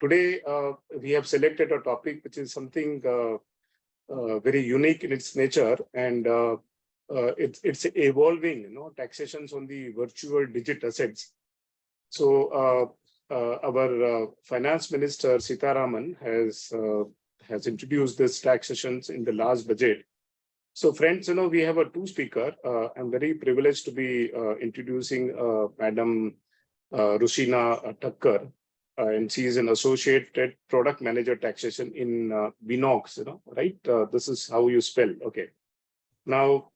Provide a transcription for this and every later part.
Today, we have selected a topic which is something very unique in its nature, and it's evolving. Taxations on the virtual digit assets. So our finance minister Sitaraman has introduced this taxations in the last budget. So friends, we have a two speaker. I'm very privileged to be introducing Madam Rushina Thacker. And she is an associated product manager taxation in Binocs, right? This is how you spell. Okay. Now,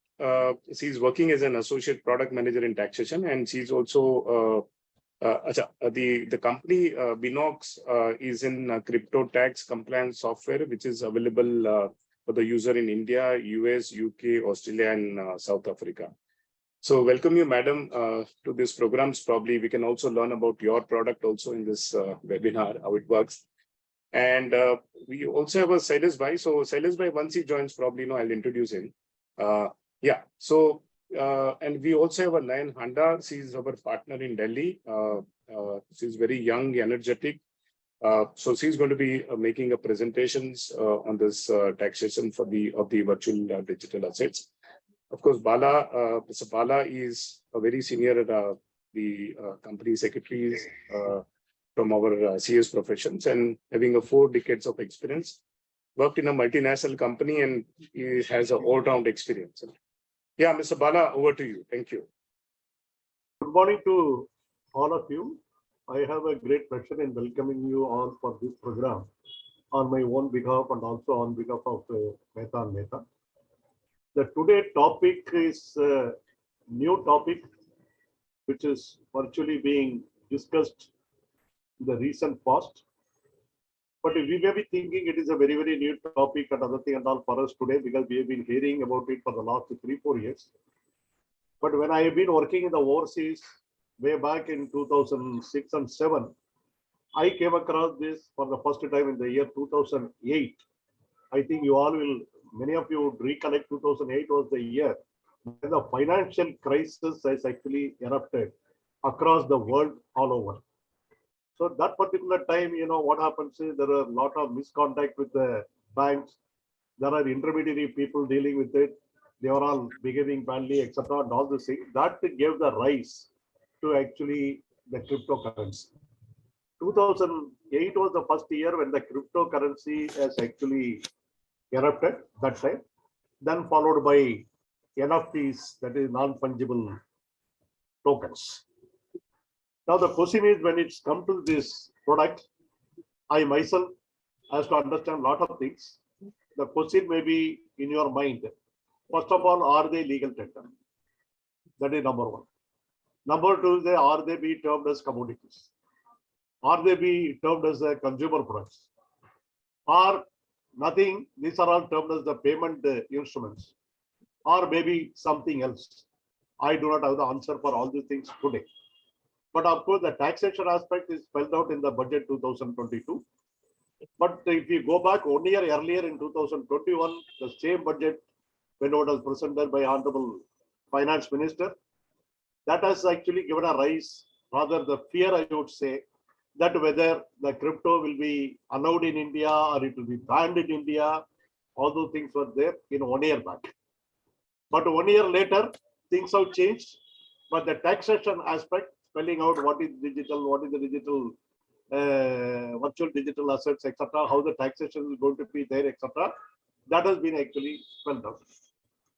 she's working as an associate product manager in taxation, and she's also the company Binocs is in crypto tax compliance software, which is available for the user in India, US, UK, Australia, and South Africa. So welcome you, madam, to this programs. Probably we can also learn about your product also in this webinar, how it works. And we also have a Shailesh bhai. So Shailesh bhai, once he joins, probably I'll introduce him. Yeah. So and we also have a Nayan Handa. She's our partner in Delhi. She's very young, energetic. So she's going to be making a presentations on this taxation for the virtual digital assets. Of course, Mr. Bala is a very senior the company secretary from our CS professions, and having 4 decades of experience, worked in a multinational company, and he has an all-round experience. Yeah, Mr. Bala, over to you. Thank you. Good morning to all of you. I have a great pleasure in welcoming you all for this program on my own behalf and also on behalf of Mehta Mehta. The today topic is a new topic which is virtually being discussed in the recent past. But we may be thinking it is a very, very new topic and other thing and all for us today, because we have been hearing about it for the last 3-4 years. But when I have been working in the overseas way back in 2006 and 7, I came across this for the first time in the year 2008. I think you all will, many of you would recollect 2008 was the year when the financial crisis has actually erupted across the world all over. So that particular time, what happens is there are a lot of misconduct with the banks. There are intermediary people dealing with it. They are all behaving badly, etc. And all these things. That gave the rise to actually the cryptocurrency. 2008 was the first year when the cryptocurrency has actually erupted that time, then followed by NFTs, that is non-fungible tokens. Now the question is, when it's come to this product, I myself has to understand a lot of things. The question may be in your mind. First of all, are they legal tender? That is number one. Number two is, are they be termed as commodities? Are they be termed as consumer products? Or nothing, these are all termed as the payment instruments, or maybe something else. I do not have the answer for all these things today. But of course, the taxation aspect is spelled out in the budget 2022. But if you go back 1 year earlier in 2021, the same budget, when it was presented by Honorable Finance Minister, that has actually given a rise, rather the fear, I would say, that whether the crypto will be allowed in India or it will be banned in India. All those things were there in 1 year back. But 1 year later, things have changed. But the taxation aspect, spelling out what is digital, what is the digital, virtual digital assets, etc., how the taxation is going to be there, etc., that has been actually spelled out.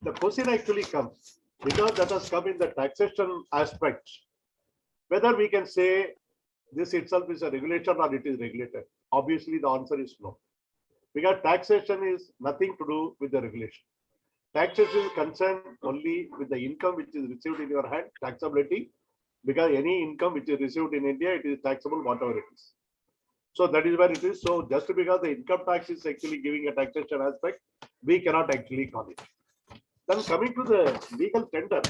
The question actually comes, because that has come in the taxation aspect, whether we can say this itself is a regulation or it is regulated. Obviously, the answer is no. Because taxation is nothing to do with the regulation. Taxation is concerned only with the income which is received in your hand, taxability, because any income which is received in India, it is taxable whatever it is. So that is where it is. So just because the income tax is actually giving a taxation aspect, we cannot actually call it. Then coming to the legal tender,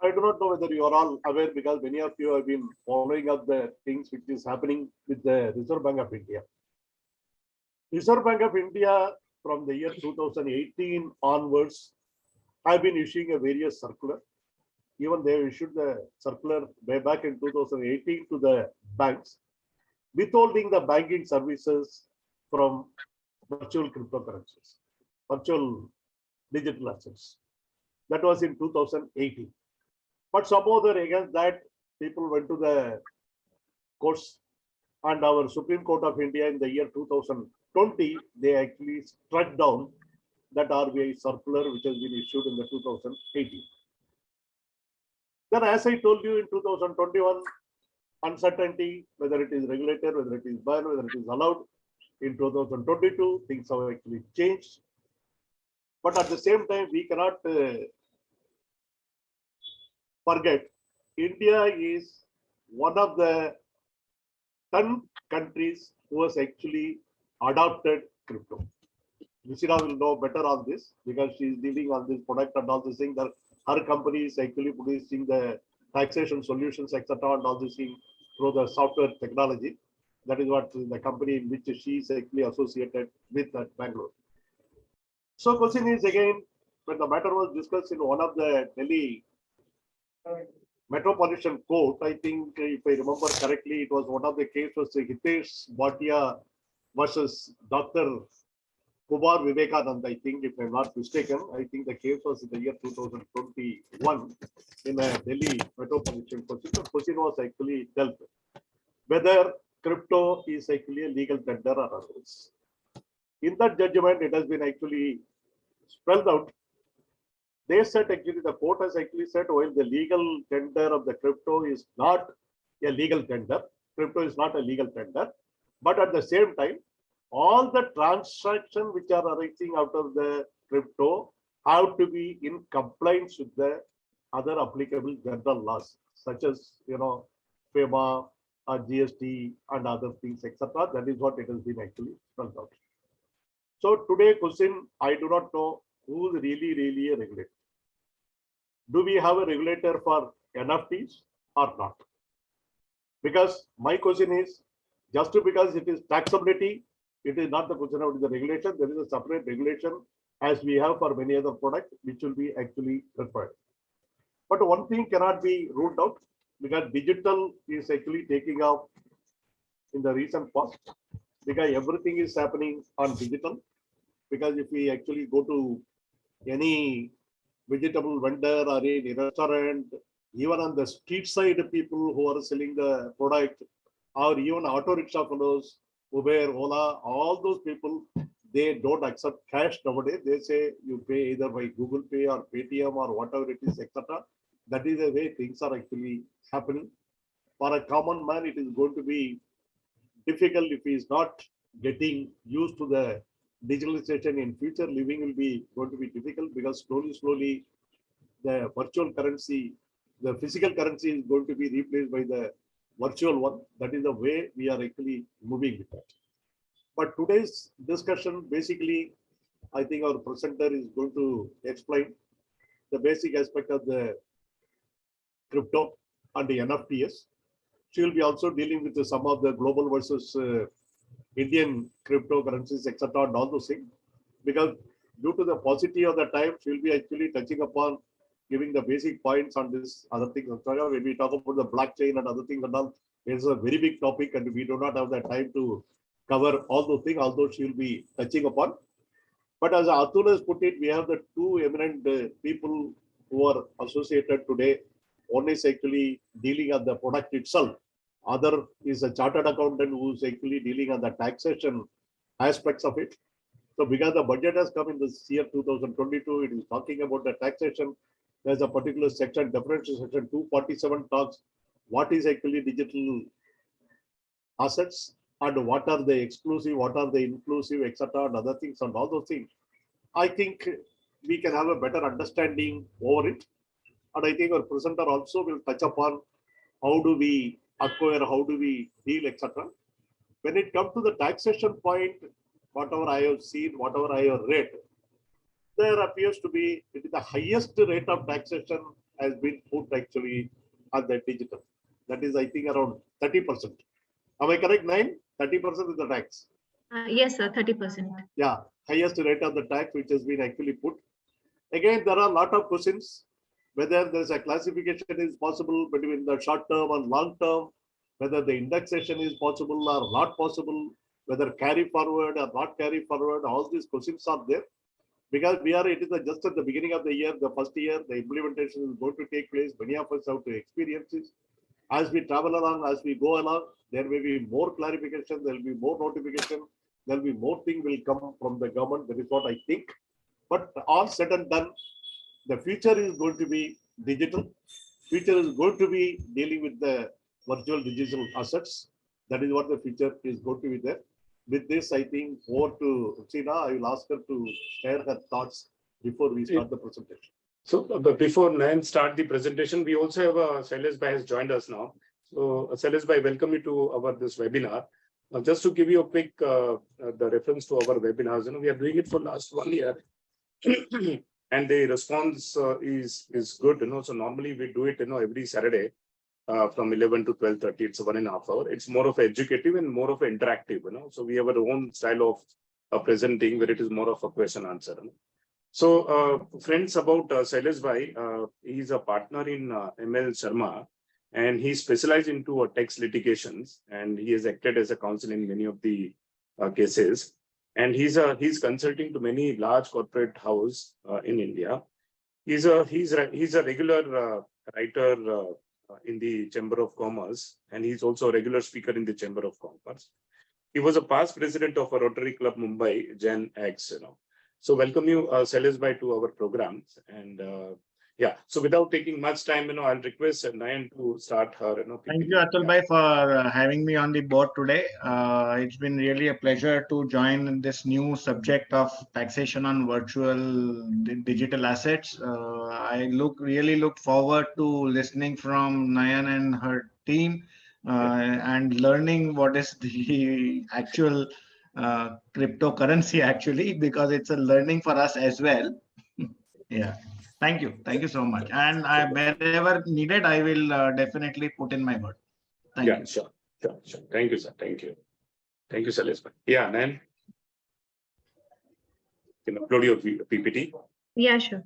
I do not know whether you are all aware, because many of you have been following up the things which is happening with the Reserve Bank of India. Reserve Bank of India from the year 2018 onwards have been issuing a various circular. Even they issued the circular way back in 2018 to the banks. withholding the banking services from virtual cryptocurrencies, virtual digital assets. That was in 2018. But somehow against that, people went to the courts, and our Supreme Court of India in the year 2020, they actually struck down that RBI circular which has been issued in the 2018. Then, as I told you, in 2021, uncertainty, whether it is regulated, whether it is banned, whether it is allowed. In 2022, things have actually changed. But at the same time, we cannot forget, India is one of the 10 countries who has actually adopted crypto. Rushina will know better on this because she is dealing on this product and all this thing. That her company is actually producing the taxation solutions, etc., and all this thing through the software technology. That is what the company in which she is actually associated with at Bangalore. So, question is again, when the matter was discussed in one of the Delhi Metropolitan Court, I think if I remember correctly, it was one of the cases Hitesh Bhatia versus Dr. Kumar Vivekanand, I think, if I'm not mistaken. I think the case was in the year 2021 in a Delhi Metropolitan Court. The question was actually dealt with whether crypto is actually a legal tender or otherwise. In that judgment, it has been actually spelled out. They said actually, the court has actually said, while the legal tender of the crypto is not a legal tender, crypto is not a legal tender, but at the same time, all the transactions which are arising out of the crypto have to be in compliance with the other applicable general laws, such as, FEMA, GST, and other things, etc. That is what it has been actually spelled out. So today, question, I do not know who is really a regulator. Do we have a regulator for NFTs or not? Because my question is, just because it is taxability, it is not the question of the regulation. There is a separate regulation as we have for many other products, which will be actually required. But one thing cannot be ruled out, because digital is actually taking off in the recent past, because everything is happening on digital. Because if we actually go to any vegetable vendor or any restaurant, even on the street side, people who are selling the product, or even auto rickshaw fellows, Uber, Ola, all those people, they don't accept cash nowadays. They say you pay either by Google Pay or Paytm or whatever it is, etc. That is the way things are actually happening. For a common man, it is going to be difficult if he is not getting used to the digitalization. In future, living will be going to be difficult, because slowly, the virtual currency, the physical currency is going to be replaced by the virtual one. That is the way we are actually moving with that. But today's discussion, basically, I think our presenter is going to explain the basic aspect of the crypto and the NFTs. She will be also dealing with some of the global versus Indian cryptocurrencies, etc., and all those things. Because due to the paucity of the time, she will be actually touching upon giving the basic points on this other things. When we talk about the blockchain and other things and all, it's a very big topic, and we do not have the time to cover all those things, although she will be touching upon. But as Atul has put it, we have the two eminent people who are associated today. One is actually dealing on the product itself. Other is a chartered accountant who is actually dealing on the taxation aspects of it. So because the budget has come in this year 2022, it is talking about the taxation. There's a particular section, differential section 247 talks what is actually digital assets and what are the exclusive, what are the inclusive, etc., and other things and all those things. I think we can have a better understanding over it. And I think our presenter also will touch upon how do we acquire, how do we deal, etc. When it comes to the taxation point, whatever I have seen, whatever I have read, there appears to be the highest rate of taxation has been put actually on the digital. That is, I think, around 30%. Am I correct, 9? 30% is the tax. Yes, sir, 30%. Yeah, highest rate of the tax which has been actually put. Again, there are a lot of questions whether there's a classification is possible between the short term and long term, whether the indexation is possible or not possible, whether carry forward or not carry forward, all these questions are there. Because it is just at the beginning of the year, the first year, the implementation is going to take place. Many of us have to experience it. As we travel along, as we go along, there may be more clarification, there will be more notification, there will be more things will come from the government. That is what I think. But all said and done, the future is going to be digital. Future is going to be dealing with the virtual digital assets. That is what the future is going to be there. With this, I think over to Rushina. I will ask her to share her thoughts before we start the presentation. So before Nayan start the presentation, we also have Shailesh Bhai has joined us now. So Shailesh Bhai, welcome you to this webinar. Just to give you a quick the reference to our webinars, we are doing it for last 1 year, and the response is good. So normally we do it every Saturday. From 11 to 12:30, it's 1.5 hours. It's more of educative and more of interactive, So we have our own style of presenting where it is more of a question answer. So friends, about Shailesh Bhai, he's a partner in M.L.Sharma, and he specialized into tax litigations, and he has acted as a counsel in many of the cases. And he's consulting to many large corporate house in India. He's a regular writer in the Chamber of Commerce, and he's also a regular speaker in the Chamber of Commerce. He was a past president of a Rotary Club Mumbai, Gen X. So welcome you, Shailesh Bhai, to our programs. And yeah, so without taking much time, I'll request Nayan to start her. Thank you, Atul Bhai, for having me on the board today. It's been really a pleasure to join this new subject of taxation on virtual digital assets. I really look forward to listening from Nayan and her team and learning what is the actual cryptocurrency actually, because it's a learning for us as well. Yeah. Thank you. Thank you so much. And wherever needed, I will definitely put in my word. Thank you. Sure. Thank you, sir. Thank you. Thank you, Shailesh Bhai. Yeah, Nayan. Can upload your PPT? Yeah, sure.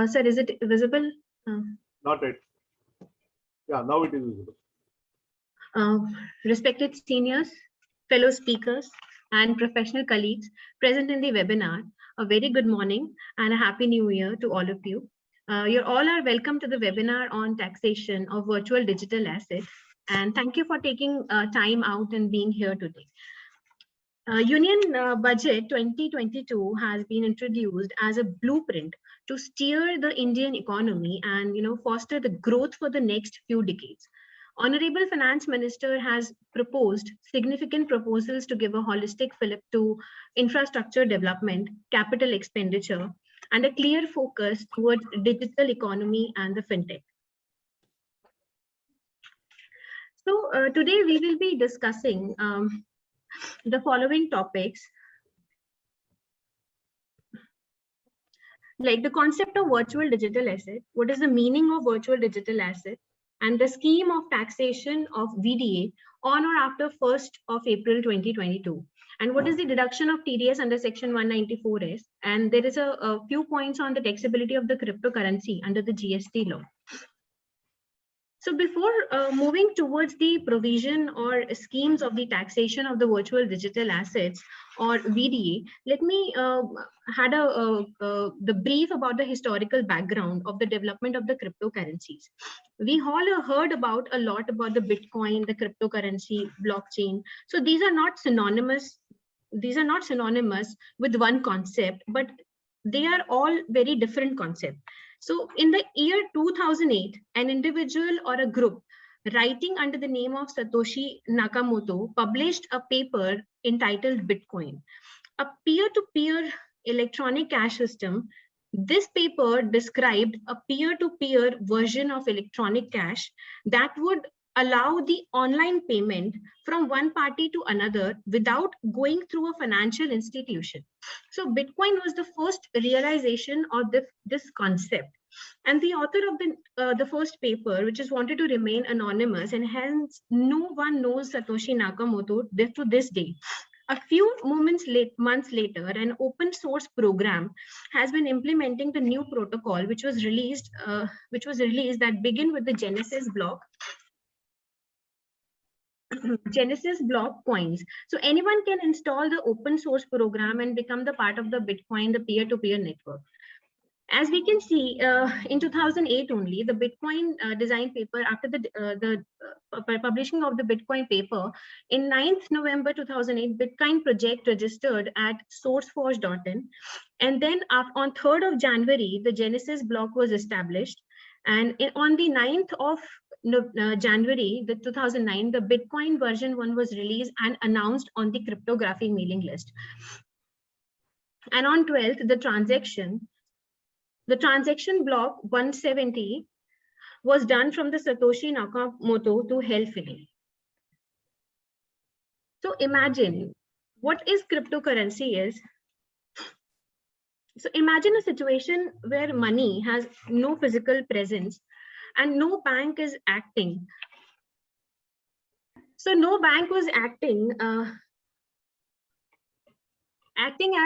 Sir, is it visible? Not yet. Yeah, now it is visible. Respected seniors, fellow speakers, and professional colleagues present in the webinar, a very good morning and a happy new year to all of you. You all are welcome to the webinar on taxation of virtual digital assets, and thank you for taking time out and being here today. Union Budget 2022 has been introduced as a blueprint to steer the Indian economy and foster the growth for the next few decades. Honorable Finance Minister has proposed significant proposals to give a holistic fillip to infrastructure development, capital expenditure, and a clear focus towards digital economy and the fintech. So today we will be discussing the following topics, like the concept of virtual digital asset, what is the meaning of virtual digital asset, and the scheme of taxation of VDA on or after 1st of April 2022. And what is the deduction of TDS under section 194S? And there is a few points on the taxability of the cryptocurrency under the GST law. So before moving towards the provision or schemes of the taxation of the virtual digital assets or VDA, let me had the brief about the historical background of the development of the cryptocurrencies. We all heard about a lot about the Bitcoin, the cryptocurrency, blockchain. So these are not synonymous. These are not synonymous with one concept, but they are all very different concepts. So in the year 2008, an individual or a group writing under the name of Satoshi Nakamoto published a paper entitled Bitcoin, a peer-to-peer electronic cash system. This paper described a peer-to-peer version of electronic cash that would allow the online payment from one party to another without going through a financial institution. So Bitcoin was the first realization of this concept. And the author of the first paper, which is wanted to remain anonymous, and hence no one knows Satoshi Nakamoto to this day. A few months later, an open source program has been implementing the new protocol, which was released that begin with the Genesis block Genesis block coins. So anyone can install the open source program and become the part of the Bitcoin, the peer-to-peer network. As we can see, in 2008 only, the Bitcoin design paper, after the publishing of the Bitcoin paper, in 9th November 2008, Bitcoin project registered at sourceforge.in. And then on 3rd of January, the Genesis block was established. And on the 9th of January 2009, the Bitcoin version 1 was released and announced on the cryptography mailing list. And on 12th, the transaction block 170 was done from the Satoshi Nakamoto to hell filling. So imagine what is cryptocurrency is. So imagine a situation where money has no physical presence and no bank is acting. So no bank was acting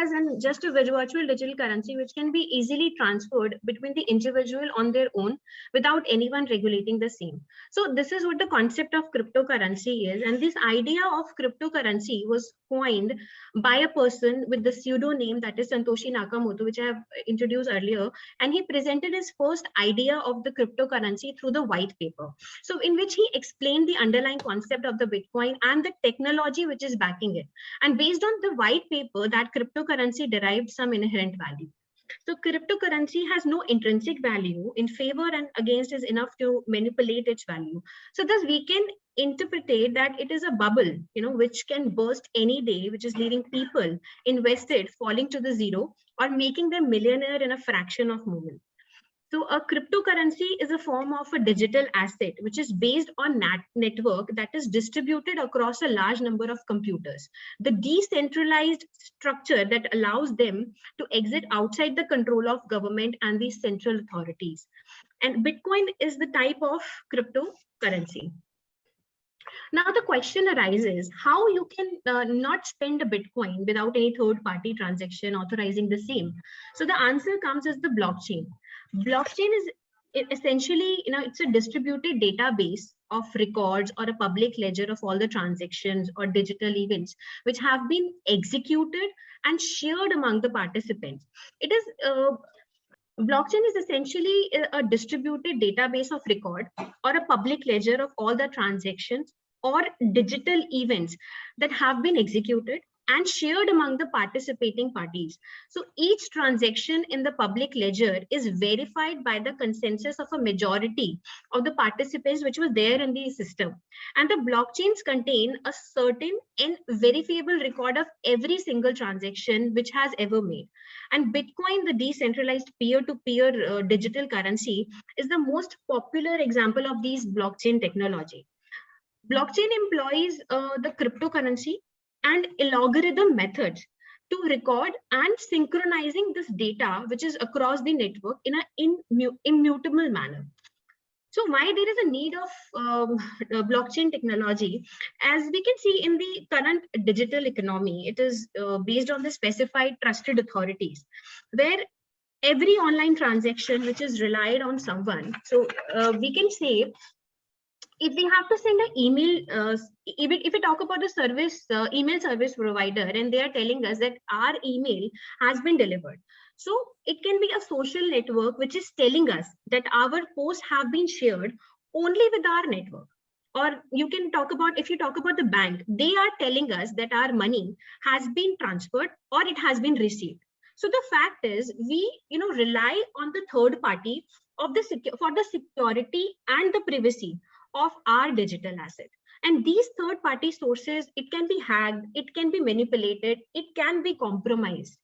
as just a virtual digital currency which can be easily transferred between the individual on their own without anyone regulating the same. So this is what the concept of cryptocurrency is, and this idea of cryptocurrency was coined by a person with the pseudonym that is Satoshi Nakamoto, which I have introduced earlier, and he presented his first idea of the cryptocurrency through the white paper, so in which he explained the underlying concept of the Bitcoin and the technology which is backing it, and based on the white paper that cryptocurrency derived some inherent value. So cryptocurrency has no intrinsic value. In favor and against is enough to manipulate its value. So thus we can interpret that it is a bubble, which can burst any day, which is leaving people invested falling to the zero or making them millionaire in a fraction of moment. So a cryptocurrency is a form of a digital asset, which is based on network that is distributed across a large number of computers. The decentralized structure that allows them to exist outside the control of government and the central authorities. And Bitcoin is the type of cryptocurrency. Now the question arises, how you can not spend a Bitcoin without any third-party transaction authorizing the same? So the answer comes as the blockchain. Blockchain is essentially, it's a distributed database of records or a public ledger of all the transactions or digital events which have been executed and shared among the participants. It is blockchain is essentially a distributed database of record or a public ledger of all the transactions or digital events that have been executed and shared among the participating parties. So each transaction in the public ledger is verified by the consensus of a majority of the participants which was there in the system. And the blockchains contain a certain and verifiable record of every single transaction which has ever made. And Bitcoin, the decentralized peer-to-peer digital currency, is the most popular example of these blockchain technology. Blockchain employs the cryptocurrency and algorithm methods to record and synchronizing this data which is across the network in an immutable manner. So why there is a need of blockchain technology? As we can see in the current digital economy, it is based on the specified trusted authorities, where every online transaction which is relied on someone. So we can say, if we have to send an email, if we talk about the service, email service provider, and they are telling us that our email has been delivered. So it can be a social network which is telling us that our posts have been shared only with our network. Or you can talk about, if you talk about the bank, they are telling us that our money has been transferred or it has been received. So the fact is, we rely on the third party of the for the security and the privacy of our digital asset. And these third-party sources, it can be hacked, it can be manipulated, it can be compromised.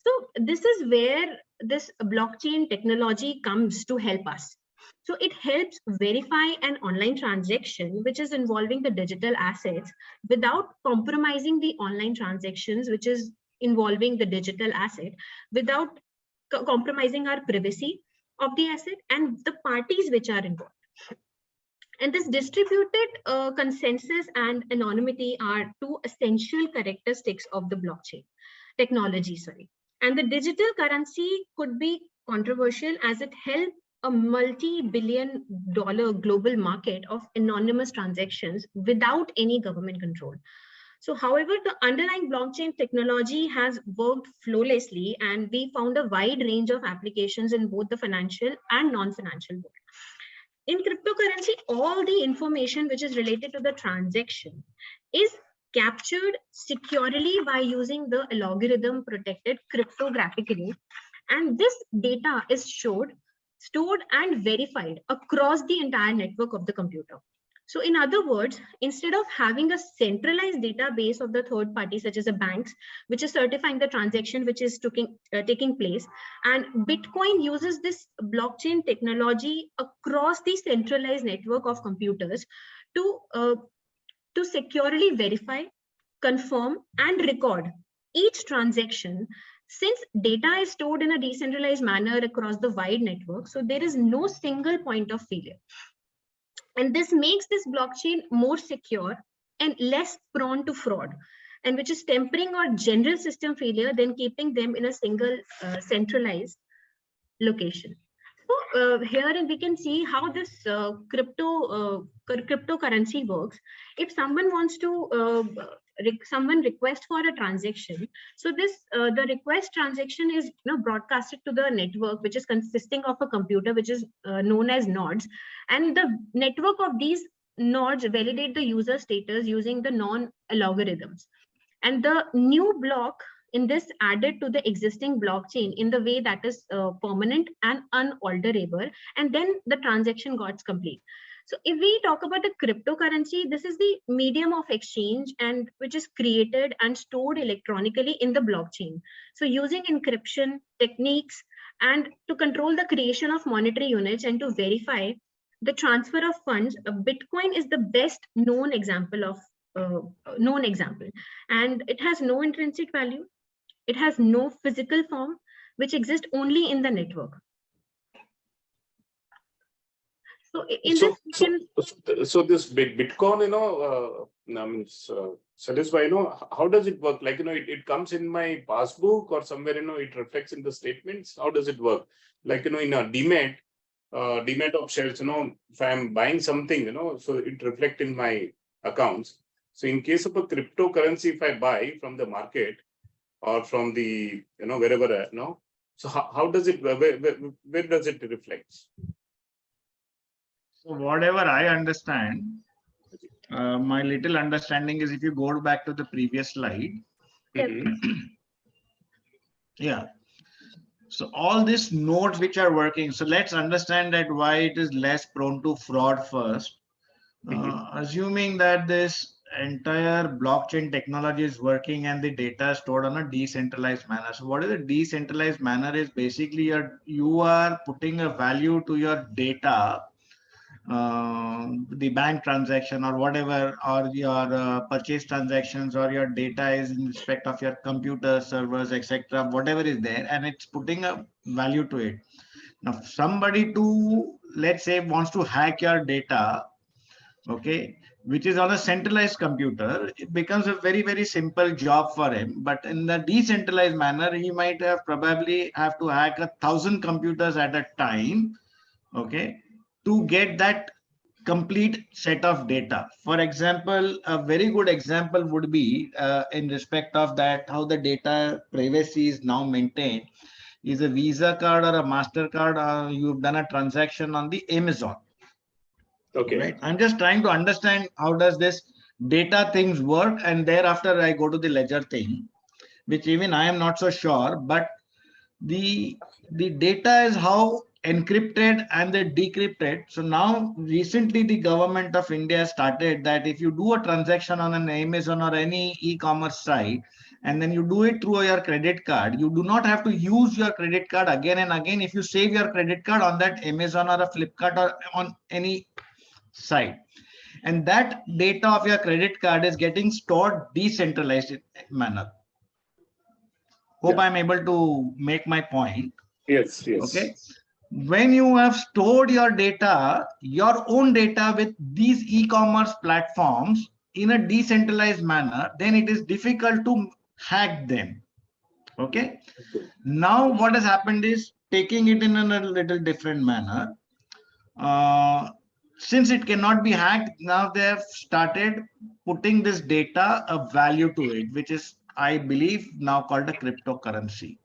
So this is where this blockchain technology comes to help us. So it helps verify an online transaction which is involving the digital assets without compromising the online transactions which is involving the digital asset, without compromising our privacy of the asset and the parties which are involved. And this distributed consensus and anonymity are two essential characteristics of the blockchain technology. And the digital currency could be controversial as it a multi-billion dollar global market of anonymous transactions without any government control. So, however, the underlying blockchain technology has worked flawlessly, and we found a wide range of applications in both the financial and non-financial world. In cryptocurrency, all the information which is related to the transaction is captured securely by using the algorithm protected cryptographically, and this data is stored and verified across the entire network of the computer. So in other words, instead of having a centralized database of the third party, such as a banks, which is certifying the transaction which is taking place, and Bitcoin uses this blockchain technology across the centralized network of computers to securely verify, confirm, and record each transaction. Since data is stored in a decentralized manner across the wide network, so there is no single point of failure. And this makes this blockchain more secure and less prone to fraud, and which is tempering our general system failure than keeping them in a single centralized location. So here we can see how this cryptocurrency works. If someone wants to someone request for a transaction, so this the request transaction is broadcasted to the network, which is consisting of a computer which is known as nodes, and the network of these nodes validate the user status using the non-algorithms, and the new block in this added to the existing blockchain in the way that is permanent and unalterable, and then the transaction got complete. So if we talk about the cryptocurrency, this is the medium of exchange and which is created and stored electronically in the blockchain. So using encryption techniques and to control the creation of monetary units and to verify the transfer of funds, Bitcoin is the best known example of and it has no intrinsic value. It has no physical form, which exists only in the network. So so this Bitcoin, satisfy, how does it work? Like, it comes in my passbook or somewhere, it reflects in the statements. How does it work? Like, in a demat of shares, if I'm buying something, so it reflects in my accounts. So in case of a cryptocurrency, if I buy from the market or from the, wherever, so how does it, where does it reflect? So whatever I understand, my little understanding is if you go back to the previous slide. Yeah. So all these nodes which are working, so let's understand that why it is less prone to fraud first. Assuming that this entire blockchain technology is working and the data is stored on a decentralized manner. So what is a decentralized manner is basically you are putting a value to your data, the bank transaction or whatever, or your purchase transactions, or your data is in respect of your computer servers, etc., whatever is there, and it's putting a value to it. Now somebody let's say wants to hack your data, okay, which is on a centralized computer, it becomes a very, very simple job for him. But in the decentralized manner, he might probably have to hack 1,000 computers at a time, okay, to get that complete set of data. For example, a very good example would be in respect of that, how the data privacy is now maintained, is a Visa card or a MasterCard, you've done a transaction on the Amazon. Okay. Right. I'm just trying to understand how does this data things work, and thereafter I go to the ledger thing, which even I am not so sure. But the data is how encrypted and the decrypted. So now recently the government of India started that if you do a transaction on an Amazon or any e-commerce site, and then you do it through your credit card, you do not have to use your credit card again and again if you save your credit card on that Amazon or a Flipkart or on any site, and that data of your credit card is getting stored decentralized manner. Hope I'm able to make my point. Yes. Okay. When you have stored your data, your own data with these e-commerce platforms in a decentralized manner, then it is difficult to hack them. Okay. Now what has happened is taking it in a little different manner. Since it cannot be hacked, now they have started putting this data a value to it, which is, I believe, now called a cryptocurrency.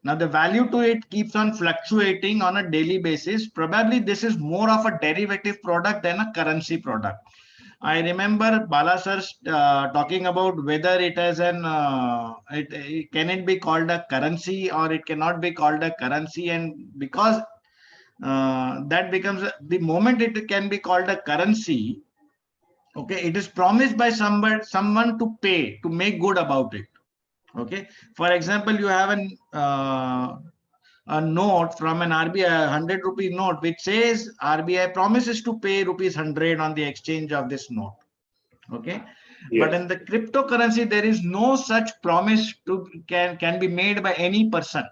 Now the value to it keeps on fluctuating on a daily basis. Probably this is more of a derivative product than a currency product. I remember Bala sir talking about whether it has can it be called a currency or it cannot be called a currency, and because that becomes the moment it can be called a currency. Okay, it is promised by someone to pay, to make good about it. Okay, for example, you have a note from an RBI, 100 rupee note, which says RBI promises to pay rupees 100 on the exchange of this note. Okay, Yes. but in the cryptocurrency, there is no such promise can be made by any person.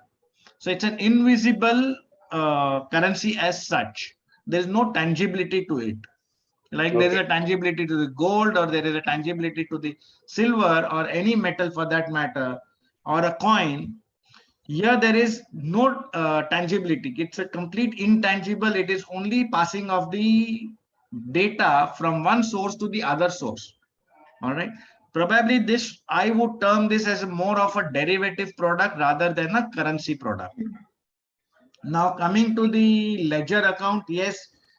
So it's an invisible currency as such. There is no tangibility to it. Like there is a tangibility to the gold, or there is a tangibility to the silver, or any metal for that matter, or a coin. Here there is no tangibility. It's a complete intangible. It is only passing of the data from one source to the other source. All right. Probably this, I would term this as more of a derivative product rather than a currency product. Now coming to the ledger account, yes,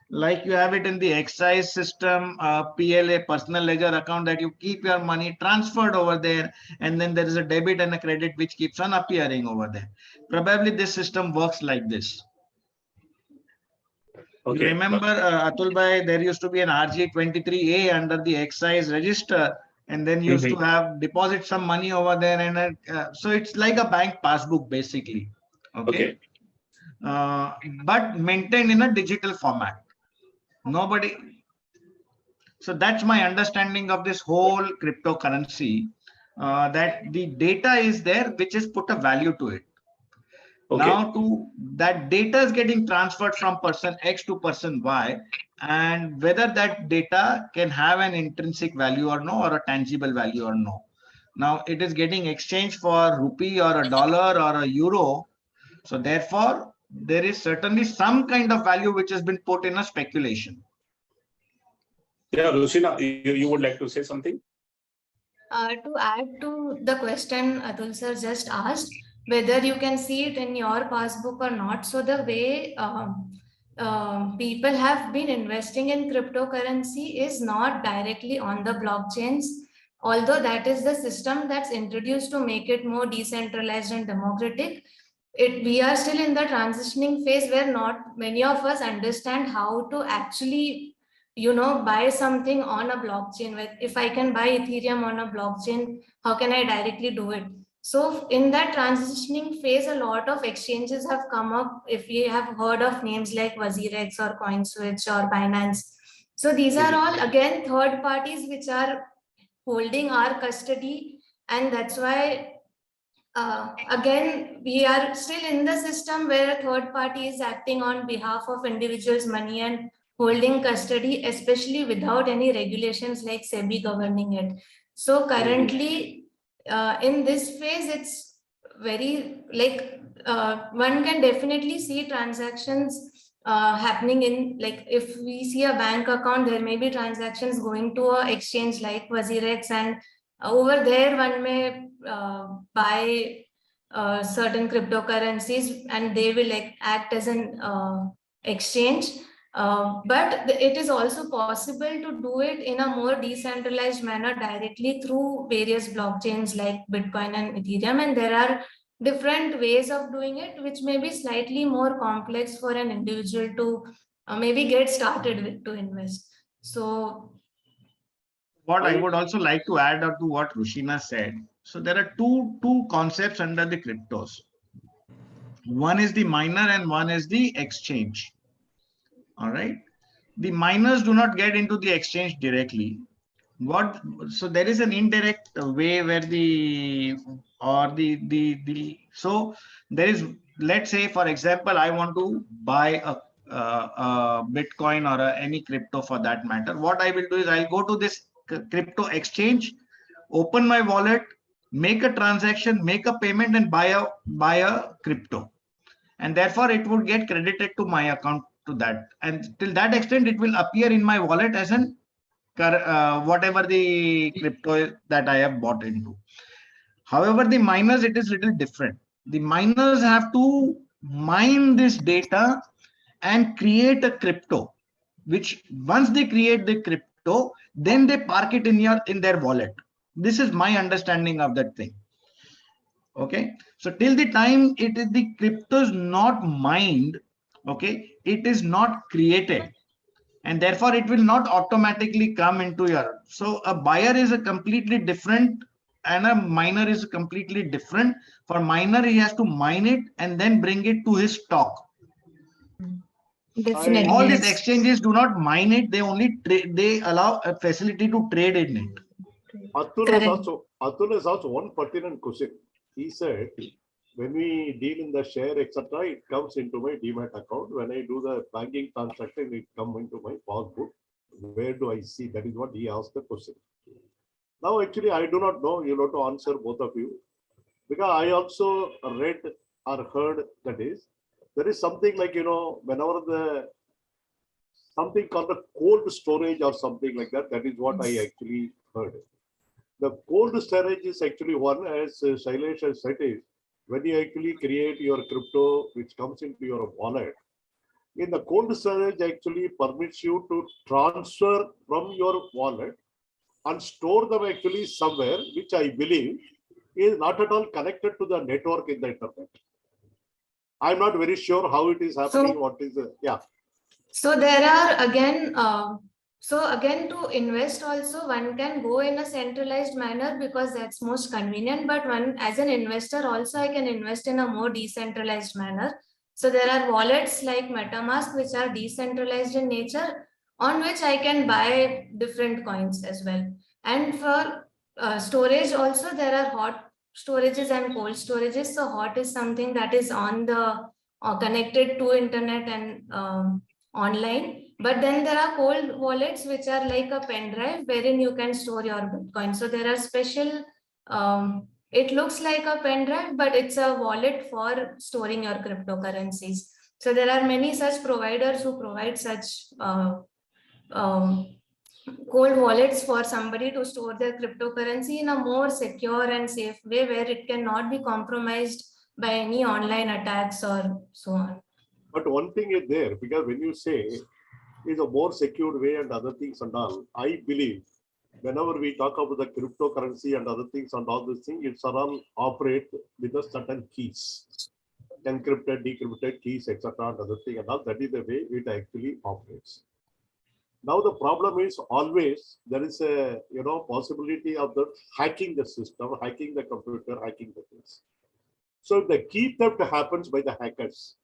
like you have it in the excise system, PLA, personal ledger account, that you keep your money transferred over there, and then there is a debit and a credit which keeps on appearing over there. Probably this system works like this. Okay. You remember, Atul bhai, there used to be an RG23A under the excise register, and then you used to have deposit some money over there, and so it's like a bank passbook basically. Okay. But maintained in a digital format. Nobody. So that's my understanding of this whole cryptocurrency, that the data is there, which is put a value to it. Okay. Now that data is getting transferred from person X to person Y, and whether that data can have an intrinsic value or no, or a tangible value or no. Now it is getting exchanged for rupee or a dollar or a euro. So therefore, there is certainly some kind of value which has been put in a speculation. Yeah, Rushina, you would like to say something? To add to the question Atul sir just asked, whether you can see it in your passbook or not. So the way people have been investing in cryptocurrency is not directly on the blockchains, although that is the system that's introduced to make it more decentralized and democratic. We are still in the transitioning phase where not many of us understand how to actually, buy something on a blockchain. If I can buy Ethereum on a blockchain, how can I directly do it? So in that transitioning phase, a lot of exchanges have come up. If you have heard of names like WazirX or CoinSwitch or Binance. So these are all, again, third parties which are holding our custody. And that's why, again, we are still in the system where a third party is acting on behalf of individuals' money and holding custody, especially without any regulations like SEBI governing it. So currently, in this phase, it's very one can definitely see transactions happening in, like, if we see a bank account, there may be transactions going to an exchange like WazirX, and over there one may buy certain cryptocurrencies, and they will act as an exchange. But it is also possible to do it in a more decentralized manner directly through various blockchains like Bitcoin and Ethereum. And there are different ways of doing it, which may be slightly more complex for an individual to maybe get started with to invest. So what I would also like to add to what Rushina said. So there are two concepts under the cryptos. One is the miner and one is the exchange. All right. The miners do not get into the exchange directly. So there is an indirect way where so there is, let's say, for example, I want to buy a Bitcoin or any crypto for that matter. What I will do is I'll go to this crypto exchange, open my wallet, make a transaction, make a payment, and buy a crypto. and therefore it would get credited to my account to that. And till that extent, it will appear in my wallet as an whatever the crypto that I have bought into. However, the miners, it is little different. The miners have to mine this data and create a crypto, which once they create the crypto, then they park it in their wallet. This is my understanding of that thing. Okay, so till the time it is the crypto is not mined, okay, it is not created, and therefore it will not automatically come into your. So a buyer is a completely different and a miner is completely different. For miner, he has to mine it and then bring it to his stock. Definitely. All these yes. exchanges do not mine it, they only trade, they allow a facility to trade in it. Atul is also one pertinent question. He said, when we deal in the share, etc., it comes into my demat account. When I do the banking transaction, it comes into my passbook. Where do I see? That is what he asked the question. Now, actually, I do not know. You know to answer both of you, because I also read or heard that is there is something like, whenever the something called the cold storage or something like that. That is what I actually heard. The cold storage is actually one, as Shailesh has said, is when you actually create your crypto, which comes into your wallet. In the cold storage actually permits you to transfer from your wallet and store them actually somewhere, which I believe is not at all connected to the network in the internet. I'm not very sure how it is happening. What is the, yeah. So there are again, to invest also, one can go in a centralized manner because that's most convenient. But one, as an investor also, I can invest in a more decentralized manner. So there are wallets like MetaMask, which are decentralized in nature, on which I can buy different coins as well. And for storage also, there are hot storages and cold storages. So hot is something that is on the connected to internet and online, but then there are cold wallets which are like a pen drive wherein you can store your Bitcoin. So there are special, it looks like a pen drive, but it's a wallet for storing your cryptocurrencies. So there are many such providers who provide such cold wallets for somebody to store their cryptocurrency in a more secure and safe way where it cannot be compromised by any online attacks or so on. But one thing is there, because when you say is a more secure way and other things and all, I believe whenever we talk about the cryptocurrency and other things and all these things, it's all operate with a certain keys, encrypted, decrypted keys, etc. and other thing and all. That is the way it actually operates. Now the problem is always there is a possibility of the hacking the system, hacking the computer, hacking the things. So if the key theft happens by the hackers,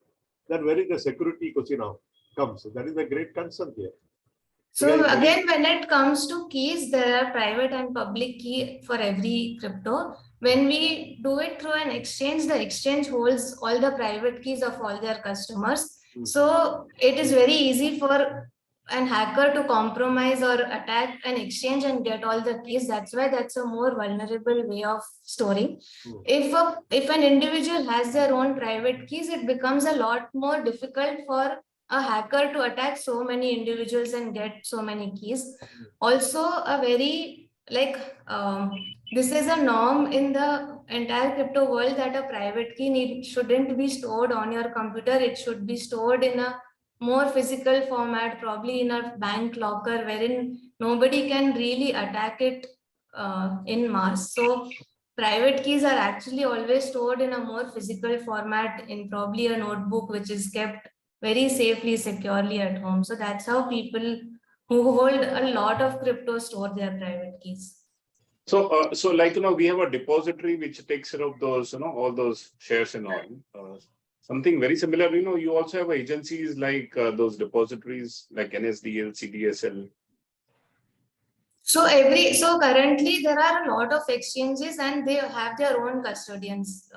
then where is the security question now comes? That is a great concern here. So again, when it comes to keys, there are private and public key for every crypto. When we do it through an exchange, the exchange holds all the private keys of all their customers. So it is very easy for an hacker to compromise or attack an exchange and get all the keys. That's why that's a more vulnerable way of storing. If an individual has their own private keys, it becomes a lot more difficult for a hacker to attack so many individuals and get so many keys. Also, a very this is a norm in the entire crypto world that a private key shouldn't be stored on your computer. It should be stored in a more physical format, probably in a bank locker wherein nobody can really attack it in mass. So private keys are actually always stored in a more physical format in probably a notebook, which is kept very safely, securely at home. So that's how people who hold a lot of crypto store their private keys. So, we have a depository which takes care of those, all those shares and all. Something very similar, you also have agencies like those depositories like NSDL, CDSL. So currently there are a lot of exchanges and they have their own custodians.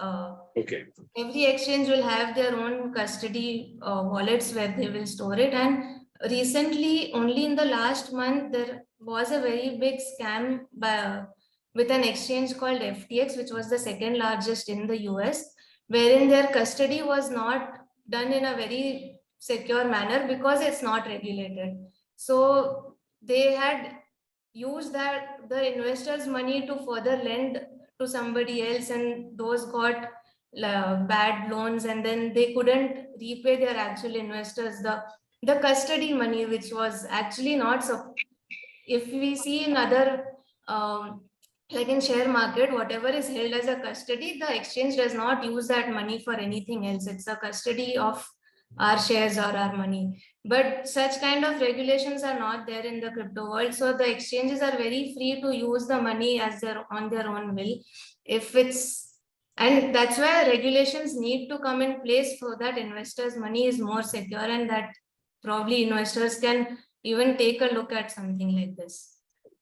Okay. Every exchange will have their own custody wallets where they will store it. And recently, only in the last month, there was a very big scam with an exchange called FTX, which was the second largest in the US, wherein their custody was not done in a very secure manner because it's not regulated. So they had used that the investors' money to further lend to somebody else, and those got bad loans, and then they couldn't repay their actual investors the custody money, which was actually not so. If we see in other like in share market, whatever is held as a custody, the exchange does not use that money for anything else. It's a custody of our shares or our money. But such kind of regulations are not there in the crypto world. So the exchanges are very free to use the money as their on their own will. If it's, and that's why regulations need to come in place so that investors' money is more secure, and that probably investors can even take a look at something like this.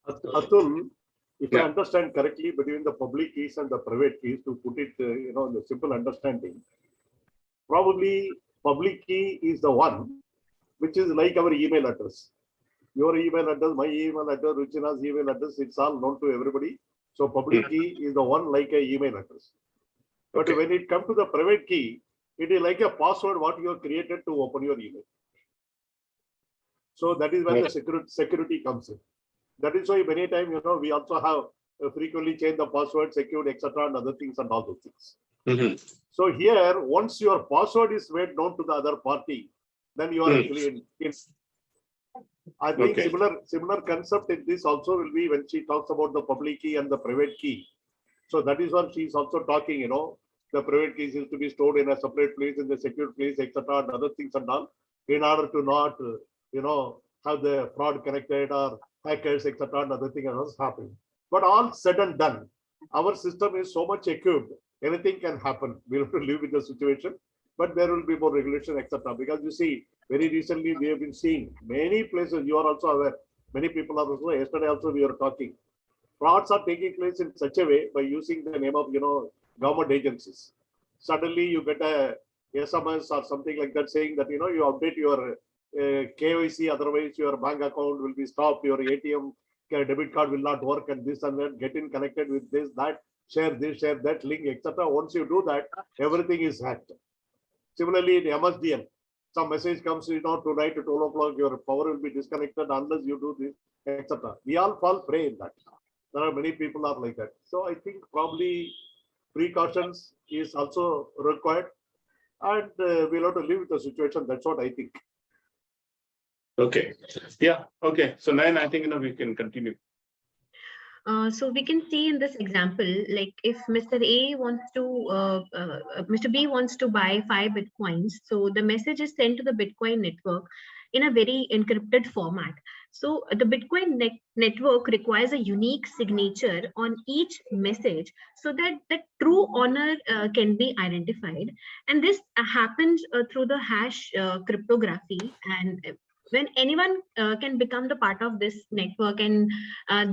Atul, if I Yeah. understand correctly, between the public keys and the private keys, to put it, in the simple understanding, probably public key is the one which is like our email address. Your email address, my email address, Rushina's email address, it's all known to everybody. So public key is the one like a email address. But Okay. when it comes to the private key, it is like a password what you have created to open your email. So that is where the security comes in. That is why many times, we also have frequently change the password, secured, etc., and other things and all those things. Mhm. So here, once your password is made known to the other party, then you are actually in. I think Okay. similar concept in this also will be when she talks about the public key and the private key. So that is what she's also talking, the private keys is to be stored in a separate place, in the secured place, etc., and other things and all, in order to not, have the fraud connected or hackers, etc., and other things else happening. But all said and done, our system is so much equipped, anything can happen. We have to live with the situation, but there will be more regulation, etc. Because you see, very recently we have been seeing many places, you are also aware, many people are also, yesterday also we were talking, frauds are taking place in such a way by using the name of, government agencies. Suddenly you get a SMS or something like that saying that, you update your KYC, otherwise your bank account will be stopped, your ATM debit card will not work, and this and that, get in connected with this, share that link, etc. Once you do that, everything is hacked. Similarly, in MSDN, some message comes, tonight at 12 o'clock, your power will be disconnected unless you do this, etc. We all fall prey in that. There are many people are like that. So I think probably precautions is also required, and we'll have to live with the situation. That's what I think. Okay. Yeah. Okay. So Nayan, I think we can continue. So we can see in this example, like if Mr. A wants to, Mr. B wants to buy 5 Bitcoins. So the message is sent to the Bitcoin network in a very encrypted format. So the Bitcoin network requires a unique signature on each message so that the true owner can be identified. And this happens through the hash cryptography, and when anyone can become the part of this network, and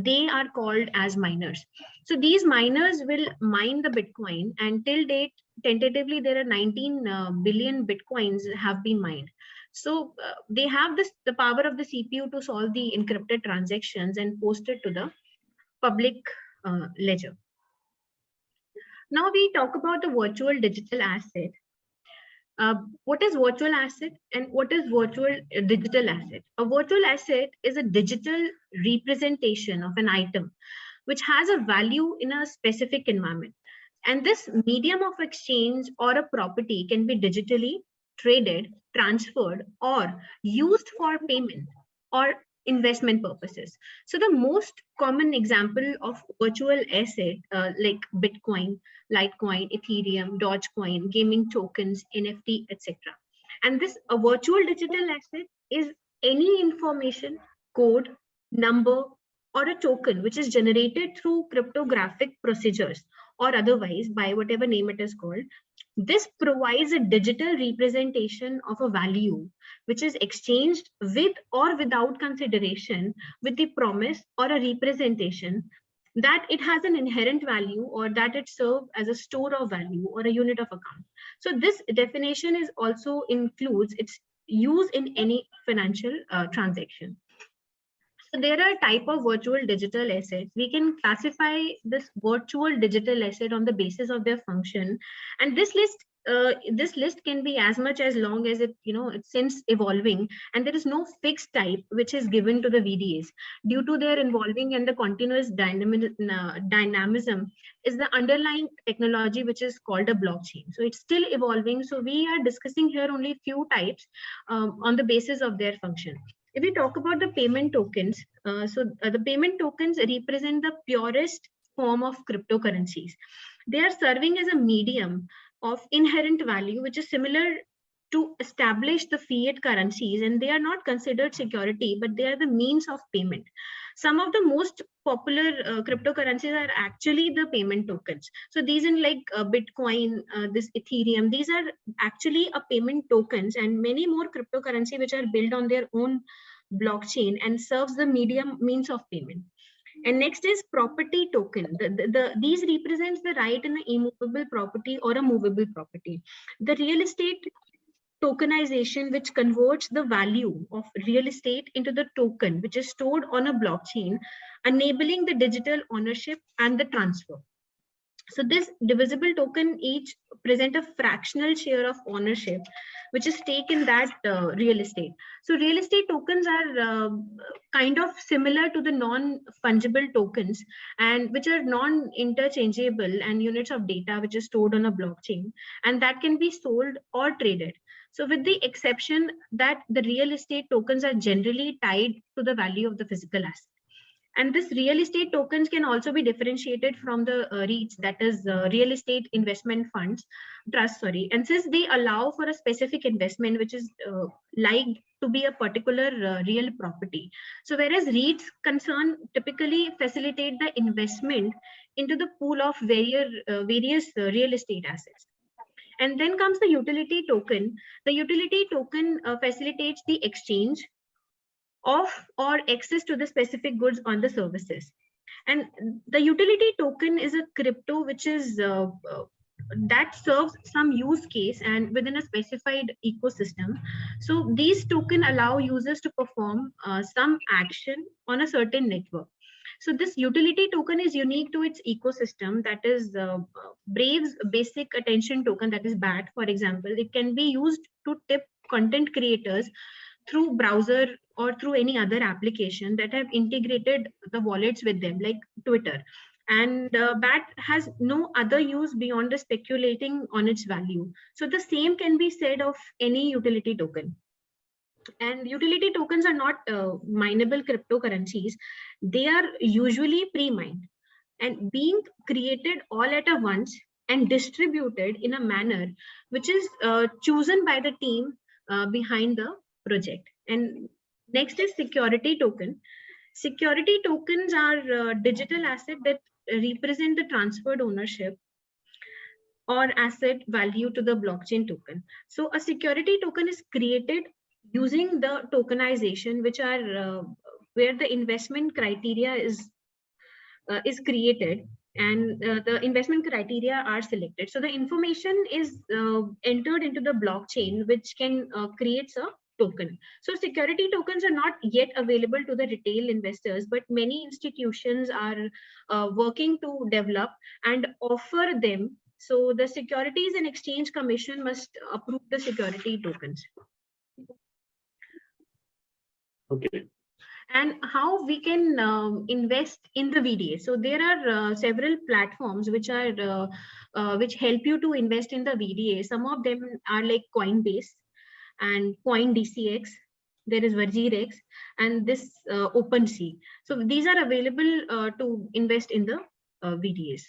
they are called as miners. So these miners will mine the Bitcoin, and till date, tentatively, there are 19 billion Bitcoins have been mined. So they have the power of the CPU to solve the encrypted transactions and post it to the public ledger. Now we talk about the virtual digital asset. What is virtual asset and what is virtual digital asset? A virtual asset is a digital representation of an item which has a value in a specific environment. And this medium of exchange or a property can be digitally traded, transferred, or used for payment or investment purposes. So the most common example of virtual asset like Bitcoin, Litecoin, Ethereum, Dogecoin, gaming tokens, NFT, etc. And this a virtual digital asset is any information, code, number, or a token which is generated through cryptographic procedures or otherwise by whatever name it is called. This provides a digital representation of a value which is exchanged with or without consideration, with the promise or a representation that it has an inherent value or that it serves as a store of value or a unit of account. So this definition is also includes its use in any financial transaction. So there are type of virtual digital assets. We can classify this virtual digital asset on the basis of their function. And this list this list can be as much as long as it, it's since evolving, and there is no fixed type which is given to the VDAs due to their involving and the continuous dynamism is the underlying technology which is called a blockchain. So it's still evolving. So we are discussing here only few types on the basis of their function. If we talk about the payment tokens, the payment tokens represent the purest form of cryptocurrencies. They are serving as a medium of inherent value, which is similar to establish the fiat currencies, and they are not considered security, but they are the means of payment. Some of the most popular cryptocurrencies are actually the payment tokens. So these in like Bitcoin, this Ethereum, these are actually a payment tokens, and many more cryptocurrency which are built on their own blockchain and serves the medium means of payment. And next is property token. These represents the right in an immovable property or a movable property. The real estate tokenization, which converts the value of real estate into the token, which is stored on a blockchain, enabling the digital ownership and the transfer. So this divisible token each present a fractional share of ownership, which is taken that real estate. So real estate tokens are kind of similar to the non-fungible tokens, and which are non-interchangeable and units of data which is stored on a blockchain, and that can be sold or traded. So with the exception that the real estate tokens are generally tied to the value of the physical asset. And this real estate tokens can also be differentiated from the REITs, that is real estate investment funds, trust, sorry. And since they allow for a specific investment, which is liked to be a particular real property. So whereas REITs concern typically facilitate the investment into the pool of various real estate assets. And then comes the utility token. The utility token facilitates the exchange of or access to the specific goods on the services. And the utility token is a crypto which is that serves some use case and within a specified ecosystem. So these tokens allow users to perform some action on a certain network. So this utility token is unique to its ecosystem, that is Brave's basic attention token, that is BAT, for example. It can be used to tip content creators through browser or through any other application that have integrated the wallets with them, like Twitter. And BAT has no other use beyond the speculating on its value. So the same can be said of any utility token. And utility tokens are not mineable cryptocurrencies. They are usually pre-mined and being created all at once and distributed in a manner which is chosen by the team behind the project. And next is security token. Security tokens are digital asset that represent the transferred ownership or asset value to the blockchain token. So a security token is created using the tokenization, which are where the investment criteria is created, and the investment criteria are selected. So the information is entered into the blockchain, which can create a token. So security tokens are not yet available to the retail investors, but many institutions are working to develop and offer them. So the Securities and Exchange Commission must approve the security tokens. Okay. And how we can invest in the VDA. So there are several platforms which are which help you to invest in the VDA. Some of them are like Coinbase and CoinDCX. There is Virgirex and this OpenSea. So these are available to invest in the VDAs.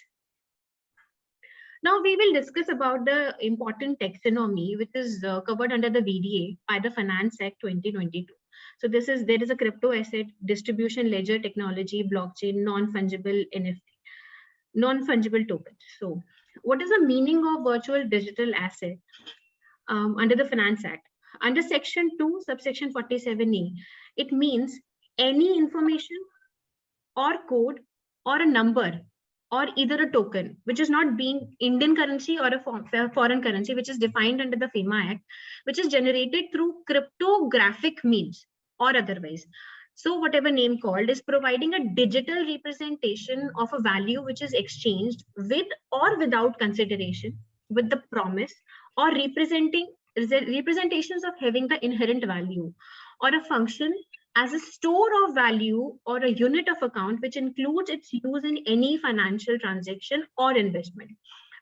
Now we will discuss about the important taxonomy which is covered under the VDA by the Finance Act 2022. So there is a crypto asset, distribution ledger technology, blockchain, non-fungible NFT, non-fungible tokens. So what is the meaning of virtual digital asset under the Finance Act? Under section 2, subsection 47E, it means any information or code or a number or either a token, which is not being Indian currency or a foreign currency, which is defined under the FEMA Act, which is generated through cryptographic means or otherwise. So whatever name called is providing a digital representation of a value which is exchanged with or without consideration, with the promise or representations of having the inherent value, or a function as a store of value or a unit of account which includes its use in any financial transaction or investment.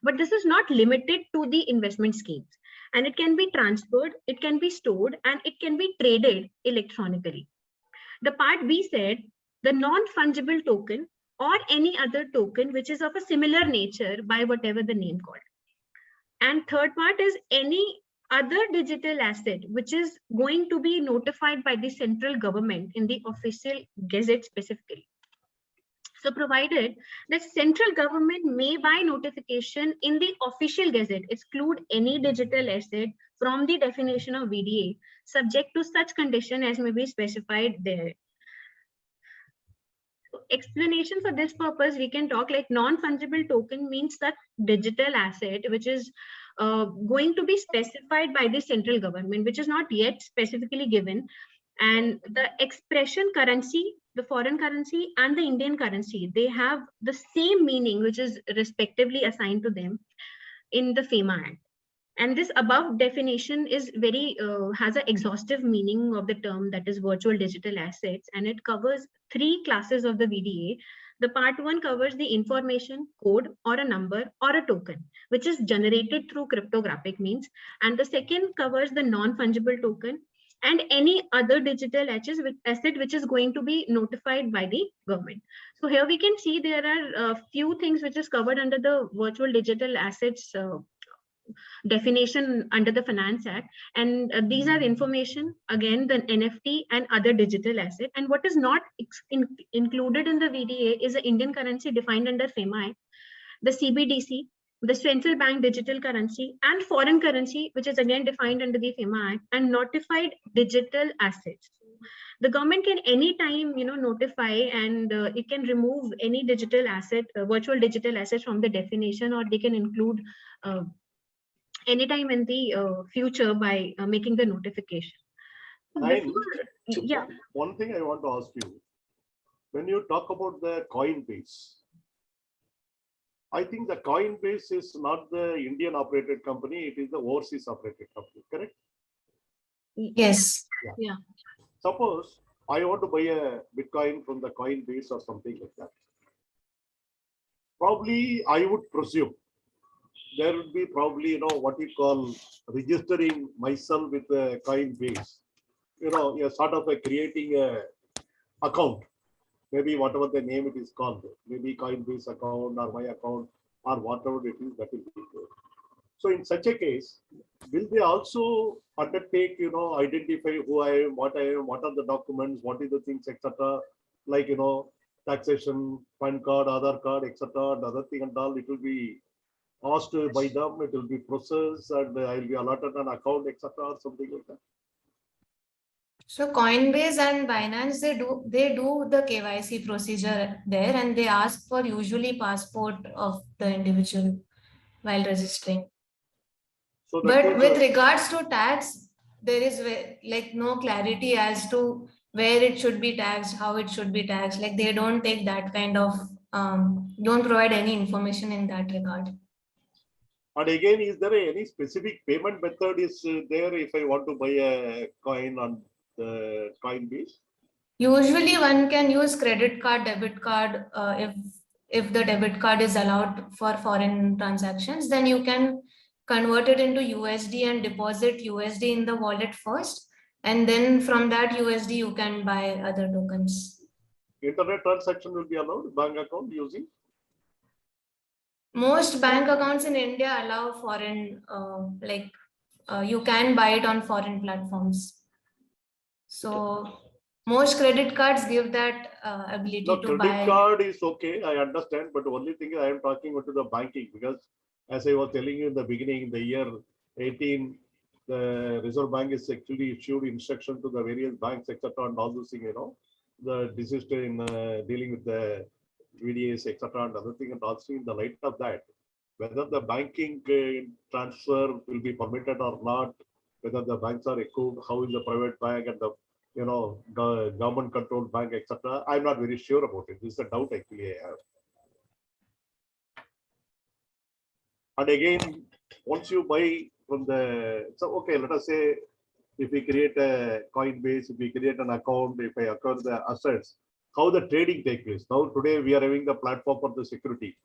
But this is not limited to the investment schemes, and it can be transferred, it can be stored, and it can be traded electronically. The part B said the non-fungible token or any other token which is of a similar nature by whatever the name called. And third part is any other digital asset which is going to be notified by the central government in the official gazette specifically. So provided that central government may by notification in the official gazette exclude any digital asset from the definition of VDA subject to such condition as may be specified there. Explanation for this purpose, we can talk like non-fungible token means that digital asset which is going to be specified by the central government, which is not yet specifically given, and the expression currency, the foreign currency and the Indian currency, they have the same meaning which is respectively assigned to them in the FEMA Act. And this above definition is very has an exhaustive meaning of the term, that is virtual digital assets, and it covers 3 classes of the VDA. The part 1 covers the information, code, or a number, or a token, which is generated through cryptographic means. And the second covers the non-fungible token and any other digital asset which is going to be notified by the government. So here we can see there are a few things which is covered under the virtual digital assets definition under the Finance Act, and these are information, again the NFT and other digital asset. And what is not included in the VDA is the Indian currency defined under FEMA Act, the CBDC, the central bank digital currency, and foreign currency, which is again defined under the FEMA Act, and notified digital assets. The government can anytime notify, and it can remove any digital asset, virtual digital assets from the definition, or they can include anytime in the future by making the notification. Yeah. One thing I want to ask you, when you talk about the Coinbase, I think the Coinbase is not the Indian operated company, it is the overseas operated company, correct? Yes. Yeah. Suppose I want to buy a Bitcoin from the Coinbase or something like that. Probably I would presume there would be probably, what we call registering myself with a Coinbase. You're sort of creating a account, maybe whatever the name it is called, maybe Coinbase account or my account or whatever it is, that will be good. So in such a case, will they also undertake, identify who I am, what are the documents, what is the things, etc. Like, taxation, PAN card, Aadhaar card, etc. and other thing and all, it will be asked by them, it will be processed, and I will be allotted an account, etc. or something like that. So Coinbase and Binance, they do the KYC procedure there, and they ask for usually passport of the individual while registering. So but with regards to tax, there is like no clarity as to where it should be taxed, how it should be taxed. Like they don't take that kind of, don't provide any information in that regard. And again, is there any specific payment method is there if I want to buy a coin on the Coinbase? Usually one can use credit card, debit card. If the debit card is allowed for foreign transactions, then you can convert it into USD and deposit USD in the wallet first. And then from that USD, you can buy other tokens. Internet transaction will be allowed, bank account using? Most bank accounts in India allow foreign, you can buy it on foreign platforms. So most credit cards give that ability to buy. Credit card is okay, I understand, but the only thing I am talking about is the banking, because as I was telling you in the beginning, in the year 18, the Reserve Bank is actually issued instruction to the various banks, etc. and all those things, the decision in dealing with the VDAs, etc. and other thing, and also in the light of that, whether the banking transfer will be permitted or not, whether the banks are equipped, how is the private bank and the government controlled bank, etc. I'm not very sure about it. This is a doubt actually I have. And again, once you buy from the, so okay, let us say if we create a Coinbase, if we create an account, if I acquire the assets, how the trading take place. Now today we are having the platform for the security.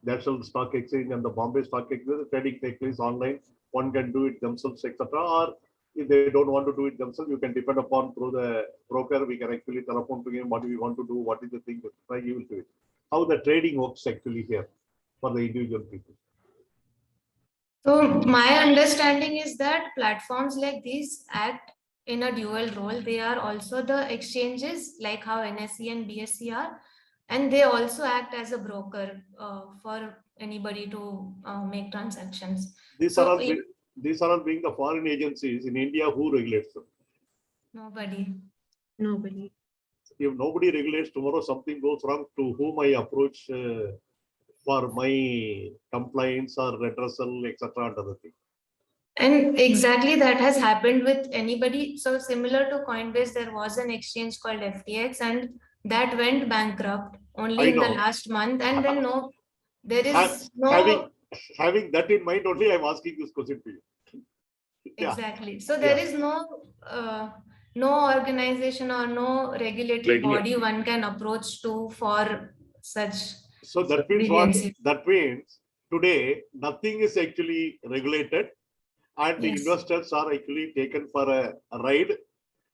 The actual stock exchange and the Bombay stock exchange, the trading take place online. One can do it themselves, etc. Or if they don't want to do it themselves, you can depend upon through the broker. We can actually telephone to him what do we want to do, what is the thing, etc. He will do it. How the trading works actually here for the individual people. So my understanding is that platforms like these act in a dual role. They are also the exchanges, like how NSE and BSE are, and they also act as a broker for anybody to make transactions. These So are all being the foreign agencies in India who regulates them. nobody. Nobody. If nobody regulates, tomorrow something goes wrong, to whom I approach for my compliance or redressal, etc. and other things. And exactly that has happened with anybody. So similar to Coinbase, there was an exchange called FTX and that went bankrupt only I in the know. last month. And then there is Having that in mind only, I'm asking this question to you. Exactly. So there is no organization or no regulatory body one can approach to for such. So that means what? That means today nothing is actually regulated, and the investors are actually taken for a ride,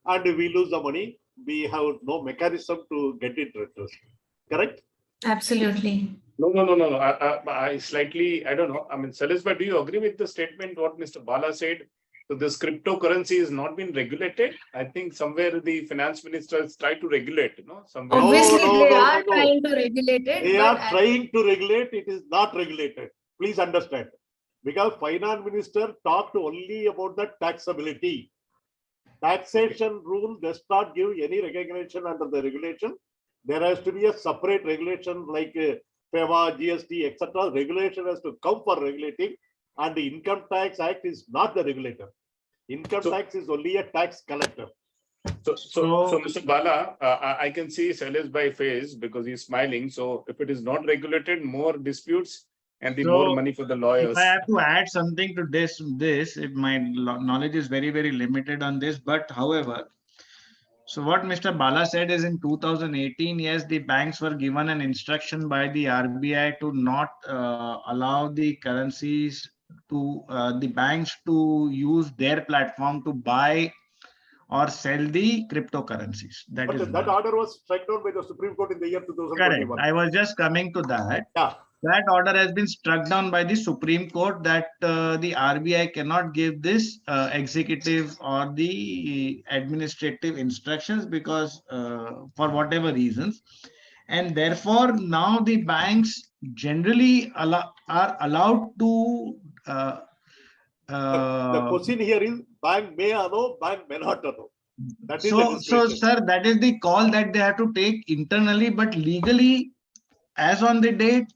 and we lose the money. We have no mechanism to get it returned. Correct? Absolutely. No. I slightly, I don't know. I mean, Shailesh, but do you agree with the statement what Mr. Bala said? So this cryptocurrency has not been regulated. I think somewhere the finance minister has tried to regulate, somewhere. Obviously, they are trying to regulate it. They are trying to regulate. It is not regulated. Please understand. Because finance minister talked only about the taxability. Taxation rule does not give any recognition under the regulation. There has to be a separate regulation like FEMA, GST, etc. Regulation has to come for regulating, and the Income Tax Act is not the regulator. Income tax is only a tax collector. So Mr. Bala, I can see Shailesh by face because he's smiling. So if it is not regulated, more disputes and the more money for the lawyers. If I have to add something to this, my knowledge is very, very limited on this. But however, so what Mr. Bala said is in 2018, yes, the banks were given an instruction by the RBI to not allow the currencies to the banks to use their platform to buy or sell the cryptocurrencies. That order was struck down by the Supreme Court in the year 2021. Correct. I was just coming to that. Yeah. That order has been struck down by the Supreme Court that the RBI cannot give this executive or the administrative instructions because for whatever reasons. And therefore, now the banks generally are allowed to the question here is bank may allow, bank may not allow. That is so sir, that is the call that they have to take internally, but legally, as on the date,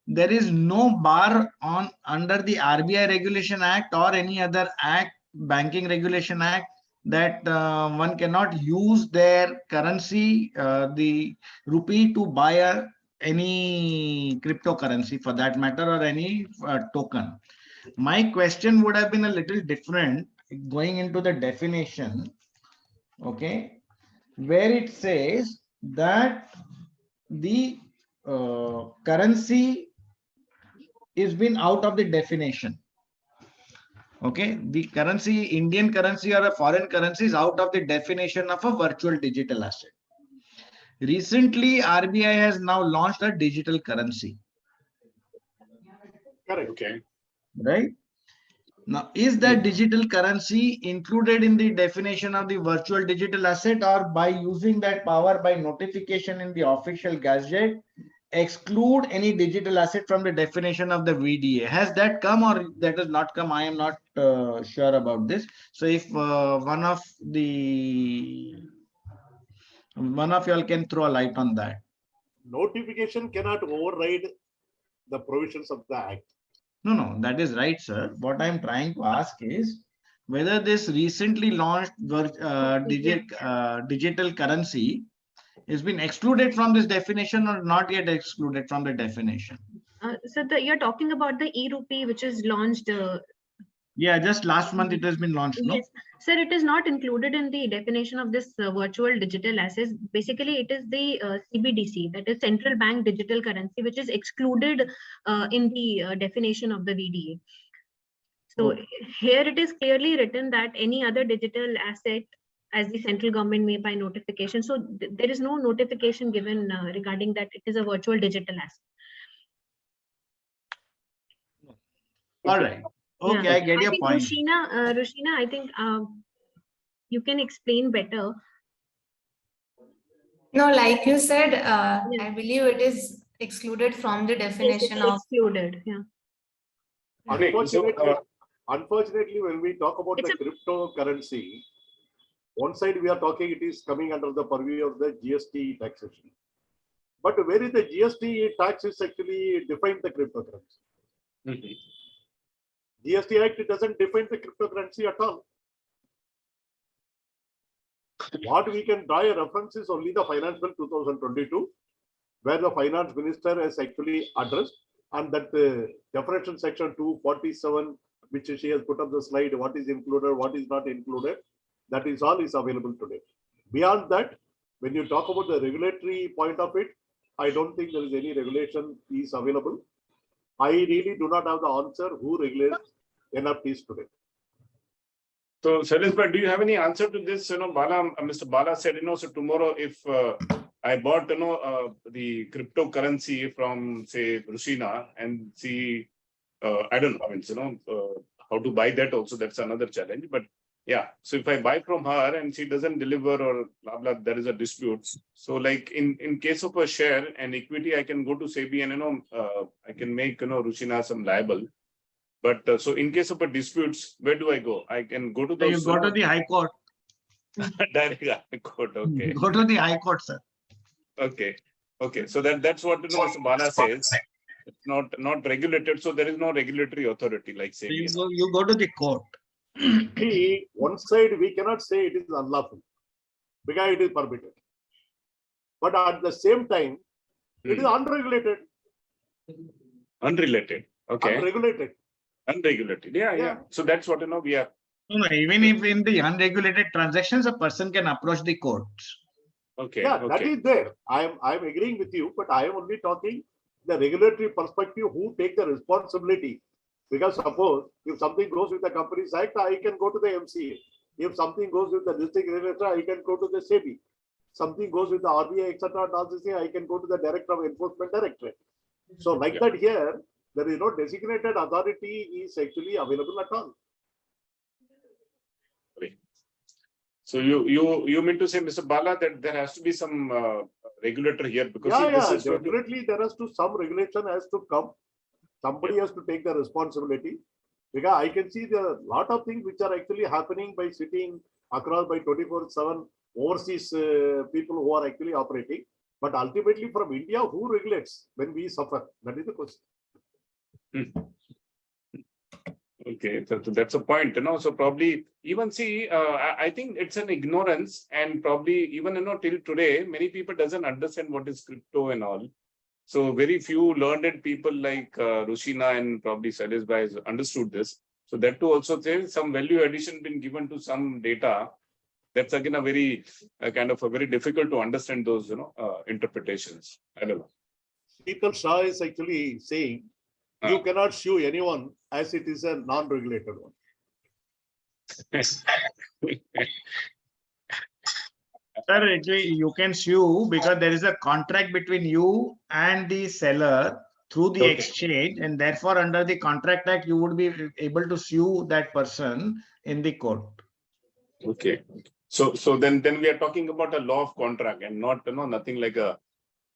there is no bar on under the RBI Regulation Act or any other act, Banking Regulation Act, that one cannot use their currency, the rupee, to buy any cryptocurrency for that matter or any token. My question would have been a little different going into the definition, okay, where it says that the currency is been out of the definition. Okay, the currency, Indian currency or a foreign currency is out of the definition of a virtual digital asset. Recently, RBI has now launched a digital currency. Correct. Okay. Right. Now, is that digital currency included in the definition of the virtual digital asset, or by using that power by notification in the official gazette, exclude any digital asset from the definition of the VDA? Has that come or that has not come? I am not sure about this. So if one of y'all can throw a light on that. Notification cannot override the provisions of the Act. No, that is right, sir. What I'm trying to ask is whether this recently launched digital currency has been excluded from this definition or not yet excluded from the definition. So you're talking about the e-rupee, which is launched. Yeah, just last month it has been launched, no? Yes, sir, it is not included in the definition of this virtual digital assets. Basically, it is the CBDC, that is central bank digital currency, which is excluded in the definition of the VDA. So here it is clearly written that any other digital asset as the central government may by notification. So there is no notification given regarding that it is a virtual digital asset. All right. Okay, Yeah. I get your think point. Rushina, I think you can explain better. No, like you said, I believe it is excluded from the definition Yes, of. excluded. Yeah. Unfortunately, when we talk about It's the cryptocurrency, one side we are talking it is coming under the purview of the GST taxation. But where is the GST tax is actually define the cryptocurrency? GST Act, it doesn't define the cryptocurrency at all. What we can draw a reference is only the Finance Bill 2022, where the Finance Minister has actually addressed, and that definition section 247, which she has put up the slide, what is included, what is not included, that is all is available today. Beyond that, when you talk about the regulatory point of it, I don't think there is any regulation is available. I really do not have the answer who regulates NFTs today. So, Shailesh, do you have any answer to this? Mr. Bala said, so tomorrow if I bought, the cryptocurrency from, say, Rushina and see, I don't know, how to buy that also, that's another challenge. But yeah, so if I buy from her and she doesn't deliver or blah, blah, there is a dispute. So like in case of a share and equity, I can go to SEBI and, I can make, Rushina some liable. But so in case of a disputes, where do I go? I can go to the. You go to the High Court. Direct High Court, okay. Go to the High Court, sir. Okay. Okay. So that's what Mr. Bala says. It's not regulated. So there is no regulatory authority like SEBI. So you go to the court. See, one side we cannot say it is unlawful because it is permitted. But at the same time, it is unregulated. Unrelated. Okay. Unregulated. Unregulated. Yeah. So that's what we are. No, even if in the unregulated transactions, a person can approach the courts. Okay. Yeah, okay. that is there. I'm agreeing with you, but I am only talking the regulatory perspective who take the responsibility. Because suppose if something goes with the Companies Act, I can go to the MCA. If something goes with the district regulator, I can go to the SEBI. Something goes with the RBI, etc. I can go to the Director of Enforcement Directorate. So like that here, there is no designated authority is actually available at all. So you mean to say, Mr. Bala, that there has to be some regulator here because definitely there has to some regulation has to come. Somebody has to take the responsibility because I can see there are a lot of things which are actually happening by sitting across by 24/7 overseas people who are actually operating. But ultimately from India, who regulates when we suffer? That is the question. Okay, so that's a point, so probably even see, I think it's an ignorance and probably even, till today, many people doesn't understand what is crypto and all. So very few learned people like Rushina and probably Shailesh has understood this. So that too also says some value addition been given to some data. That's again a very kind of a very difficult to understand those, interpretations. I don't know. Sheetal Shah is actually saying you cannot sue anyone as it is a non-regulated one. Sir, actually, you can sue because there is a contract between you and the seller through the exchange, and therefore under the Contract Act, you would be able to sue that person in the court. Okay. So then we are talking about a law of contract and not, nothing like the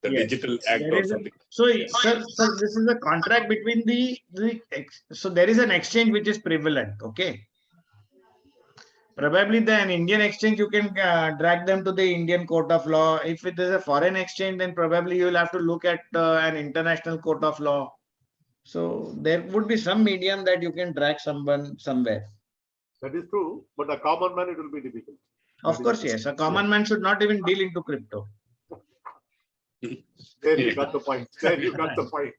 digital act or something. So, sir, this is a contract between so there is an exchange which is prevalent, okay? Probably an Indian exchange, you can drag them to the Indian court of law. If it is a foreign exchange, then probably you will have to look at an international court of law. So there would be some medium that you can drag someone somewhere. That is true, but a common man, it will be difficult. Of course, yes. A common man should not even deal into crypto. There you got the point. There you got the point.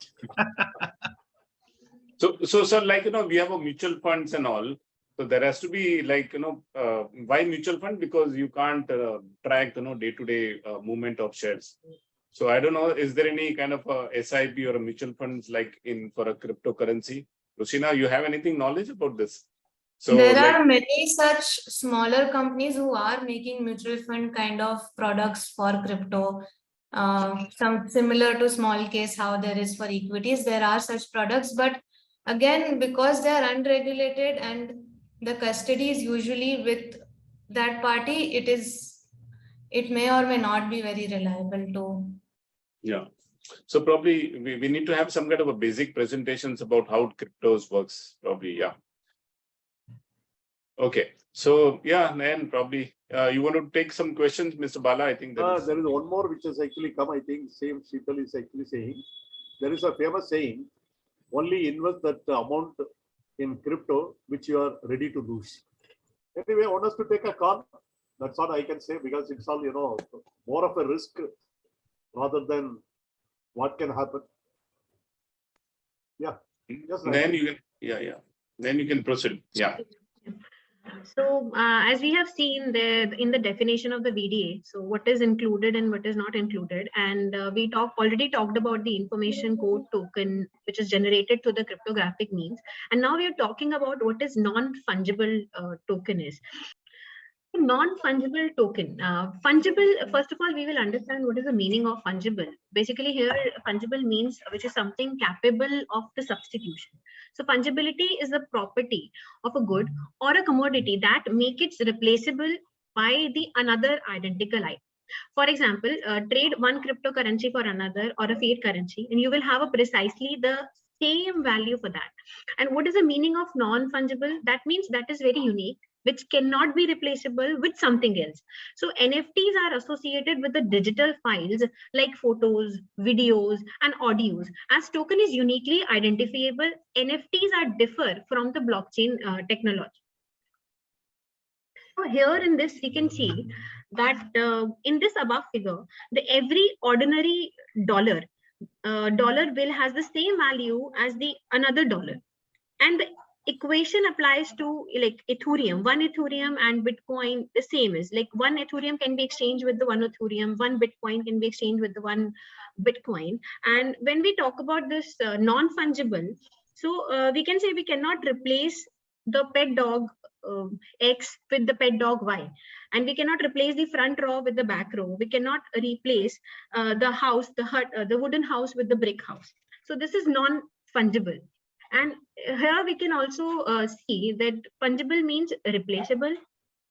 So like, we have a mutual funds and all. So there has to be like, why mutual fund? Because you can't track, day-to-day movement of shares. So I don't know, is there any kind of a SIP or a mutual funds like for a cryptocurrency? Rushina, you have anything knowledge about this? So there are many such smaller companies who are making mutual fund kind of products for crypto. Some similar to small case how there is for equities. There are such products, but again, because they are unregulated and the custody is usually with that party, it may or may not be very reliable too. Yeah. So probably we need to have some kind of a basic presentations about how cryptos works, probably. Yeah. Okay. So yeah, Nayan, probably you want to take some questions, Mr. Bala? I think there is one more which has actually come. I think same Sheetal is actually saying there is a famous saying, only invest that amount in crypto which you are ready to lose. Anyway, I want us to take a call. That's all I can say, because it's all, more of a risk rather than what can happen. Yeah. Just then you can, then you can proceed. Yeah. So as we have seen there in the definition of the VDA, so what is included and what is not included, and we already talked about the information code token, which is generated through the cryptographic means, and now we are talking about what is non-fungible token is. Non-fungible token. Fungible, first of all, we will understand what is the meaning of fungible. Basically here, fungible means which is something capable of the substitution. So fungibility is a property of a good or a commodity that make it replaceable by the another identical item. For example, trade one cryptocurrency for another or a fiat currency, and you will have a precisely the same value for that. And what is the meaning of non-fungible? That means that is very unique, which cannot be replaceable with something else. So NFTs are associated with the digital files like photos, videos, and audios. As token is uniquely identifiable, NFTs are differ from the blockchain technology. So here in this, we can see that in this above figure, every ordinary dollar bill has the same value as the another dollar, and the equation applies to like Ethereum. One Ethereum and Bitcoin, the same is like one Ethereum can be exchanged with the one Ethereum, one Bitcoin can be exchanged with the one Bitcoin. And when we talk about this non-fungible, so we can say we cannot replace the pet dog X with the pet dog Y, and we cannot replace the front row with the back row. We cannot replace the house, the hut, the wooden house with the brick house. So this is non-fungible. And here we can also see that fungible means replaceable,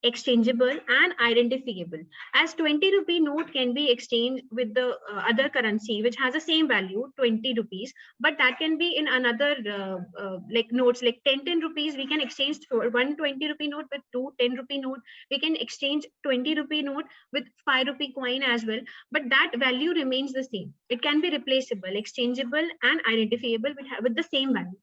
exchangeable, and identifiable. As 20 rupee note can be exchanged with the other currency which has the same value, 20 rupees, but that can be in another like notes like 10 rupees. We can exchange for 120 rupee note with 10 rupee note. We can exchange 20 rupee note with 5 rupee coin as well, but that value remains the same. It can be replaceable, exchangeable, and identifiable with the same value.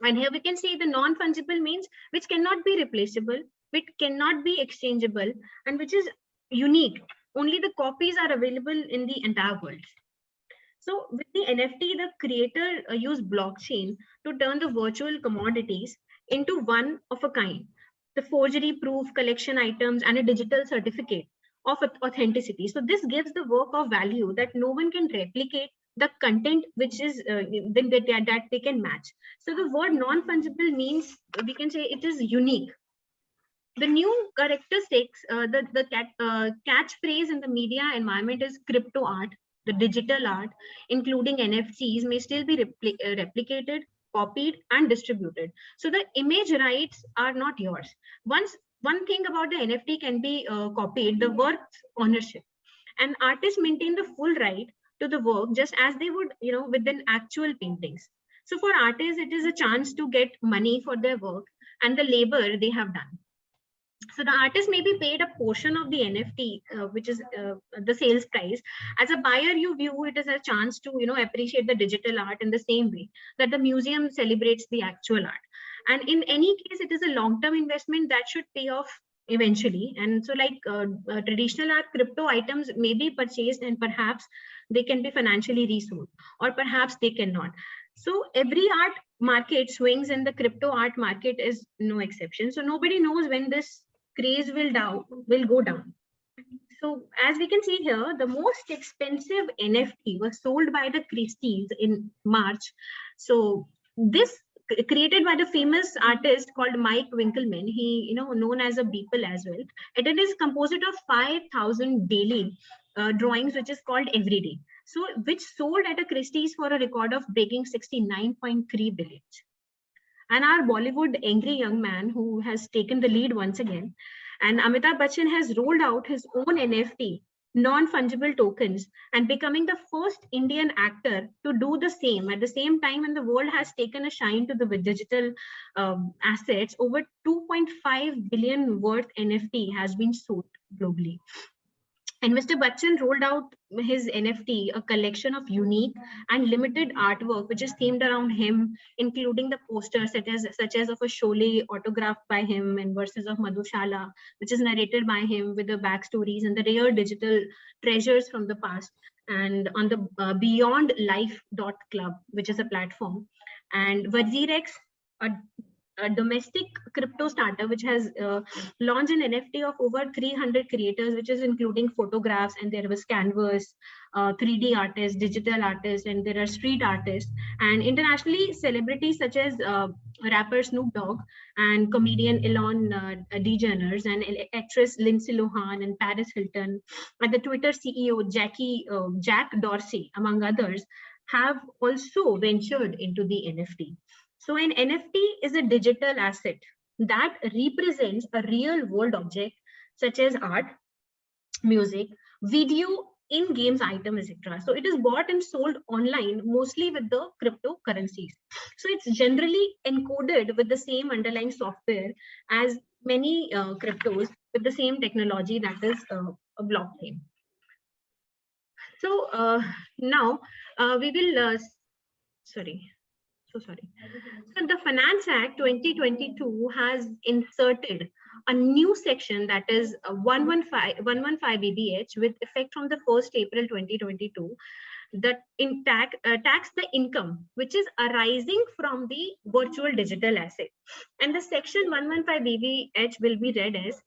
And here we can see the non-fungible means which cannot be replaceable, which cannot be exchangeable, and which is unique. Only the copies are available in the entire world. So with the NFT, the creator used blockchain to turn the virtual commodities into one of a kind. The forgery proof, collection items, and a digital certificate of authenticity. So this gives the work of value that no one can replicate the content which is that they can match. So the word non-fungible means we can say it is unique. The new characteristics, the catchphrase in the media environment is crypto art. The digital art, including NFTs, may still be replicated, copied, and distributed. So the image rights are not yours. One thing about the NFT can be copied, the work's ownership. And artists maintain the full right to the work just as they would, within actual paintings. So for artists, it is a chance to get money for their work and the labor they have done. So the artist may be paid a portion of the NFT, which is the sales price. As a buyer, you view it as a chance to, appreciate the digital art in the same way that the museum celebrates the actual art. And in any case, it is a long-term investment that should pay off eventually. And so like traditional art, crypto items may be purchased and perhaps they can be financially resold, or perhaps they cannot. So every art market swings in the crypto art market is no exception. So nobody knows when this craze will go down. So as we can see here, the most expensive NFT was sold by the Christie's in March. So this created by the famous artist called Mike Winkelmann, he known as a Beeple as well. And it is composed of 5,000 daily drawings, which is called Everyday. So which sold at a Christie's for a record of breaking 69.3 billion. And our Bollywood angry young man who has taken the lead once again. And Amitabh Bachchan has rolled out his own NFT, non-fungible tokens, and becoming the first Indian actor to do the same. At the same time, when the world has taken a shine to the digital assets, over 2.5 billion worth NFT has been sold globally. And Mr. Bachchan rolled out his NFT, a collection of unique and limited artwork, which is themed around him, including the posters such as of a Sholay autographed by him and verses of Madhushala, which is narrated by him with the backstories and the rare digital treasures from the past. And on the beyondlife.club, which is a platform. And Vazirex, a domestic crypto startup which has launched an NFT of over 300 creators, which is including photographs, and there was canvas, 3D artists, digital artists, and there are street artists. And internationally, celebrities such as rapper Snoop Dogg and comedian Elon DeGeneres and actress Lindsay Lohan and Paris Hilton, and the Twitter CEO Jack Dorsey, among others, have also ventured into the NFT. So an NFT is a digital asset that represents a real world object such as art, music, video, in-games item, etc. So it is bought and sold online, mostly with the cryptocurrencies. So it's generally encoded with the same underlying software as many cryptos with the same technology, that is a blockchain. So now we will, So the Finance Act 2022 has inserted a new section, that is 115 BBH, with effect from the 1st April 2022, that tax the income which is arising from the virtual digital asset. And the section 115 BBH will be read as,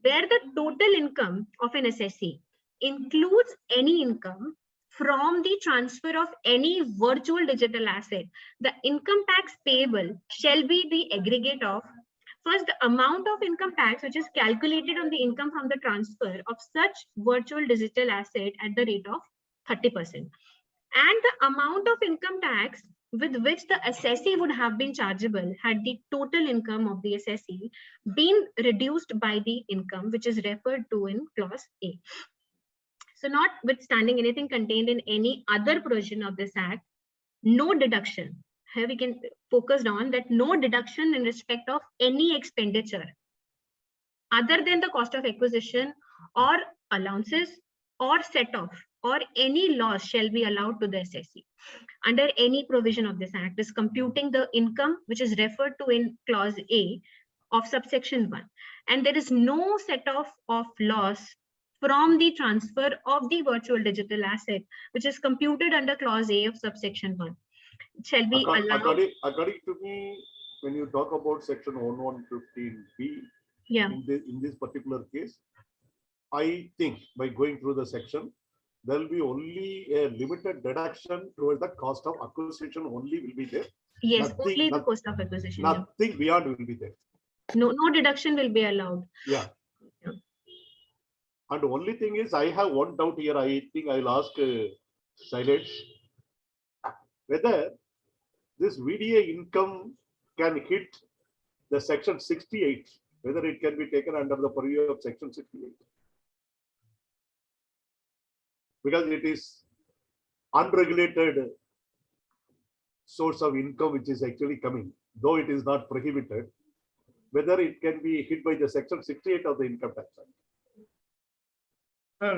where the total income of an assessee includes any income from the transfer of any virtual digital asset, the income tax payable shall be the aggregate of, first, the amount of income tax which is calculated on the income from the transfer of such virtual digital asset at the rate of 30%, and the amount of income tax with which the assessee would have been chargeable had the total income of the assessee been reduced by the income which is referred to in clause A. So notwithstanding anything contained in any other provision of this act, no deduction, here we can focus on that, no deduction in respect of any expenditure other than the cost of acquisition or allowances or set off or any loss shall be allowed to the assessee under any provision of this act is computing the income which is referred to in clause A of subsection 1. And there is no set off of loss from the transfer of the virtual digital asset, which is computed under clause A of subsection 1. It shall be allowed. According to me, when you talk about section 1115B, yeah, in this particular case, I think by going through the section, there will be only a limited deduction towards the cost of acquisition only will be there. Yes, only the cost of acquisition. Nothing beyond will be there. No deduction will be allowed. Yeah. And the only thing is, I have one doubt here. I think I'll ask Shailesh whether this VDA income can hit the section 68, whether it can be taken under the purview of section 68. Because it is unregulated source of income which is actually coming, though it is not prohibited, whether it can be hit by the section 68 of the Income Tax Act.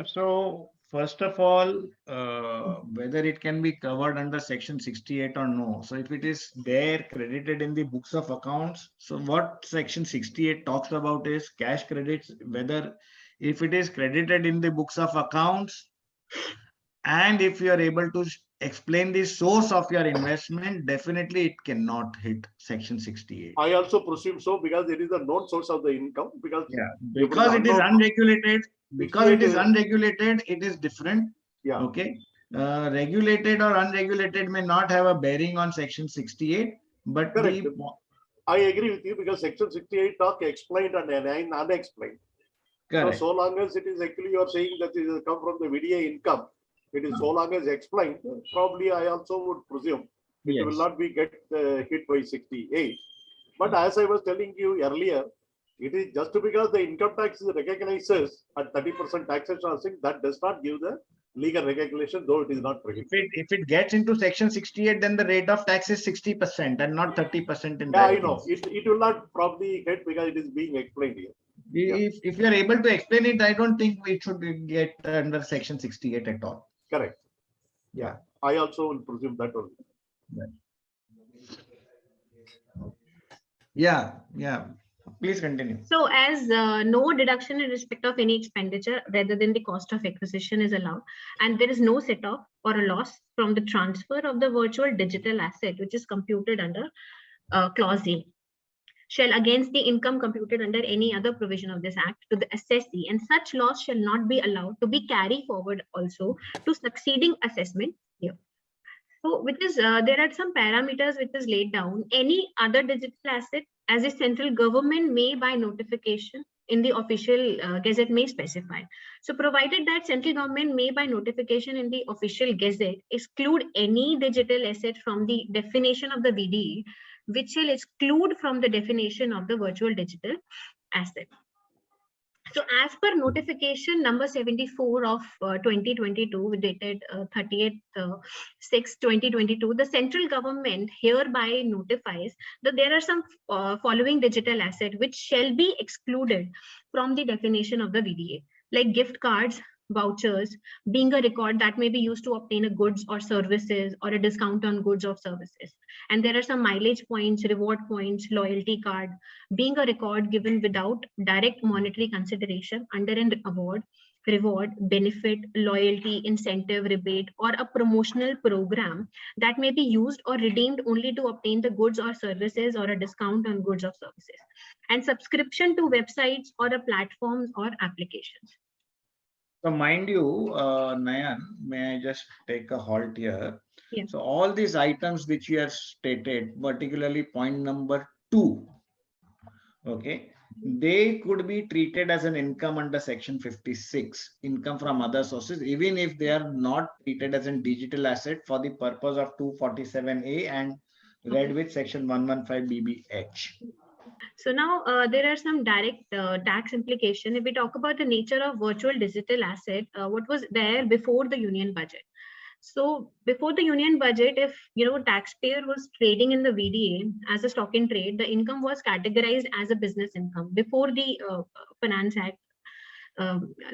So first of all, whether it can be covered under section 68 or no. So if it is there credited in the books of accounts, so what section 68 talks about is cash credits, whether if it is credited in the books of accounts And if you are able to explain the source of your investment, definitely it cannot hit Section 68. I also presume so, because it is a known source of the income, because Yeah, if it because it is unknown, unregulated, because it is 68 unregulated, it is different. yeah, Okay. Regulated or unregulated may not have a bearing on Section 68, but correct. the I agree with you, because Section 68 talk explained and unexplained. So, correct. so long as it is actually, you are saying that it has come from the VDA income, it is so long as explained, probably I also would presume it Yes. will not be get hit by 68. But as I was telling you earlier, it is just because the income tax recognizes at 30% taxation, that does not give the legal recognition, though it is not prohibited. If it gets into Section 68, then the rate of tax is 60% and not 30% in Yeah, that I know. case. It will not probably hit because it is being explained here. If you are able to explain it, I don't think we should get under Section 68 at all. Correct. Yeah. I also will presume that only. Yeah. Please continue. So as no deduction in respect of any expenditure rather than the cost of acquisition is allowed, and there is no set-off or a loss from the transfer of the virtual digital asset, which is computed under Clause A, shall against the income computed under any other provision of this act to the assessee, and such loss shall not be allowed to be carried forward also to succeeding assessment year. So, which is there are some parameters which is laid down. Any other digital asset as a central government may by notification in the official gazette may specify. So, provided that central government may by notification in the official gazette exclude any digital asset from the definition of the VDE, which shall exclude from the definition of the virtual digital asset. So as per notification number 74 of 2022, dated 30th 6 2022, the central government hereby notifies that there are some following digital assets which shall be excluded from the definition of the VDA, like gift cards, vouchers, being a record that may be used to obtain a goods or services or a discount on goods or services. And there are some mileage points, reward points, loyalty card, being a record given without direct monetary consideration under an award, reward, benefit, loyalty, incentive, rebate, or a promotional program that may be used or redeemed only to obtain the goods or services or a discount on goods or services, and subscription to websites or a platforms or applications. So mind you, Nayan, may I just take a halt here? Yeah. So all these items which you have stated, particularly point number 2, okay, they could be treated as an income under Section 56, income from other sources, even if they are not treated as a digital asset for the purpose of 247A and read with Section 115BBH. So now there are some direct tax implication. If we talk about the nature of virtual digital asset, what was there before the union budget? So before the union budget, if taxpayer was trading in the VDA as a stock in trade, the income was categorized as a business income before the Finance Act,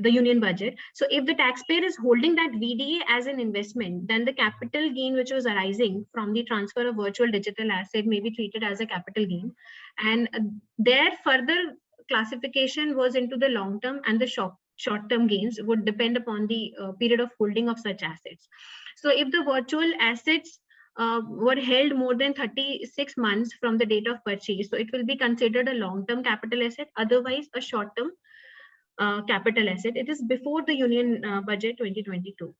the union budget. So if the taxpayer is holding that VDA as an investment, then the capital gain which was arising from the transfer of virtual digital asset may be treated as a capital gain. And their further classification was into the long term, and the short-term gains would depend upon the period of holding of such assets. So if the virtual assets were held more than 36 months from the date of purchase, so it will be considered a long-term capital asset, otherwise a short-term capital asset. It is before the union budget 2022.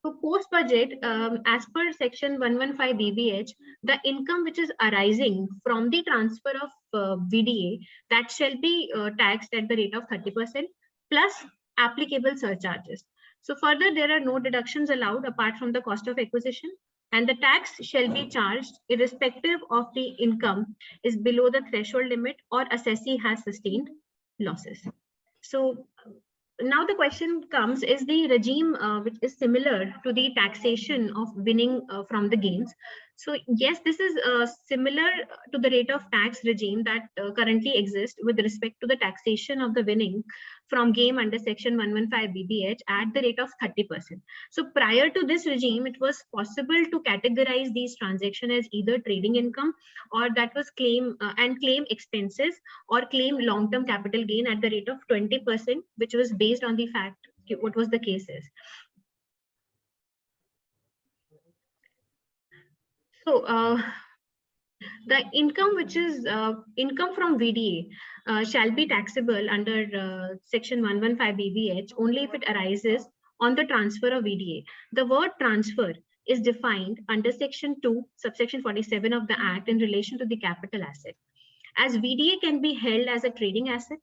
So post-budget, as per Section 115 BBH, the income which is arising from the transfer of VDA, that shall be taxed at the rate of 30% plus applicable surcharges. So further, there are no deductions allowed apart from the cost of acquisition, and the tax shall be charged irrespective of the income is below the threshold limit or assessee has sustained losses. So now the question comes, is the regime which is similar to the taxation of winning from the gains? So yes, this is similar to the rate of tax regime that currently exists with respect to the taxation of the winning from game under Section 115 BBH at the rate of 30%. So prior to this regime, it was possible to categorize these transactions as either trading income, or that was claim expenses, or claim long-term capital gain at the rate of 20%, which was based on the fact what was the case is. So the income which is income from VDA shall be taxable under section 115 BBH only if it arises on the transfer of VDA. The word transfer is defined under section 2 subsection 47 of the Act in relation to the capital asset. As VDA can be held as a trading asset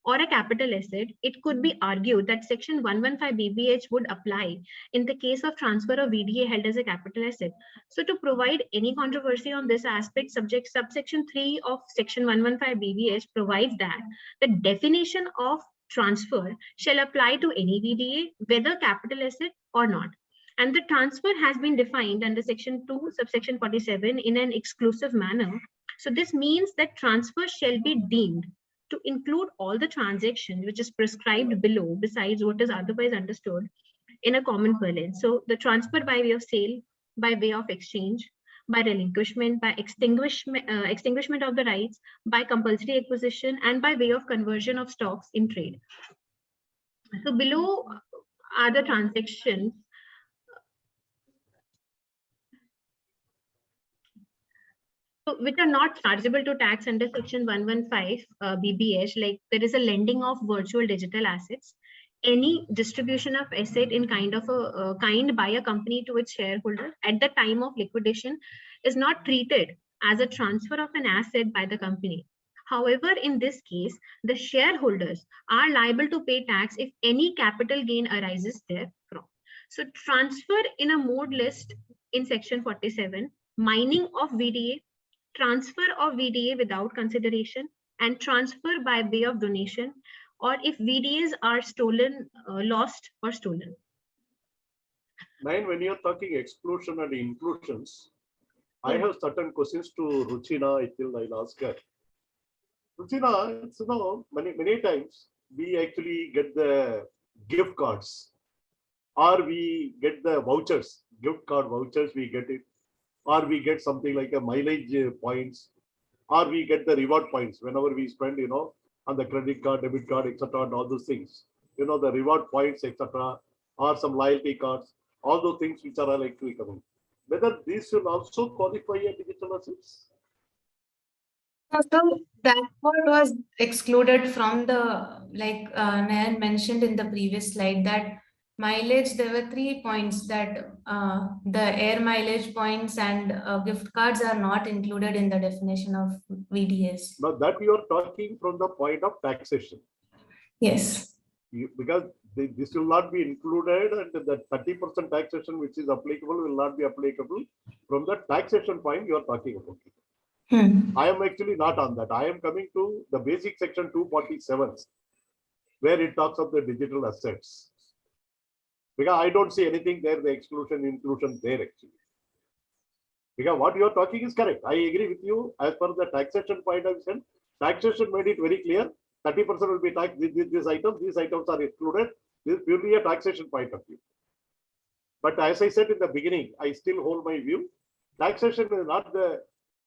or a capital asset, it could be argued that section 115 BBH would apply in the case of transfer of VDA held as a capital asset. So to provide any controversy on this aspect, subsection 3 of section 115 BBH provides that the definition of transfer shall apply to any VDA, whether capital asset or not. And the transfer has been defined under section 2 subsection 47 in an exclusive manner. So this means that transfer shall be deemed to include all the transactions which is prescribed below besides what is otherwise understood in a common parlance. So the transfer by way of sale, by way of exchange, by relinquishment, by extinguishment of the rights, by compulsory acquisition, and by way of conversion of stocks in trade. So below are the transactions which are not chargeable to tax under section 115 BBH, like there is a lending of virtual digital assets, any distribution of asset in kind by a company to its shareholder at the time of liquidation is not treated as a transfer of an asset by the company. However, in this case, the shareholders are liable to pay tax if any capital gain arises therefrom. So transfer in a mode list in section 47, mining of VDA, transfer of VDA without consideration, and transfer by way of donation, or if VDAs are stolen, lost or stolen. Nayan, when you're talking exclusion and inclusions, I have certain questions to Rushina. I'll ask her. Rushina, it's, many times we actually get the gift cards, or we get the vouchers, gift card vouchers, we get it. Or we get something like a mileage points, or we get the reward points whenever we spend, on the credit card, debit card, etc., and all those things. The reward points, etc., or some loyalty cards, all those things which are likely coming. Whether these will also qualify as digital assets? So that part was excluded from the, like Nayan mentioned in the previous slide, that mileage, there were 3 points that the air mileage points and gift cards are not included in the definition of VDAs. Now that you are talking from the point of taxation. Yes. Because this will not be included, and the 30% taxation which is applicable will not be applicable from the taxation point you are talking about. I am actually not on that. I am coming to the basic section 247, where it talks of the digital assets. Because I don't see anything there, the exclusion, inclusion there actually. Because what you are talking is correct. I agree with you. As per the taxation point of view, taxation made it very clear. 30% will be taxed. These items are excluded. This is purely a taxation point of view. But as I said in the beginning, I still hold my view. Taxation is not the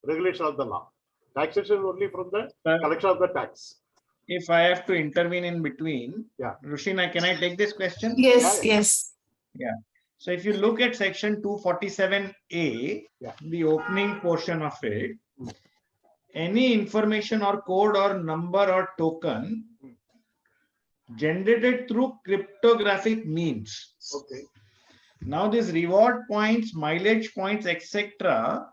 regulation of the law. Taxation is only from the collection of the tax. If I have to intervene in between, yeah. Rushina, can I take this question? Yes, yes. Yeah. So if you look at section 247A, the opening portion of it, any information or code or number or token generated through cryptographic means. Okay. Now these reward points, mileage points, etc.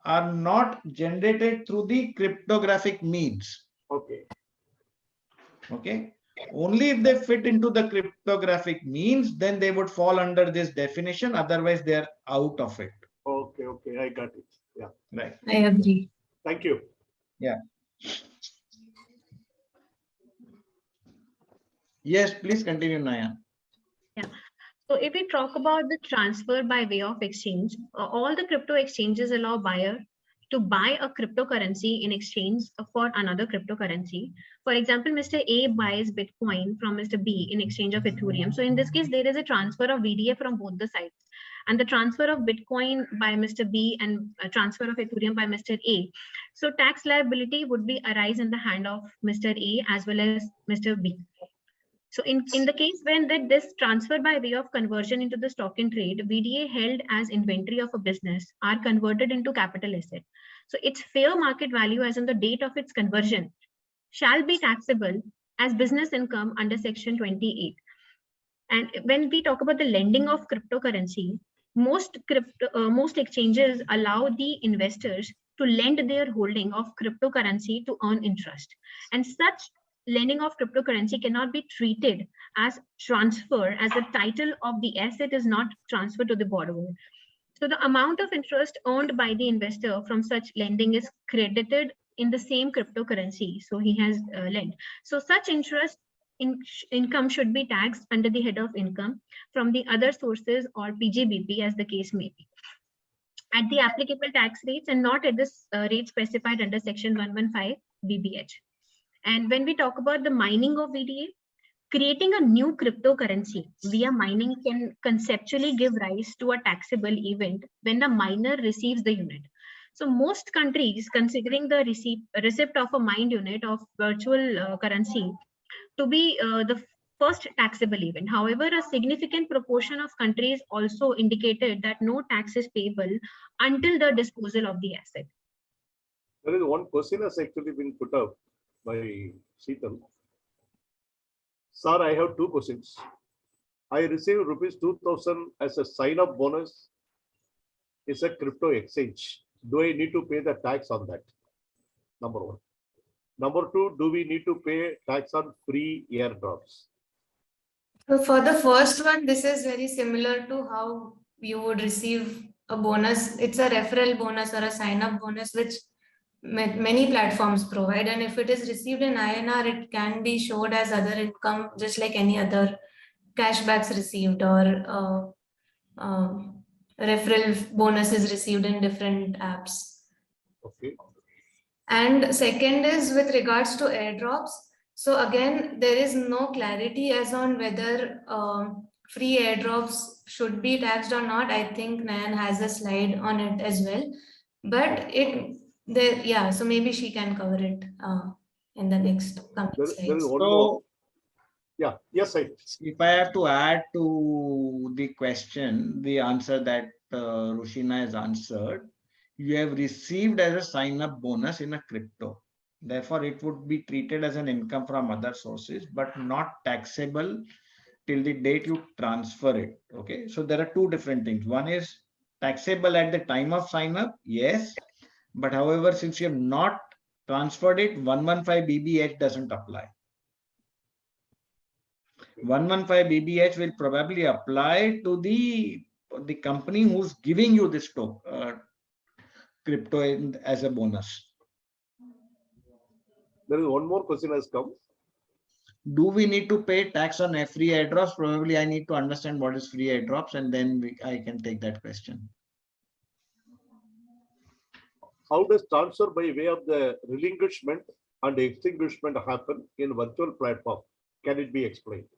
are not generated through the cryptographic means. Okay. Okay. Only if they fit into the cryptographic means, then they would fall under this definition. Otherwise, they are out of it. Okay. Okay. I got it. Yeah. Right. I agree. Thank you. Yeah. Yes, please continue, Nayan. Yeah. So if we talk about the transfer by way of exchange, all the crypto exchanges allow buyer to buy a cryptocurrency in exchange for another cryptocurrency. For example, Mr. A buys Bitcoin from Mr. B in exchange of Ethereum. So in this case, there is a transfer of VDA from both the sides. And the transfer of Bitcoin by Mr. B and a transfer of Ethereum by Mr. A. So tax liability would be arise in the hand of Mr. A as well as Mr. B. So in the case when this transfer by way of conversion into the stock in trade, VDA held as inventory of a business are converted into capital asset. So its fair market value as on the date of its conversion shall be taxable as business income under section 28. And when we talk about the lending of cryptocurrency, most exchanges allow the investors to lend their holding of cryptocurrency to earn interest. And such lending of cryptocurrency cannot be treated as transfer, as the title of the asset is not transferred to the borrower. So the amount of interest earned by the investor from such lending is credited in the same cryptocurrency. So he has lent. So such interest income should be taxed under the head of income from the other sources or PGBP as the case may be, at the applicable tax rates and not at this rate specified under section 115 BBH. And when we talk about the mining of VDA, creating a new cryptocurrency via mining can conceptually give rise to a taxable event when the miner receives the unit. So most countries considering the receipt of a mined unit of virtual currency to be the first taxable event. However, a significant proportion of countries also indicated that no tax is payable until the disposal of the asset. There is one question has actually been put up by Sheetal. Sir, I have two questions. I received rupees 2,000 as a sign-up bonus. It's a crypto exchange. Do I need to pay the tax on that? Number one. Number two, do we need to pay tax on free airdrops? So for the first one, this is very similar to how you would receive a bonus. It's a referral bonus or a sign-up bonus, which many platforms provide. And if it is received in INR, it can be showed as other income, just like any other cashbacks received or referral bonuses received in different apps. Okay. And second is with regards to airdrops. So again, there is no clarity as on whether free airdrops should be taxed or not. I think Nayan has a slide on it as well. But so maybe she can cover it in the next coming There slides. is one more. Yeah, yes, I. If I have to add to the question, the answer that Rushina has answered, you have received as a sign-up bonus in a crypto. Therefore, it would be treated as an income from other sources, but not taxable till the date you transfer it. Okay, so there are two different things. One is taxable at the time of sign-up, yes, but however, since you have not transferred it, 115 BBH doesn't apply. 115 BBH will probably apply to the company who's giving you this crypto as a bonus. There is one more question has come. Do we need to pay tax on free airdrops? Probably I need to understand what is free airdrops, and then I can take that question. How does transfer by way of the relinquishment and extinguishment happen in virtual platform? Can it be explained?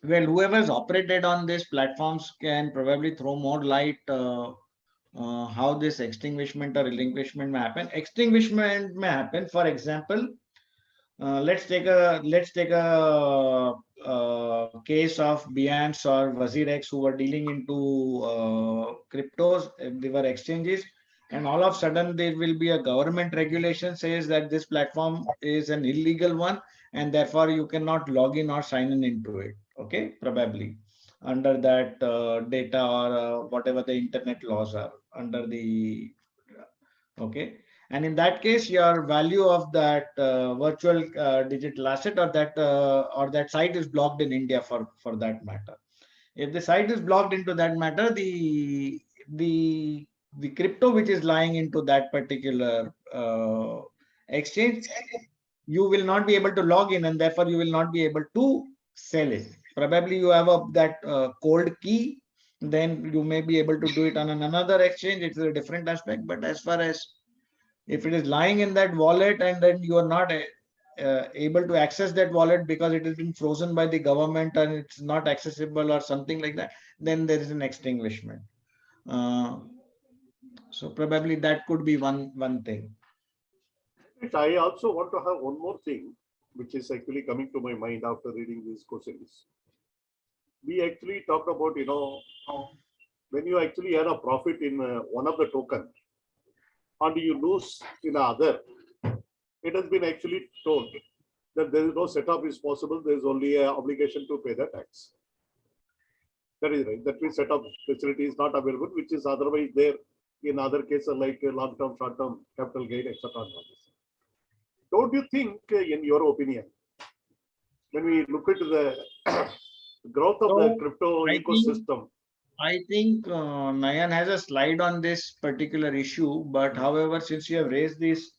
Well, whoever's operated on these platforms can probably throw more light how this extinguishment or relinquishment may happen. Extinguishment may happen, for example, let's take a case of Binance or WazirX who were dealing into cryptos. They were exchanges, and all of a sudden there will be a government regulation says that this platform is an illegal one, and therefore you cannot log in or sign in into it. Okay, probably under that data or whatever the internet laws are under the okay. And in that case, your value of that virtual digital asset or that site is blocked in India for that matter. If the site is blocked into that matter, the crypto which is lying into that particular exchange, you will not be able to log in, and therefore you will not be able to sell it. Probably you have that cold key, then you may be able to do it on another exchange. It's a different aspect. But as far as if it is lying in that wallet and then you are not able to access that wallet because it has been frozen by the government and it's not accessible or something like that, then there is an extinguishment. So probably that could be one thing. I also want to have one more thing. which is actually coming to my mind after reading this questions. We actually talked about, when you actually had a profit in one of the token and you lose in the other, it has been actually told that there is no setup is possible. There is only an obligation to pay the tax. That is right. That means setup facility is not available, which is otherwise there in other cases like long-term, short-term, capital gain, etc. Don't you think, in your opinion, when we look into the growth of the crypto ecosystem? I think Nayan has a slide on this particular issue, but however, since you have raised this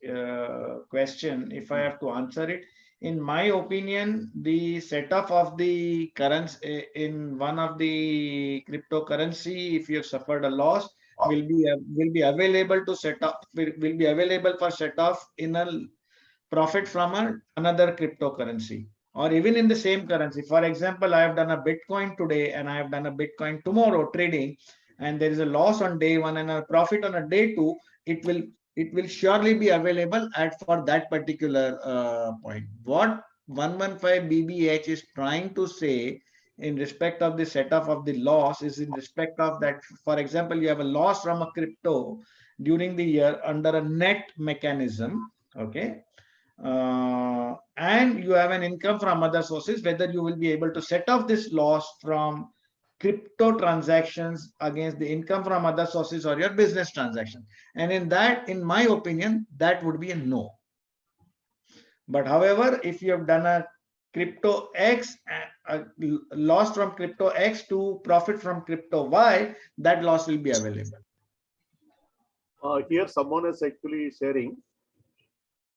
question, if I have to answer it, in my opinion, the setup of the currency in one of the cryptocurrency, if you have suffered a loss, will be available to set up, will be available for set off in a profit from another cryptocurrency, or even in the same currency. For example, I have done a Bitcoin today and I have done a Bitcoin tomorrow trading, and there is a loss on day one and a profit on a day two. It will surely be available for that particular point. What 115 BBH is trying to say in respect of the setup of the loss is in respect of that. For example, you have a loss from a crypto during the year under a net mechanism. Okay. And you have an income from other sources, whether you will be able to set off this loss from crypto transactions against the income from other sources or your business transaction. And in that, in my opinion, that would be a no. But however, if you have done a crypto X, a loss from crypto X to profit from crypto Y, that loss will be available. Here someone is actually sharing.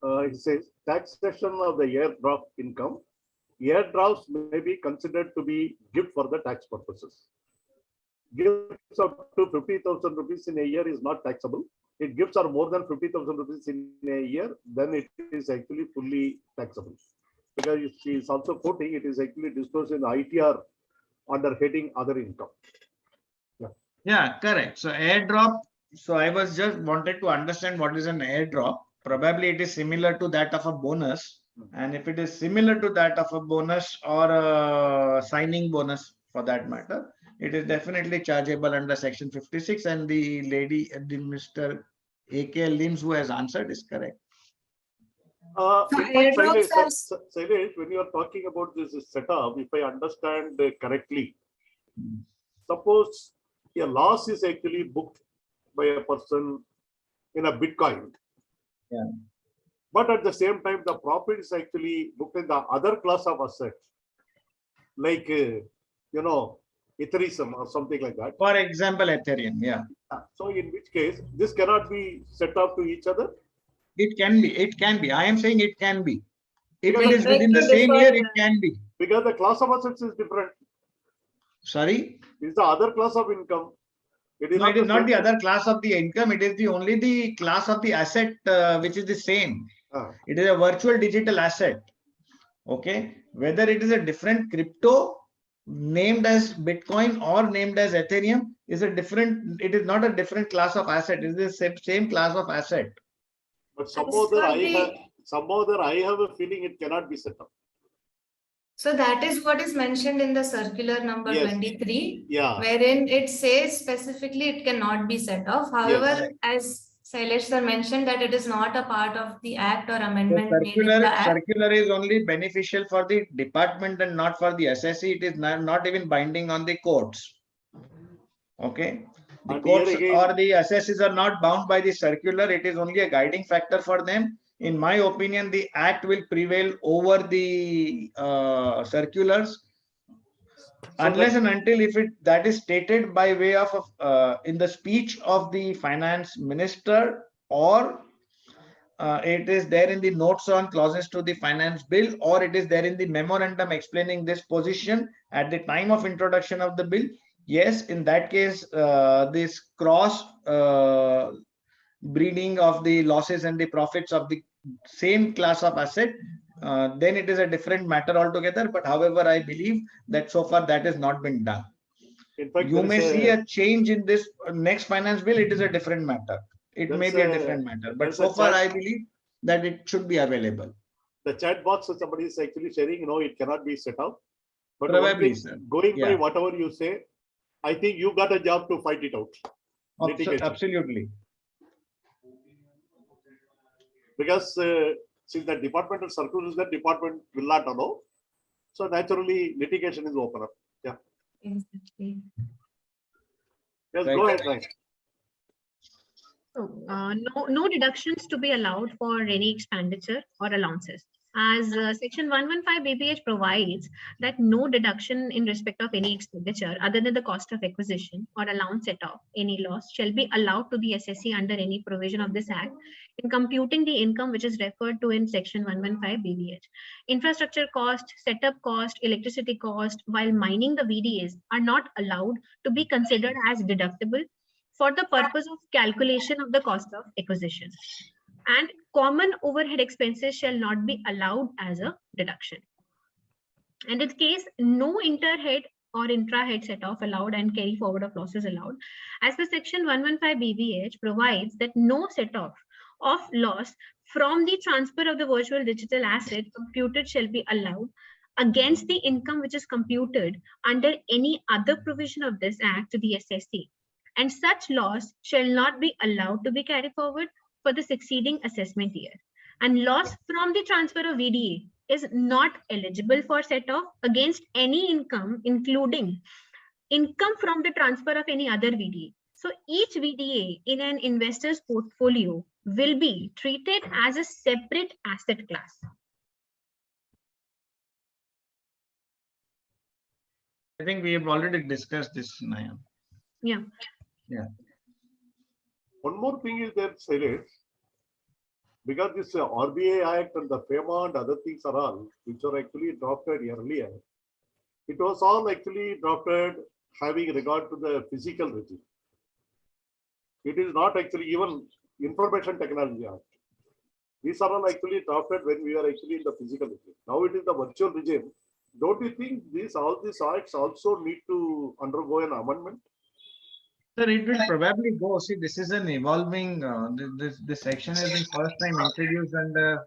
It says taxation of the airdrop income. Airdrops may be considered to be gift for the tax purposes. Gifts up to 50,000 rupees in a year is not taxable. If gifts are more than 50,000 rupees in a year, then it is actually fully taxable. Because she is also quoting, it is actually disclosed in the ITR under heading other income. Yeah, correct. So airdrop. So I was just wanted to understand what is an airdrop. Probably it is similar to that of a bonus. And if it is similar to that of a bonus or a signing bonus for that matter, it is definitely chargeable under section 56. And the lady, the Mr. A.K. Lims who has answered is correct. Shailesh, when you are talking about this setup, if I understand correctly, suppose a loss is actually booked by a person in a Bitcoin. Yeah. But at the same time, the profit is actually booked in the other class of asset, like, Ethereum or something like that. For example, Ethereum, yeah. So in which case, this cannot be set up to each other? It can be. It can be. I am saying it can be. If it is within the same year, it can be. Because the class of assets is different. Sorry? It's the other class of income. It is not the other class of the income. It is only the class of the asset, which is the same. It is a virtual digital asset. Okay. Whether it is a different crypto named as Bitcoin or named as Ethereum is a different. It is not a different class of asset. It is the same class of asset. But somehow I have a feeling it cannot be set up. So that is what is mentioned in the circular number 23, yeah, wherein it says specifically it cannot be set off. However, as Shailesh sir mentioned that it is not a part of the act or amendment made in the act. Circular is only beneficial for the department and not for the SSE. It is not even binding on the courts. Okay. The courts or the assesses are not bound by the circular. It is only a guiding factor for them. In my opinion, the act will prevail over the circulars, unless and until if that is stated by way of in the speech of the finance minister, or it is there in the notes on clauses to the finance bill, or it is there in the memorandum explaining this position at the time of introduction of the bill. Yes, in that case, this cross breeding of the losses and the profits of the same class of asset, then it is a different matter altogether. But however, I believe that so far that has not been done. In fact, you may see a change in this next finance bill. It is a different matter. It may be a different matter. But so far, I believe that it should be available. the chat box, somebody is actually sharing, no, it cannot be set up. But Probably, sir. going by Yeah. whatever you say, I think you got a job to fight it out. Litigation. Absolutely. Because since the departmental circle is that department will not allow. So naturally litigation is open up. Yeah. Exactly. Yes, Right. go ahead, right. So, no deductions to be allowed for any expenditure or allowances. As Section 115 BPH provides that no deduction in respect of any expenditure other than the cost of acquisition or allowance set off any loss shall be allowed to the SSC under any provision of this Act in computing the income which is referred to in Section 115 BPH. Infrastructure cost, setup cost, electricity cost while mining the VDAs are not allowed to be considered as deductible for the purpose of calculation of the cost of acquisition. And common overhead expenses shall not be allowed as a deduction. And in case no interhead or intrahead set off allowed and carry forward of losses allowed, as the Section 115 BVH provides that no set off of loss from the transfer of the virtual digital asset computed shall be allowed against the income which is computed under any other provision of this Act to the SSC. And such loss shall not be allowed to be carried forward for the succeeding assessment year. And loss from the transfer of VDA is not eligible for set-off against any income, including income from the transfer of any other VDA. So each VDA in an investor's portfolio will be treated as a separate asset class. I think we have already discussed this, Nayan. Yeah. Yeah. One more thing is that, Shailesh, because this RBI Act and the FEMA and other things are all, which are actually drafted earlier, it was all actually drafted having regard to the physical regime. It is not actually even Information Technology Act. These are all actually drafted when we are actually in the physical regime. Now it is the virtual regime. Don't you think all these acts also need to undergo an amendment? Sir, it will probably go. See, this is an evolving, this section has been first time introduced under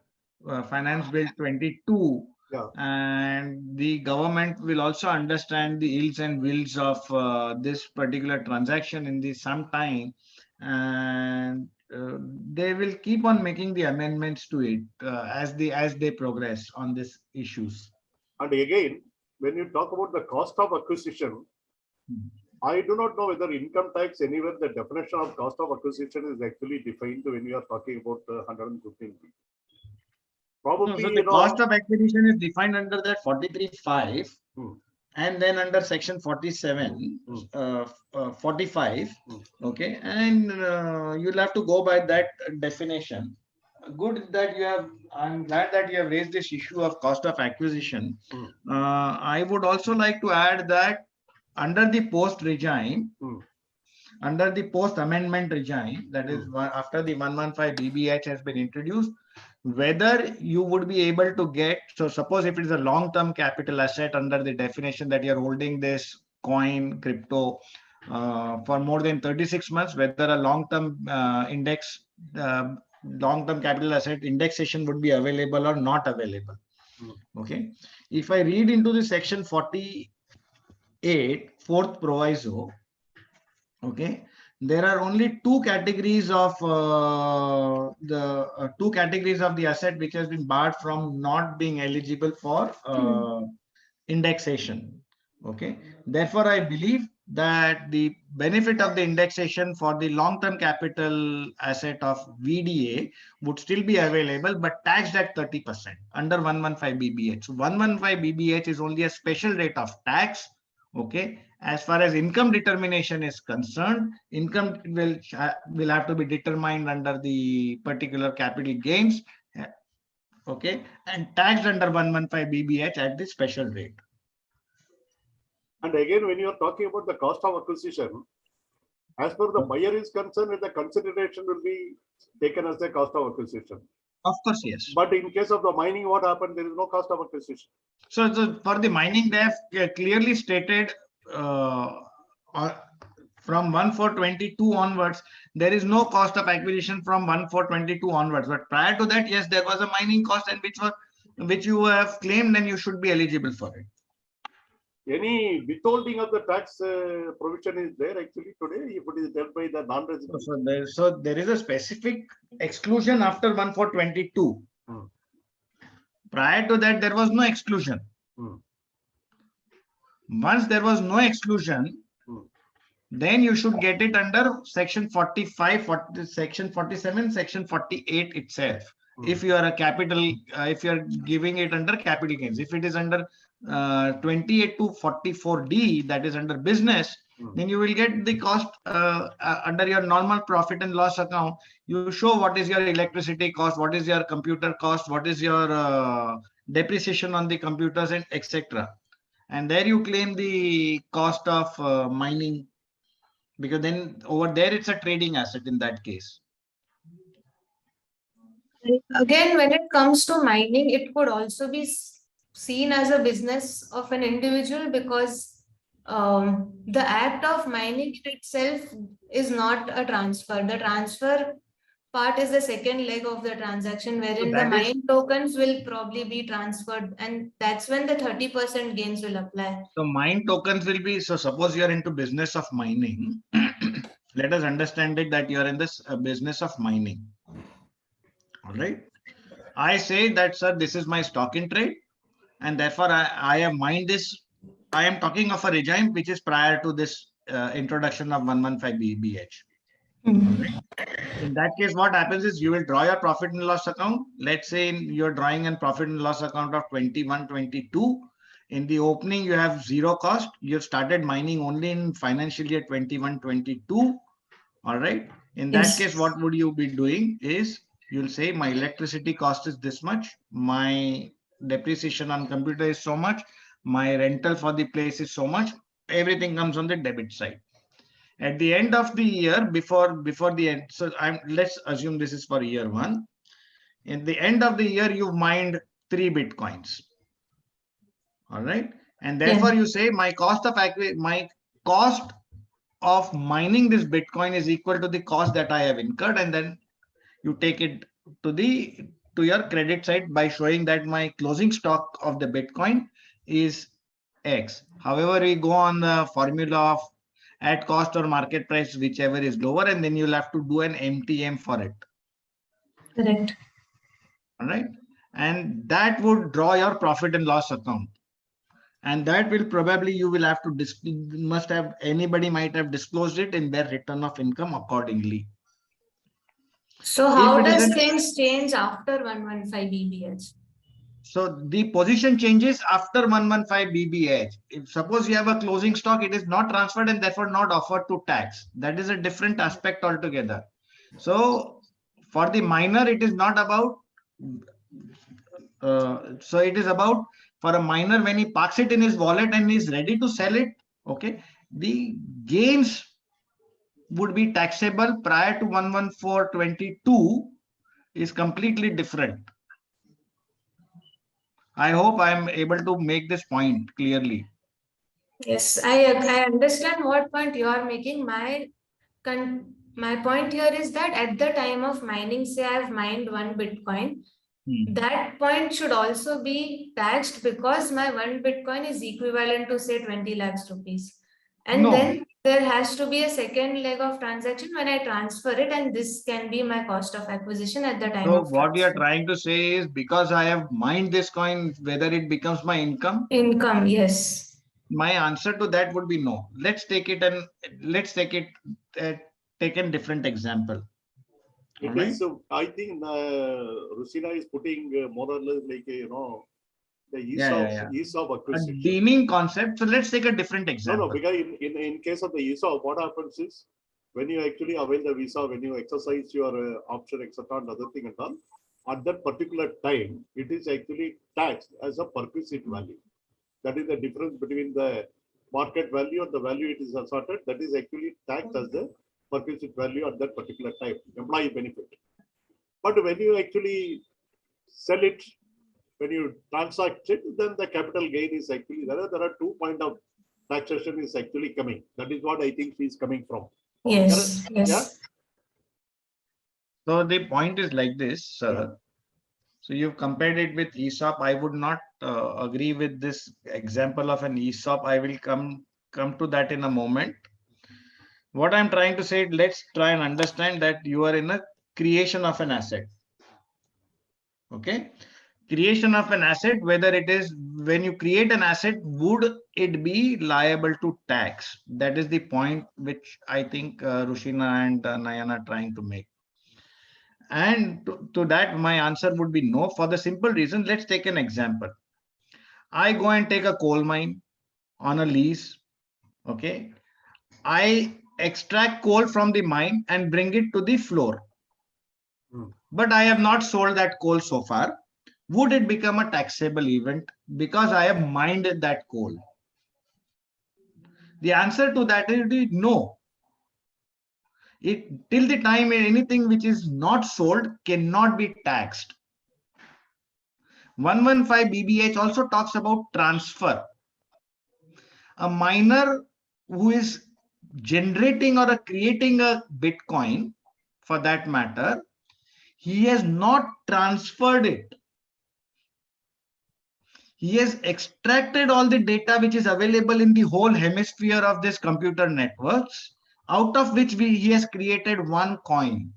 Finance Bill 22. Yeah. And the government will also understand the ills and wills of this particular transaction in the some time. And they will keep on making the amendments to it as they progress on these issues. And again, when you talk about the cost of acquisition, I do not know whether income tax anywhere the definition of cost of acquisition is actually defined when you are talking about 115. Probably, so the cost of acquisition is defined under that 43(5), and then under section 47, 45. Okay, and you'll have to go by that definition. Good that you have. I'm glad that you have raised this issue of cost of acquisition. I would also like to add that under the post regime, under the post amendment regime, that is after the 115 BBH has been introduced, whether you would be able to get, so suppose if it is a long-term capital asset under the definition that you're holding this coin, crypto for more than 36 months, whether a long-term long-term capital asset indexation would be available or not available. Okay. If I read into the section 48, fourth proviso, okay, there are only two categories of the asset which has been barred from not being eligible for indexation. Okay, therefore I believe that the benefit of the indexation for the long-term capital asset of VDA would still be available, but taxed at 30% under 115 BBH. So 115 BBH is only a special rate of tax. Okay, as far as income determination is concerned, income will have to be determined under the particular capital gains. Okay, and taxed under 115 BBH at the special rate. And again, when you are talking about the cost of acquisition, as per the buyer is concerned, the consideration will be taken as the cost of acquisition. Of course, yes. But in case of the mining, what happened? There is no cost of acquisition. So for the mining, they have clearly stated from 1/4/22 onwards, there is no cost of acquisition from 1/4/22 onwards. But prior to that, yes, there was a mining cost, and which was which you have claimed, then you should be eligible for it. Any withholding of the tax provision is there actually today if it is dealt by the non-resident? So there is a specific exclusion after 1422. Prior to that, there was no exclusion. Once there was no exclusion, then you should get it under section 45, section 47, section 48 itself. If you are a capital, if you are giving it under capital gains, if it is under 28 to 44D, that is under business, then you will get the cost under your normal profit and loss account. You show what is your electricity cost, what is your computer cost, what is your depreciation on the computers, and etc. And there you claim the cost of mining, because then over there it's a trading asset in that case. Again, when it comes to mining, it could also be seen as a business of an individual, because the act of mining itself is not a transfer. The transfer part is the second leg of the transaction, wherein the mine tokens will probably be transferred, and that's when the 30% gains will apply. So mine tokens will be, so suppose you are into business of mining. Let us understand it that you are in this business of mining. All right. I say that, sir, this is my stock in trade, and therefore I have mined this. I am talking of a regime which is prior to this introduction of 115 BBH. Right? In that case, what happens is you will draw your profit and loss account. Let's say you're drawing a profit and loss account of 21-22. In the opening, you have zero cost. You've started mining only in financial year 21-22. All right. In that case, what would you be doing is you'll say my electricity cost is this much. My depreciation on computer is so much. My rental for the place is so much. Everything comes on the debit side. At the end of the year, before the end, so let's assume this is for year one. In the end of the year, you've mined 3 Bitcoins. All right. And therefore you say my cost of mining this Bitcoin is equal to the cost that I have incurred, and then you take it to your credit side by showing that my closing stock of the Bitcoin is X. However, we go on the formula of at cost or market price, whichever is lower, and then you'll have to do an MTM for it. Correct. All right. And that would draw your profit and loss account. And that will probably, you will have to, anybody might have disclosed it in their return of income accordingly. So how does things change after 115 BBH? So the position changes after 115 BBH. If suppose you have a closing stock, it is not transferred and therefore not offered to tax. That is a different aspect altogether. So for the miner, it is not about, so it is about for a miner when he parks it in his wallet and is ready to sell it. Okay. The gains would be taxable prior to 11422 is completely different. I hope I am able to make this point clearly. Yes, I understand what point you are making. My point here is that at the time of mining, say I have mined 1 Bitcoin, that point should also be taxed because my 1 Bitcoin is equivalent to say 20 lakhs rupees. And then there has to be a second leg of transaction when I transfer it, and this can be my cost of acquisition at the time of transfer. What you are trying to say is because I have mined this coin, whether it becomes my income? Income, yes. My answer to that would be no. Let's take it and take a different example. Okay, so I think Rushina is putting more or less like the ease of acquisition. A deeming concept. So let's take a different example. No, because in case of the ESOP, what happens is when you actually avail the visa, when you exercise your option, etc., and other thing and all, at that particular time, it is actually taxed as a perquisite value. That is the difference between the market value and the value it is asserted. That is actually taxed as the perquisite value at that particular time, employee benefit. But when you actually sell it, when you transact it, then the capital gain is actually there are 2 points of taxation is actually coming. That is what I think she is coming from. Yes. Yes. Yeah. So the point is like this, sir. So you've compared it with ESOP. I would not agree with this example of an ESOP. I will come to that in a moment. What I'm trying to say, let's try and understand that you are in a creation of an asset. Okay. Creation of an asset, whether it is when you create an asset, would it be liable to tax? That is the point which I think Rushina and Nayan are trying to make. And to that, my answer would be no, for the simple reason. Let's take an example. I go and take a coal mine on a lease. Okay. I extract coal from the mine and bring it to the floor. But I have not sold that coal so far. Would it become a taxable event because I have mined that coal? The answer to that is no. Till the time anything which is not sold cannot be taxed. 115 BBH also talks about transfer. A miner who is generating or creating a Bitcoin, for that matter, he has not transferred it. He has extracted all the data which is available in the whole hemisphere of this computer networks, out of which he has created one coin.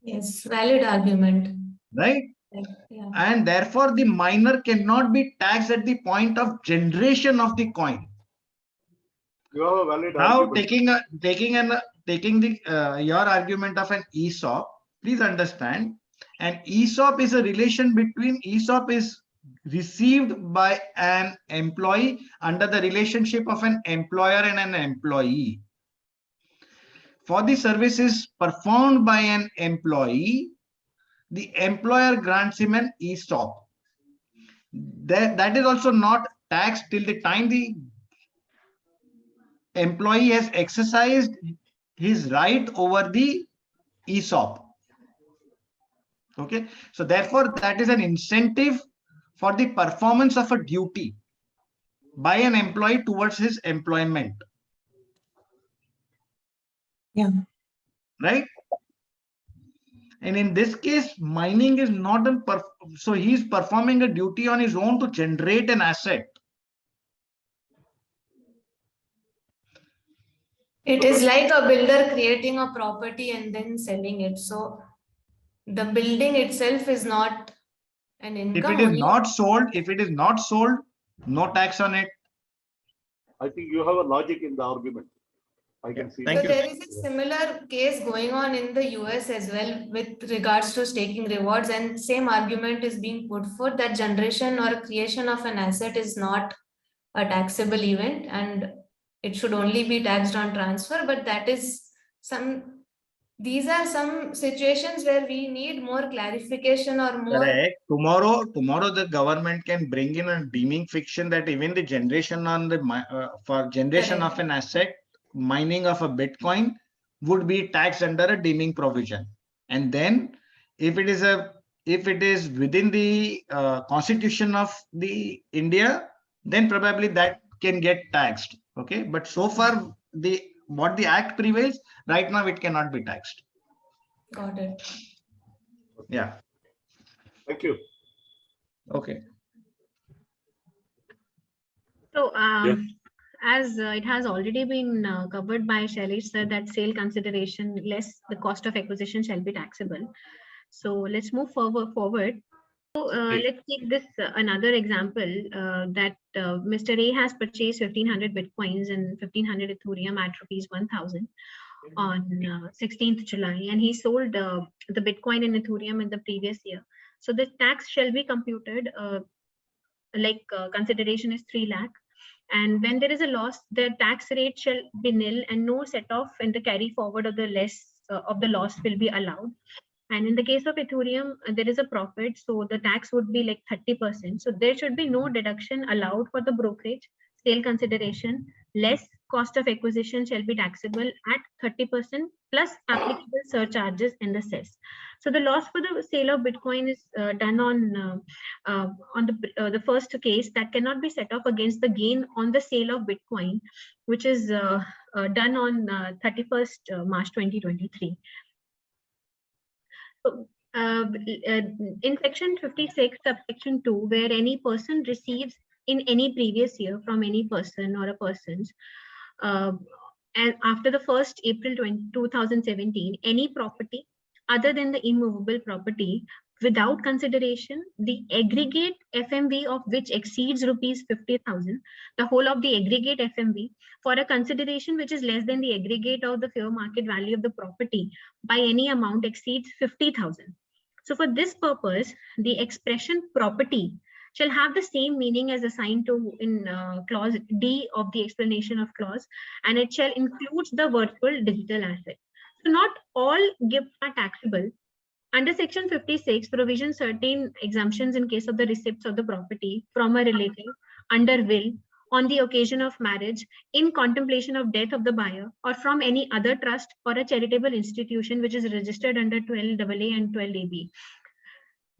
Yes, valid argument. Right? Yeah. And therefore, the miner cannot be taxed at the point of generation of the coin. You have a valid Now, argument. taking your argument of an ESOP, please understand, an ESOP is a relation between, ESOP is received by an employee under the relationship of an employer and an employee. For the services performed by an employee, the employer grants him an ESOP. That is also not taxed till the time the employee has exercised his right over the ESOP. Okay, so therefore that is an incentive for the performance of a duty by an employee towards his employment. Yeah. Right? And in this case, mining is not so he is performing a duty on his own to generate an asset. It is like a builder creating a property and then selling it. So the building itself is not an income. If it is not sold, no tax on it. I think you have a logic in the argument. I can see. Thank So you. there is a similar case going on in the US as well with regards to staking rewards, and same argument is being put forth that generation or creation of an asset is not a taxable event and it should only be taxed on transfer. But that is these are some situations where we need more clarification or more. Correct. Tomorrow the government can bring in a deeming fiction that even the generation on the for generation Correct. of an asset, mining of a Bitcoin would be taxed under a deeming provision. And then if it is within the constitution of the India, then probably that can get taxed. Okay, but so far what the act prevails right now, it cannot be taxed. Got it. Yeah. Thank you. Okay. So, as it has already been covered by Shailesh sir, that sale consideration less the cost of acquisition shall be taxable. So let's move forward. So let's take this another example that Mr. A has purchased 1500 Bitcoins and 1500 Ethereum at rupees 1000 on 16th July, and he sold the Bitcoin and Ethereum in the previous year. So the tax shall be computed consideration is 3 lakh. And when there is a loss, the tax rate shall be nil and no set off in the carry forward of the loss will be allowed. And in the case of Ethereum, there is a profit, so the tax would be like 30%. So there should be no deduction allowed for the brokerage, sale consideration, less cost of acquisition shall be taxable at 30% plus applicable surcharges and the cess. So the loss for the sale of Bitcoin is done on the first case that cannot be set off against the gain on the sale of Bitcoin, which is done on 31st March 2023. So in section 56, subsection 2, where any person receives in any previous year from any person or a persons, and after the 1st April 2017, any property other than the immovable property without consideration, the aggregate FMV of which exceeds rupees 50,000, the whole of the aggregate FMV for a consideration which is less than the aggregate of the fair market value of the property by any amount exceeds 50,000. So for this purpose, the expression property shall have the same meaning as assigned to in clause D of the explanation of clause, and it shall include the virtual digital asset. So not all gifts are taxable. Under section 56, provision certain exemptions in case of the receipts of the property from a relative under will, on the occasion of marriage, in contemplation of death of the buyer, or from any other trust or a charitable institution which is registered under 12AA and 12AB.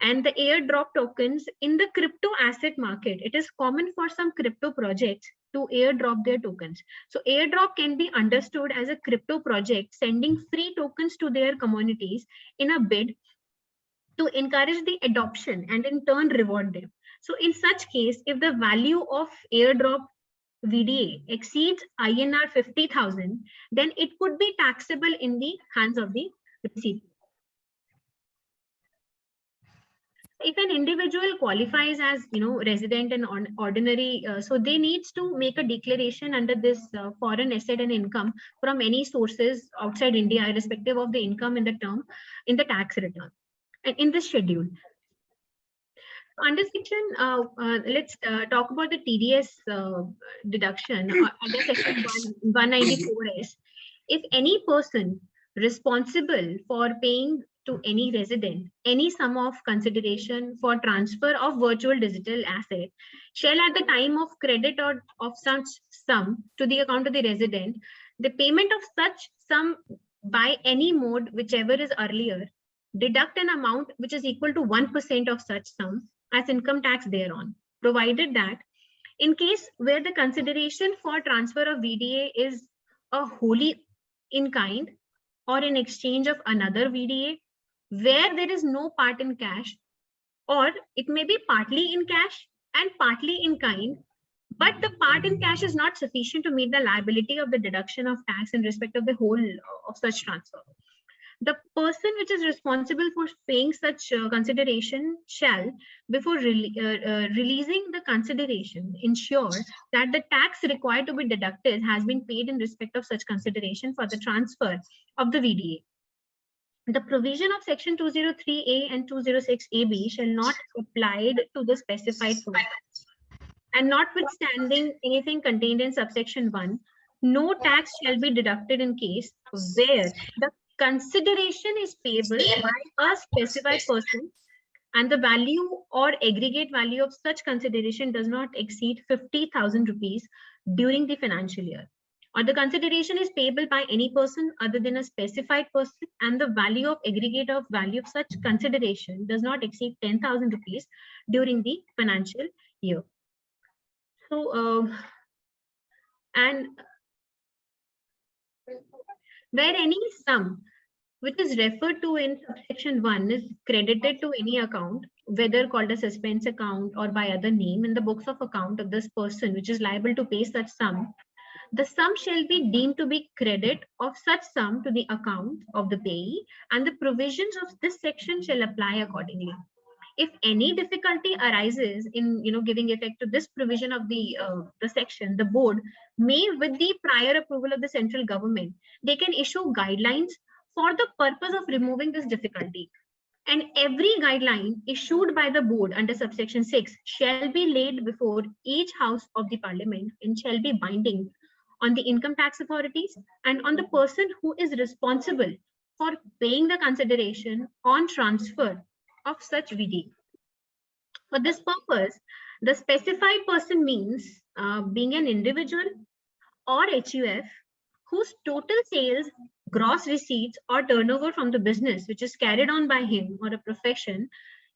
And the airdrop tokens in the crypto asset market, it is common for some crypto projects to airdrop their tokens. So airdrop can be understood as a crypto project sending free tokens to their communities in a bid to encourage the adoption and in turn reward them. So in such case, if the value of airdrop VDA exceeds INR 50,000, then it could be taxable in the hands of the recipient. If an individual qualifies as resident and ordinary, so they needs to make a declaration under this foreign asset and income from any sources outside India, irrespective of the income in the term in the tax return and in this schedule. Under section, let's talk about the TDS deduction under section 194S. If any person responsible for paying to any resident any sum of consideration for transfer of virtual digital asset shall at the time of credit or of such sum to the account of the resident, the payment of such sum by any mode whichever is earlier, deduct an amount which is equal to 1% of such sum as income tax thereon, provided that in case where the consideration for transfer of VDA is a wholly in kind or in exchange of another VDA, where there is no part in cash, or it may be partly in cash and partly in kind, but the part in cash is not sufficient to meet the liability of the deduction of tax in respect of the whole of such transfer. The person which is responsible for paying such consideration shall, before releasing the consideration, ensure that the tax required to be deducted has been paid in respect of such consideration for the transfer of the VDA. The provision of section 203A and 206AB shall not apply to the specified purpose. And notwithstanding anything contained in subsection 1, no tax shall be deducted in case where the consideration is payable by a specified person and the value or aggregate value of such consideration does not exceed 50,000 rupees during the financial year, or the consideration is payable by any person other than a specified person and the value of aggregate of value of such consideration does not exceed 10,000 rupees during the financial year. So, and where any sum which is referred to in subsection 1 is credited to any account, whether called a suspense account or by other name in the books of account of this person which is liable to pay such sum, the sum shall be deemed to be credit of such sum to the account of the payee, and the provisions of this section shall apply accordingly. If any difficulty arises in giving effect to this provision of the section, the board may, with the prior approval of the central government, they can issue guidelines for the purpose of removing this difficulty. And every guideline issued by the board under subsection 6 shall be laid before each house of the parliament and shall be binding on the income tax authorities and on the person who is responsible for paying the consideration on transfer of such VD. For this purpose, the specified person means being an individual or HUF whose total sales, gross receipts or turnover from the business which is carried on by him or a profession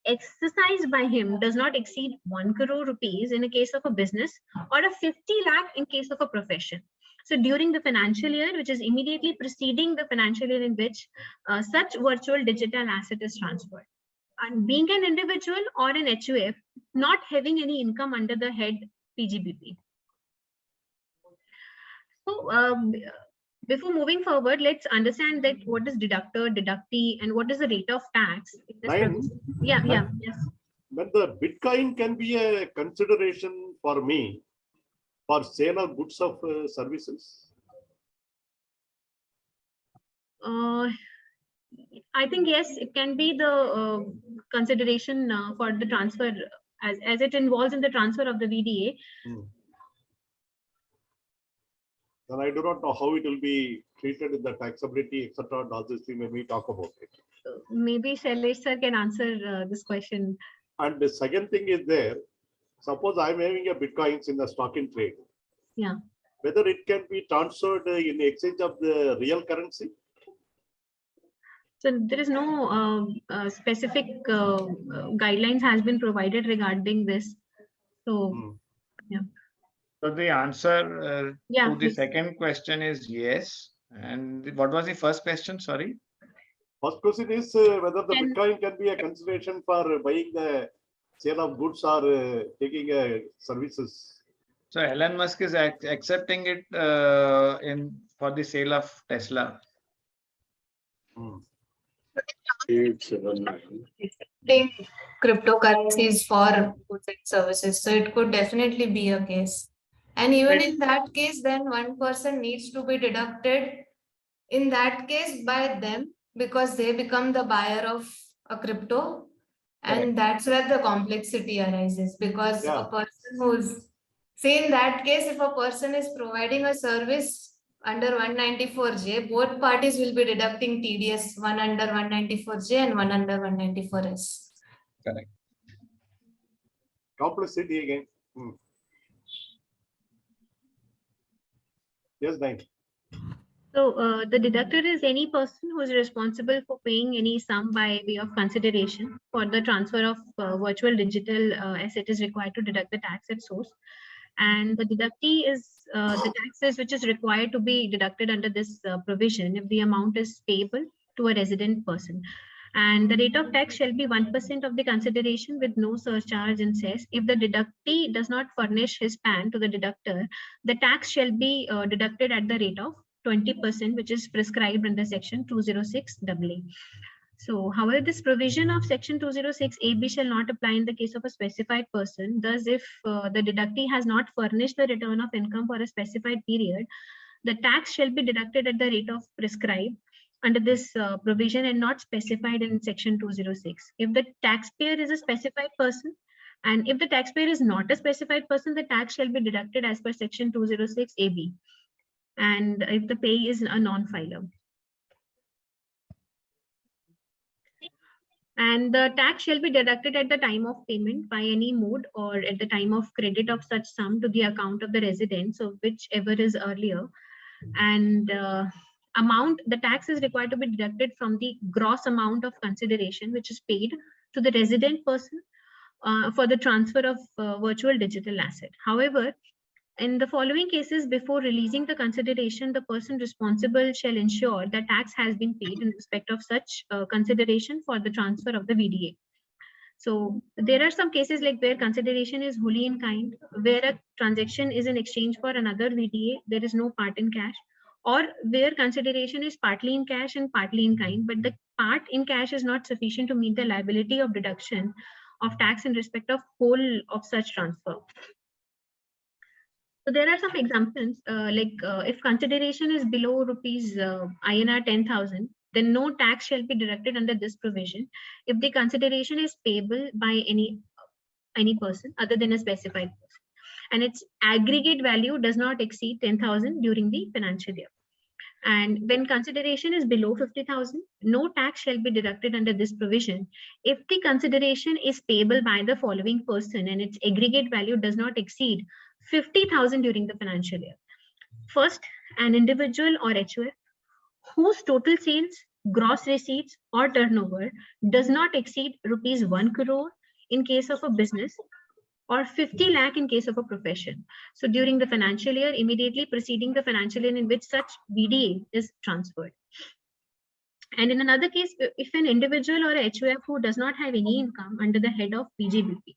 exercised by him does not exceed 1 crore rupees in a case of a business or a 50 lakh in case of a profession. So during the financial year, which is immediately preceding the financial year in which such virtual digital asset is transferred. And being an individual or an HUF, not having any income under the head PGBP. So before moving forward, let's understand that what is deductor, deductee, and what is the rate of tax. Yes. When the Bitcoin can be a consideration for me for sale of goods of services. I think yes, it can be the consideration for the transfer as it involves in the transfer of the VDA. Then I do not know how it will be treated in the taxability, etc. and all this thing when we talk about it. Maybe Shailesh sir can answer this question. And the second thing is there, suppose I'm having a Bitcoins in the stock in trade. Yeah. Whether it can be transferred in exchange of the real currency? So there is no specific guidelines has been provided regarding this. So, yeah. So the answer to the please. second question is yes. And what was the first question? Sorry. First question is whether the Bitcoin can be a consideration for buying the sale of goods or taking services. So Elon Musk is accepting it for the sale of Tesla. Accepting cryptocurrencies for goods and services. So it could definitely be a case. And even in that case, then one person needs to be deducted in that case by them because they become the buyer of a crypto. And that's where the complexity arises because a person who's, say in that case, if a person is providing a service under 194J, both parties will be deducting TDS, one under 194J and one under 194S. Correct. Complexity again. Yes, Nayan. So the deductor is any person who is responsible for paying any sum by way of consideration for the transfer of virtual digital asset is required to deduct the tax at source. And the deductee is the taxes which is required to be deducted under this provision if the amount is payable to a resident person. And the rate of tax shall be 1% of the consideration with no surcharge and cess. If the deductee does not furnish his PAN to the deductor, the tax shall be deducted at the rate of 20%, which is prescribed under section 206AA. So, however, this provision of section 206AB shall not apply in the case of a specified person. Thus, if the deductee has not furnished the return of income for a specified period, the tax shall be deducted at the rate of prescribed under this provision and not specified in section 206. If the taxpayer is a specified person, and if the taxpayer is not a specified person, the tax shall be deducted as per section 206AB. And if the payee is a non-filer. And the tax shall be deducted at the time of payment by any mode or at the time of credit of such sum to the account of the resident, so whichever is earlier. And the tax is required to be deducted from the gross amount of consideration which is paid to the resident person for the transfer of virtual digital asset. However, in the following cases, before releasing the consideration, the person responsible shall ensure that tax has been paid in respect of such consideration for the transfer of the VDA. So there are some cases like where consideration is wholly in kind, where a transaction is in exchange for another VDA, there is no part in cash, or where consideration is partly in cash and partly in kind, but the part in cash is not sufficient to meet the liability of deduction of tax in respect of whole of such transfer. So there are some examples if consideration is below rupees INR 10,000, then no tax shall be deducted under this provision if the consideration is payable by any person other than a specified person, and its aggregate value does not exceed 10,000 during the financial year. And when consideration is below 50,000, no tax shall be deducted under this provision if the consideration is payable by the following person and its aggregate value does not exceed 50,000 during the financial year. First, an individual or HUF whose total sales, gross receipts or turnover does not exceed rupees 1 crore in case of a business or 50 lakh in case of a profession. So during the financial year, immediately preceding the financial year in which such VDA is transferred. And in another case, if an individual or a HUF who does not have any income under the head of PGBP.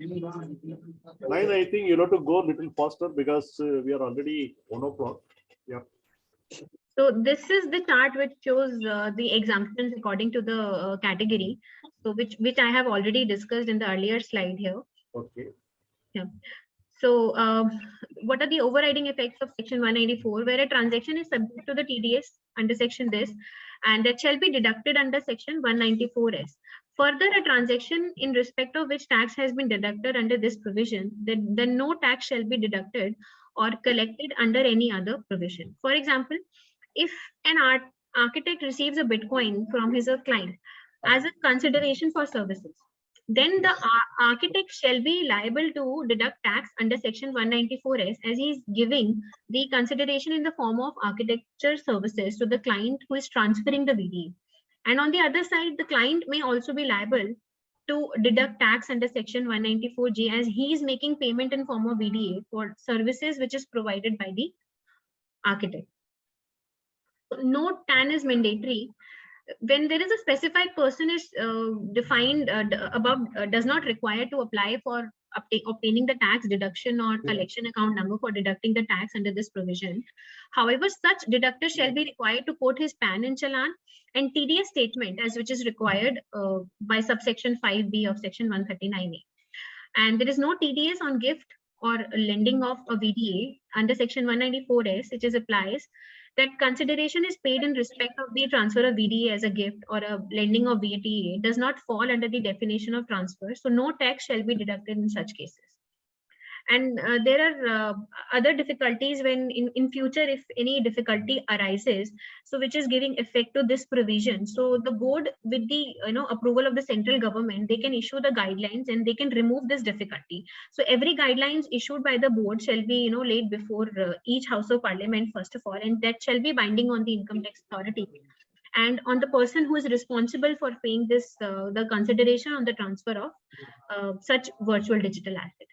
Nayan, I think you have to go a little faster because we are already 1 o'clock. Yeah. So this is the chart which shows the exemptions according to the category. So which I have already discussed in the earlier slide here. Okay. Yeah. So what are the overriding effects of section 194, where a transaction is subject to the TDS under section this, and that shall be deducted under section 194S. Further, a transaction in respect of which tax has been deducted under this provision, then no tax shall be deducted or collected under any other provision. For example, if an architect receives a Bitcoin from his client as a consideration for services, then the architect shall be liable to deduct tax under section 194S as he is giving the consideration in the form of architecture services to the client who is transferring the VDA. And on the other side, the client may also be liable to deduct tax under section 194G as he is making payment in form of VDA for services which is provided by the architect. No TAN is mandatory when there is a specified person is defined above does not require to apply for obtaining the tax deduction or collection account number for deducting the tax under this provision. However, such deductor shall be required to quote his PAN and challan and TDS statement as which is required by subsection 5B of section 139A. And there is no TDS on gift or lending of a VDA under section 194S, which is applies that consideration is paid in respect of the transfer of VDA as a gift or a lending of VTA does not fall under the definition of transfer. So no tax shall be deducted in such cases. And there are other difficulties when in future, if any difficulty arises, so which is giving effect to this provision. So the board with the approval of the central government, they can issue the guidelines and they can remove this difficulty. So every guidelines issued by the board shall be laid before each house of parliament first of all, and that shall be binding on the income tax authority and on the person who is responsible for paying this the consideration on the transfer of such virtual digital asset.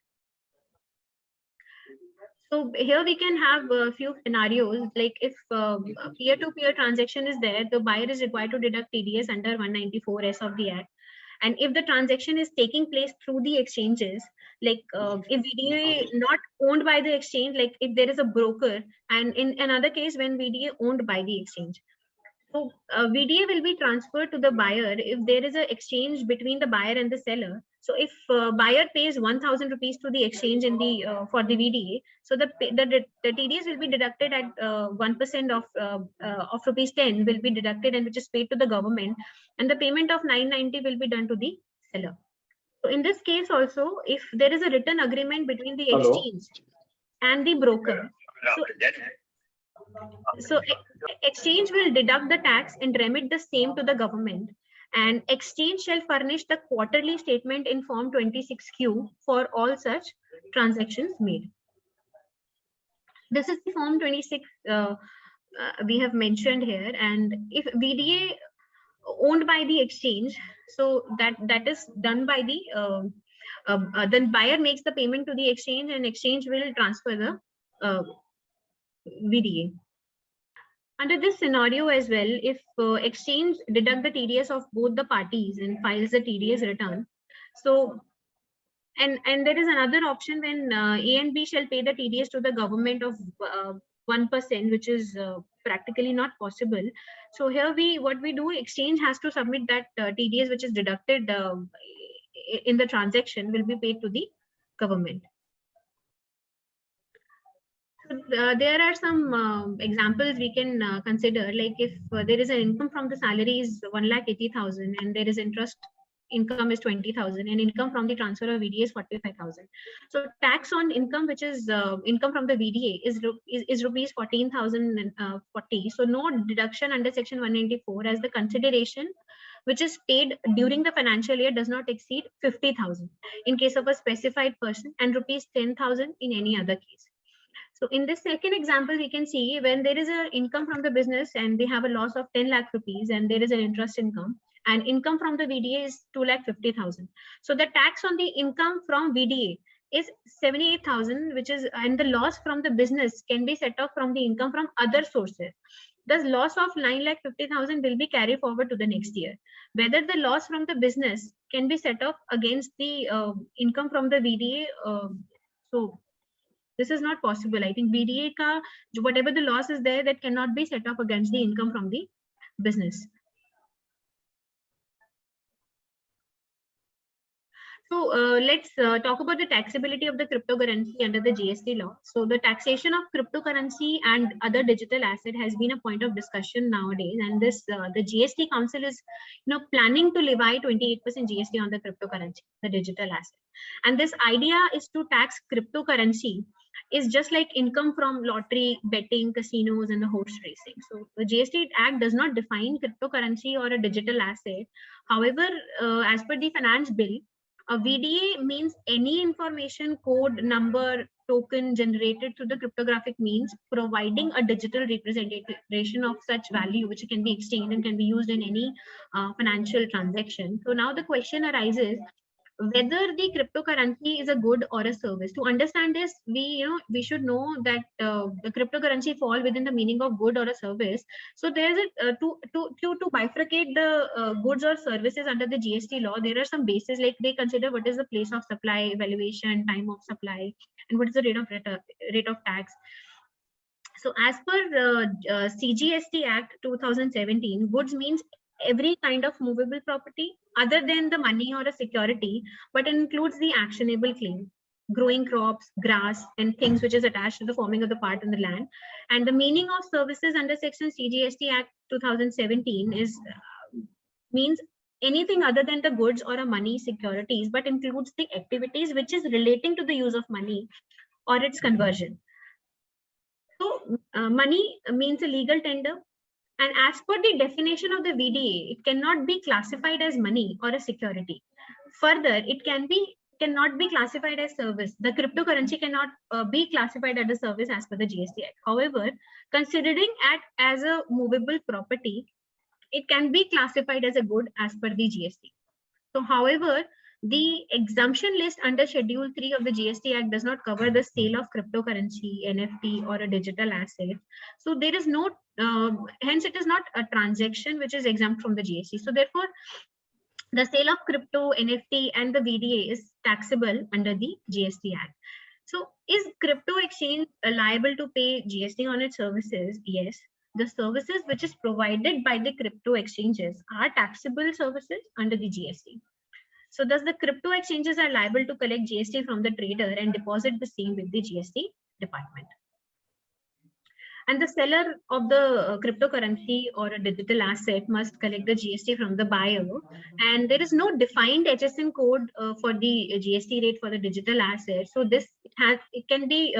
So here we can have a few scenarios, like if peer-to-peer transaction is there, the buyer is required to deduct TDS under 194S of the Act. And if the transaction is taking place through the exchanges, like if VDA not owned by the exchange, like if there is a broker, and in another case when VDA owned by the exchange. So VDA will be transferred to the buyer if there is an exchange between the buyer and the seller. So if buyer pays 1,000 rupees to the exchange in the for the VDA, so the TDS will be deducted at 1% of rupees 10 will be deducted and which is paid to the government, and the payment of 990 will be done to the seller. So in this case also, if there is a written agreement between the exchange and the broker, so exchange will deduct the tax and remit the same to the government, and exchange shall furnish the quarterly statement in form 26Q for all such transactions made. This is the form 26 we have mentioned here, and if VDA owned by the exchange, so that is done by the then buyer makes the payment to the exchange and exchange will transfer the VDA. Under this scenario as well, if exchange deduct the TDS of both the parties and files the TDS return, so and there is another option when A and B shall pay the TDS to the government of 1%, which is practically not possible. So here what we do, exchange has to submit that TDS which is deducted in the transaction will be paid to the government. There are some examples we can consider, like if there is an income from the salary is 1,80,000 and there is interest income is 20,000 and income from the transfer of VDA is 45,000. So tax on income, which is income from the VDA, is rupees 14,040. So no deduction under section 194 as the consideration which is paid during the financial year does not exceed 50,000 in case of a specified person and rupees 10,000 in any other case. So in this second example, we can see when there is an income from the business and they have a loss of 10 lakh rupees and there is an interest income, and income from the VDA is 2,50,000. So the tax on the income from VDA is 78,000, which is, and the loss from the business can be set off from the income from other sources. Thus, loss of 9,50,000 will be carried forward to the next year. Whether the loss from the business can be set off against the income from the VDA, so this is not possible. I think VDA ka, whatever the loss is there, that cannot be set off against the income from the business. So let's talk about the taxability of the cryptocurrency under the GST law. So the taxation of cryptocurrency and other digital asset has been a point of discussion nowadays, and this the GST Council is planning to levy 28% GST on the cryptocurrency, the digital asset. And this idea is to tax cryptocurrency is just like income from lottery, betting, casinos, and the horse racing. So the GST Act does not define cryptocurrency or a digital asset. However, as per the finance bill, a VDA means any information, code, number, token generated through the cryptographic means, providing a digital representation of such value, which can be exchanged and can be used in any financial transaction. So now the question arises, whether the cryptocurrency is a good or a service. To understand this, we should know that the cryptocurrency fall within the meaning of good or a service. So there's a to bifurcate the goods or services under the GST law. There are some bases, like they consider what is the place of supply, valuation, time of supply, and what is the rate of tax. So as per CGST Act 2017, goods means every kind of movable property other than the money or a security, but it includes the actionable claim, growing crops, grass, and things which is attached to the forming of the part in the land. And the meaning of services under section CGST Act 2017 is means anything other than the goods or a money securities, but includes the activities which is relating to the use of money or its conversion. So money means a legal tender. And as per the definition of the VDA, it cannot be classified as money or a security. Further, it cannot be classified as service. The cryptocurrency cannot be classified as a service as per the GST Act. However, considering it as a movable property, it can be classified as a good as per the GST. So, however, the exemption list under Schedule 3 of the GST Act does not cover the sale of cryptocurrency, NFT, or a digital asset. So there is no, hence it is not a transaction which is exempt from the GST. So therefore, the sale of crypto, NFT, and the VDA is taxable under the GST Act. So is crypto exchange liable to pay GST on its services? Yes. The services which is provided by the crypto exchanges are taxable services under the GST. So thus the crypto exchanges are liable to collect GST from the trader and deposit the same with the GST department. And the seller of the cryptocurrency or a digital asset must collect the GST from the buyer. And there is no defined HSN code for the GST rate for the digital asset. So this it can be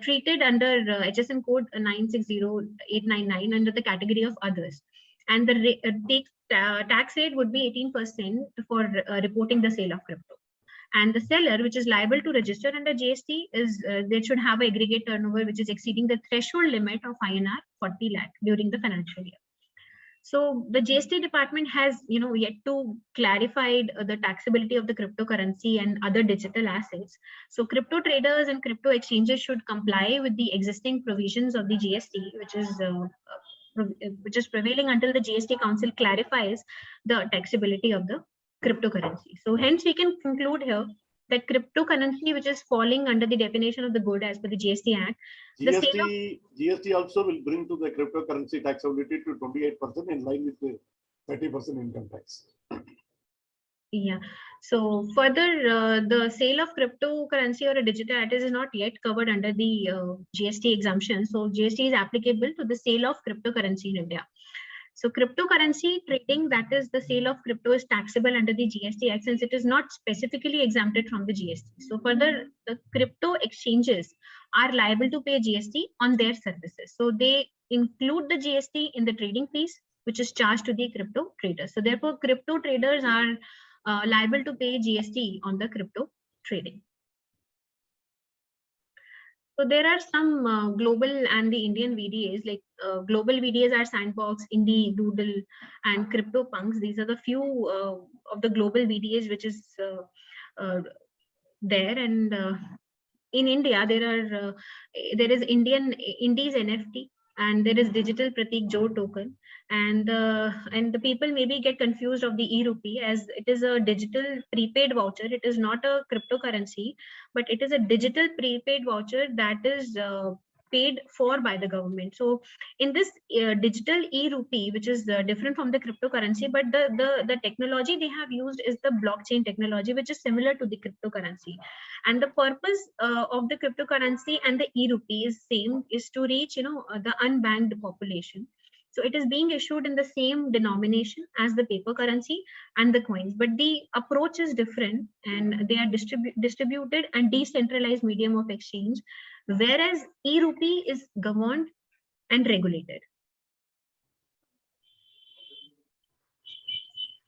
treated under HSN code 960899 under the category of others. And the tax rate would be 18% for reporting the sale of crypto. And the seller, which is liable to register under GST, is they should have an aggregate turnover which is exceeding the threshold limit of INR 40 lakh during the financial year. So the GST department has yet to clarify the taxability of the cryptocurrency and other digital assets. So crypto traders and crypto exchanges should comply with the existing provisions of the GST, which is prevailing until the GST Council clarifies the taxability of the cryptocurrency. So hence we can conclude here that cryptocurrency, which is falling under the definition of the good as per the GST Act, GST also will bring to the cryptocurrency taxability to 28% in line with the 30% income tax. Yeah. So further, the sale of cryptocurrency or a digital asset is not yet covered under the GST exemption. So GST is applicable to the sale of cryptocurrency in India. So cryptocurrency trading, that is the sale of crypto, is taxable under the GST Act since it is not specifically exempted from the GST. So further, the crypto exchanges are liable to pay GST on their services. So they include the GST in the trading fees, which is charged to the crypto traders. So therefore, crypto traders are liable to pay GST on the crypto trading. So there are some global and the Indian VDAs, like global VDAs are Sandbox, Indie, Doodle, and CryptoPunks. These are the few of the global VDAs which is there. And in India, there is Indies NFT, and there is digital Pratik Joe token, and the people maybe get confused of the e-rupee as it is a digital prepaid voucher. It is not a cryptocurrency, but it is a digital prepaid voucher that is paid for by the government. So in this digital e-rupee, which is different from the cryptocurrency, but the technology they have used is the blockchain technology, which is similar to the cryptocurrency. And the purpose of the cryptocurrency and the e-rupee is same, is to reach the unbanked population. So it is being issued in the same denomination as the paper currency and the coins, but the approach is different, and they are distributed and decentralized medium of exchange, whereas e-rupee is governed and regulated.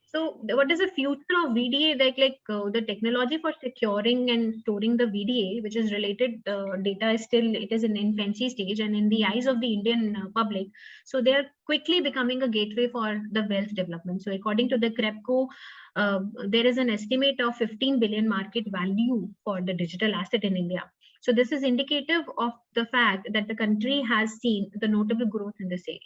So what is the future of VDA? The technology for securing and storing the VDA, which is related data, is still, it is in infancy stage and in the eyes of the Indian public. So they are quickly becoming a gateway for the wealth development. So according to the CREPCO, there is an estimate of 15 billion market value for the digital asset in India. So this is indicative of the fact that the country has seen the notable growth in this area.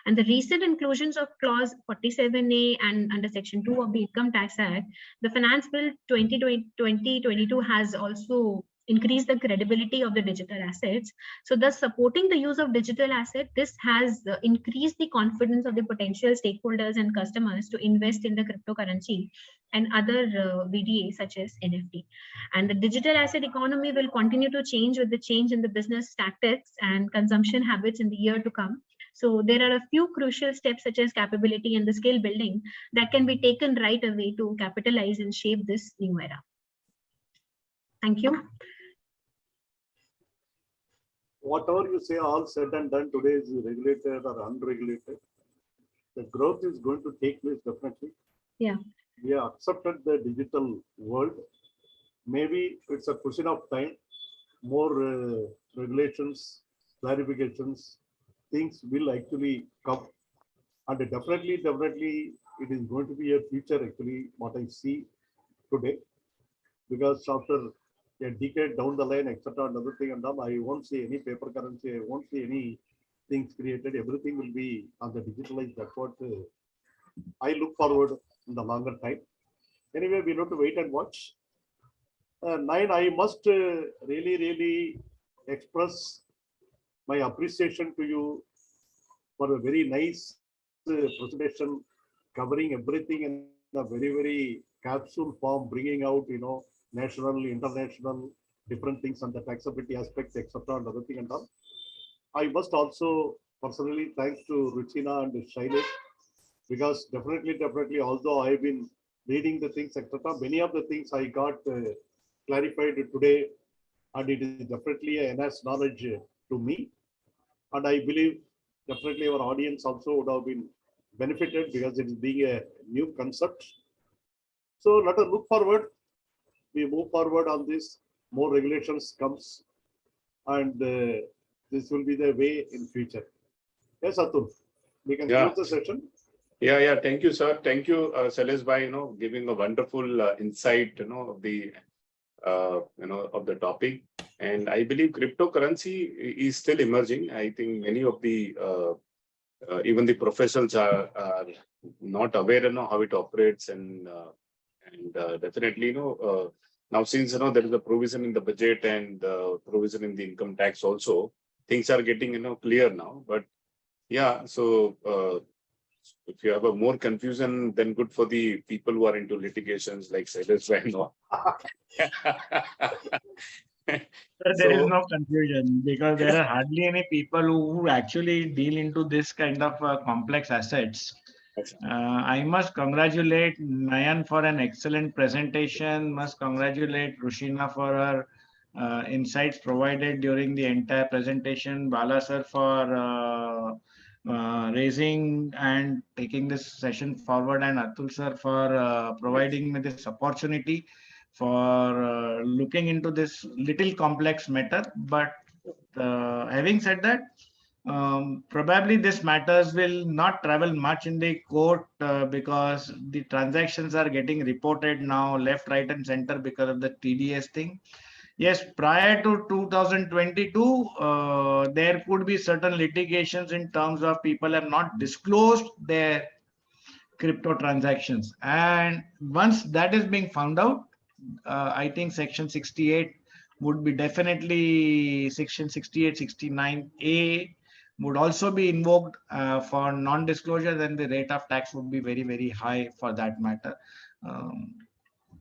And the recent inclusions of clause 47A and under section 2 of the Income Tax Act, the Finance Bill 2022 has also increased the credibility of the digital assets. So thus supporting the use of digital asset, this has increased the confidence of the potential stakeholders and customers to invest in the cryptocurrency and other VDA such as NFT. And the digital asset economy will continue to change with the change in the business tactics and consumption habits in the year to come. So there are a few crucial steps such as capability and the skill building that can be taken right away to capitalize and shape this new era. Thank you. Whatever you say, all said and done today is regulated or unregulated. The growth is going to take place definitely. Yeah. We have accepted the digital world. Maybe it's a question of time. More regulations, clarifications, things will actually come. And definitely it is going to be a future actually what I see today. Because after a decade down the line, etc., and other thing and all, I won't see any paper currency, I won't see any things created. Everything will be on the digitalized. That's what I look forward in the longer time. Anyway, we have to wait and watch. Nayan, I must really express my appreciation to you for a very nice presentation, covering everything in a very capsule form, bringing out, national, international, different things on the taxability aspects, etc., and other thing and all. I must also personally thanks to Rushina and Shailesh, because definitely, although I've been reading the things, etc., many of the things I got clarified today, and it is definitely an enhanced knowledge to me. And I believe definitely our audience also would have been benefited because it is being a new concept. So let us look forward. We move forward on this. More regulations comes, and this will be the way in future. Yes, Atul, we can close the session. Yeah. Thank you, sir. Thank you, Shailesh, by giving a wonderful insight, of the of the topic. And I believe cryptocurrency is still emerging. I think many of the even the professionals are not aware, how it operates, and definitely, now since there is a provision in the budget and provision in the income tax also, things are getting clear now. But yeah, so if you have a more confusion, then good for the people who are into litigations like Shailesh right now. There is no confusion because there are hardly any people who actually deal into this kind of complex assets. I must congratulate Nayan for an excellent presentation. Must congratulate Rushina for her insights provided during the entire presentation. Bala sir for raising and taking this session forward, and Atul sir for providing me this opportunity for looking into this little complex matter, but Having said that, probably this matters will not travel much in the court because the transactions are getting reported now left, right, and center because of the TDS thing. Yes, prior to 2022, there could be certain litigations in terms of people have not disclosed their crypto transactions. And once that is being found out, I think Section 68 would be definitely Section 68, 69A would also be invoked for non-disclosure, then the rate of tax would be very, very high for that matter.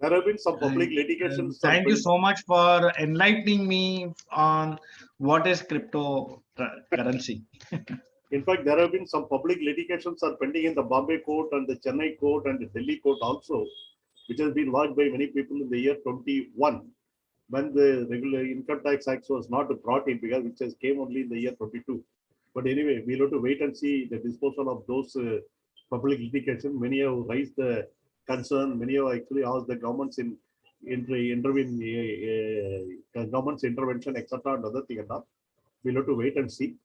There have been some public litigations. Thank you so much for enlightening me on what is cryptocurrency. In fact, there have been some public litigations are pending in the Bombay court and the Chennai court and the Delhi court also, which has been lodged by many people in the year 21, when the regular income tax act was not brought in, because which has came only in the year 22. But anyway, we'll have to wait and see the disposal of those public litigation. Many have raised the concern. Many have actually asked the governments in government's intervention, etc. and other thing and all. We'll have to wait and see.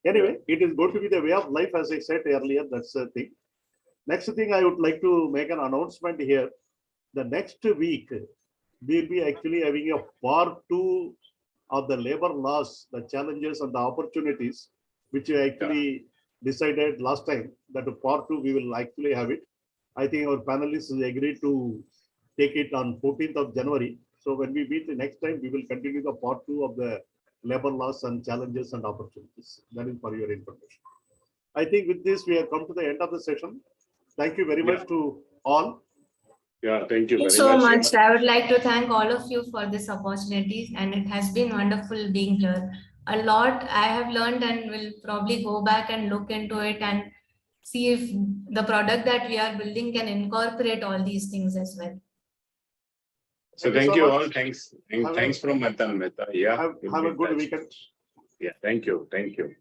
Anyway, it is going to be the way of life, as I said earlier. That's the thing. Next thing, I would like to make an announcement here. The next week, we'll be actually having a part 2 of the labor laws, the challenges and the opportunities, which we actually decided last time that part 2 we will actually have it. I think our panelists agreed to take it on 14th of January. So when we meet the next time, we will continue the part 2 of the labor laws and challenges and opportunities. That is for your information. I think with this, we have come to the end of the session. Thank you very much to all. Yeah, thank you very so much. much. I would like to thank all of you for this opportunity, and it has been wonderful being here. A lot I have learned and will probably go back and look into it and see if the product that we are building can incorporate all these things as well. So thank you all. Thanks. Thanks from Mehta Mehta. Yeah. Have a good weekend. Yeah. Thank you. Thank you.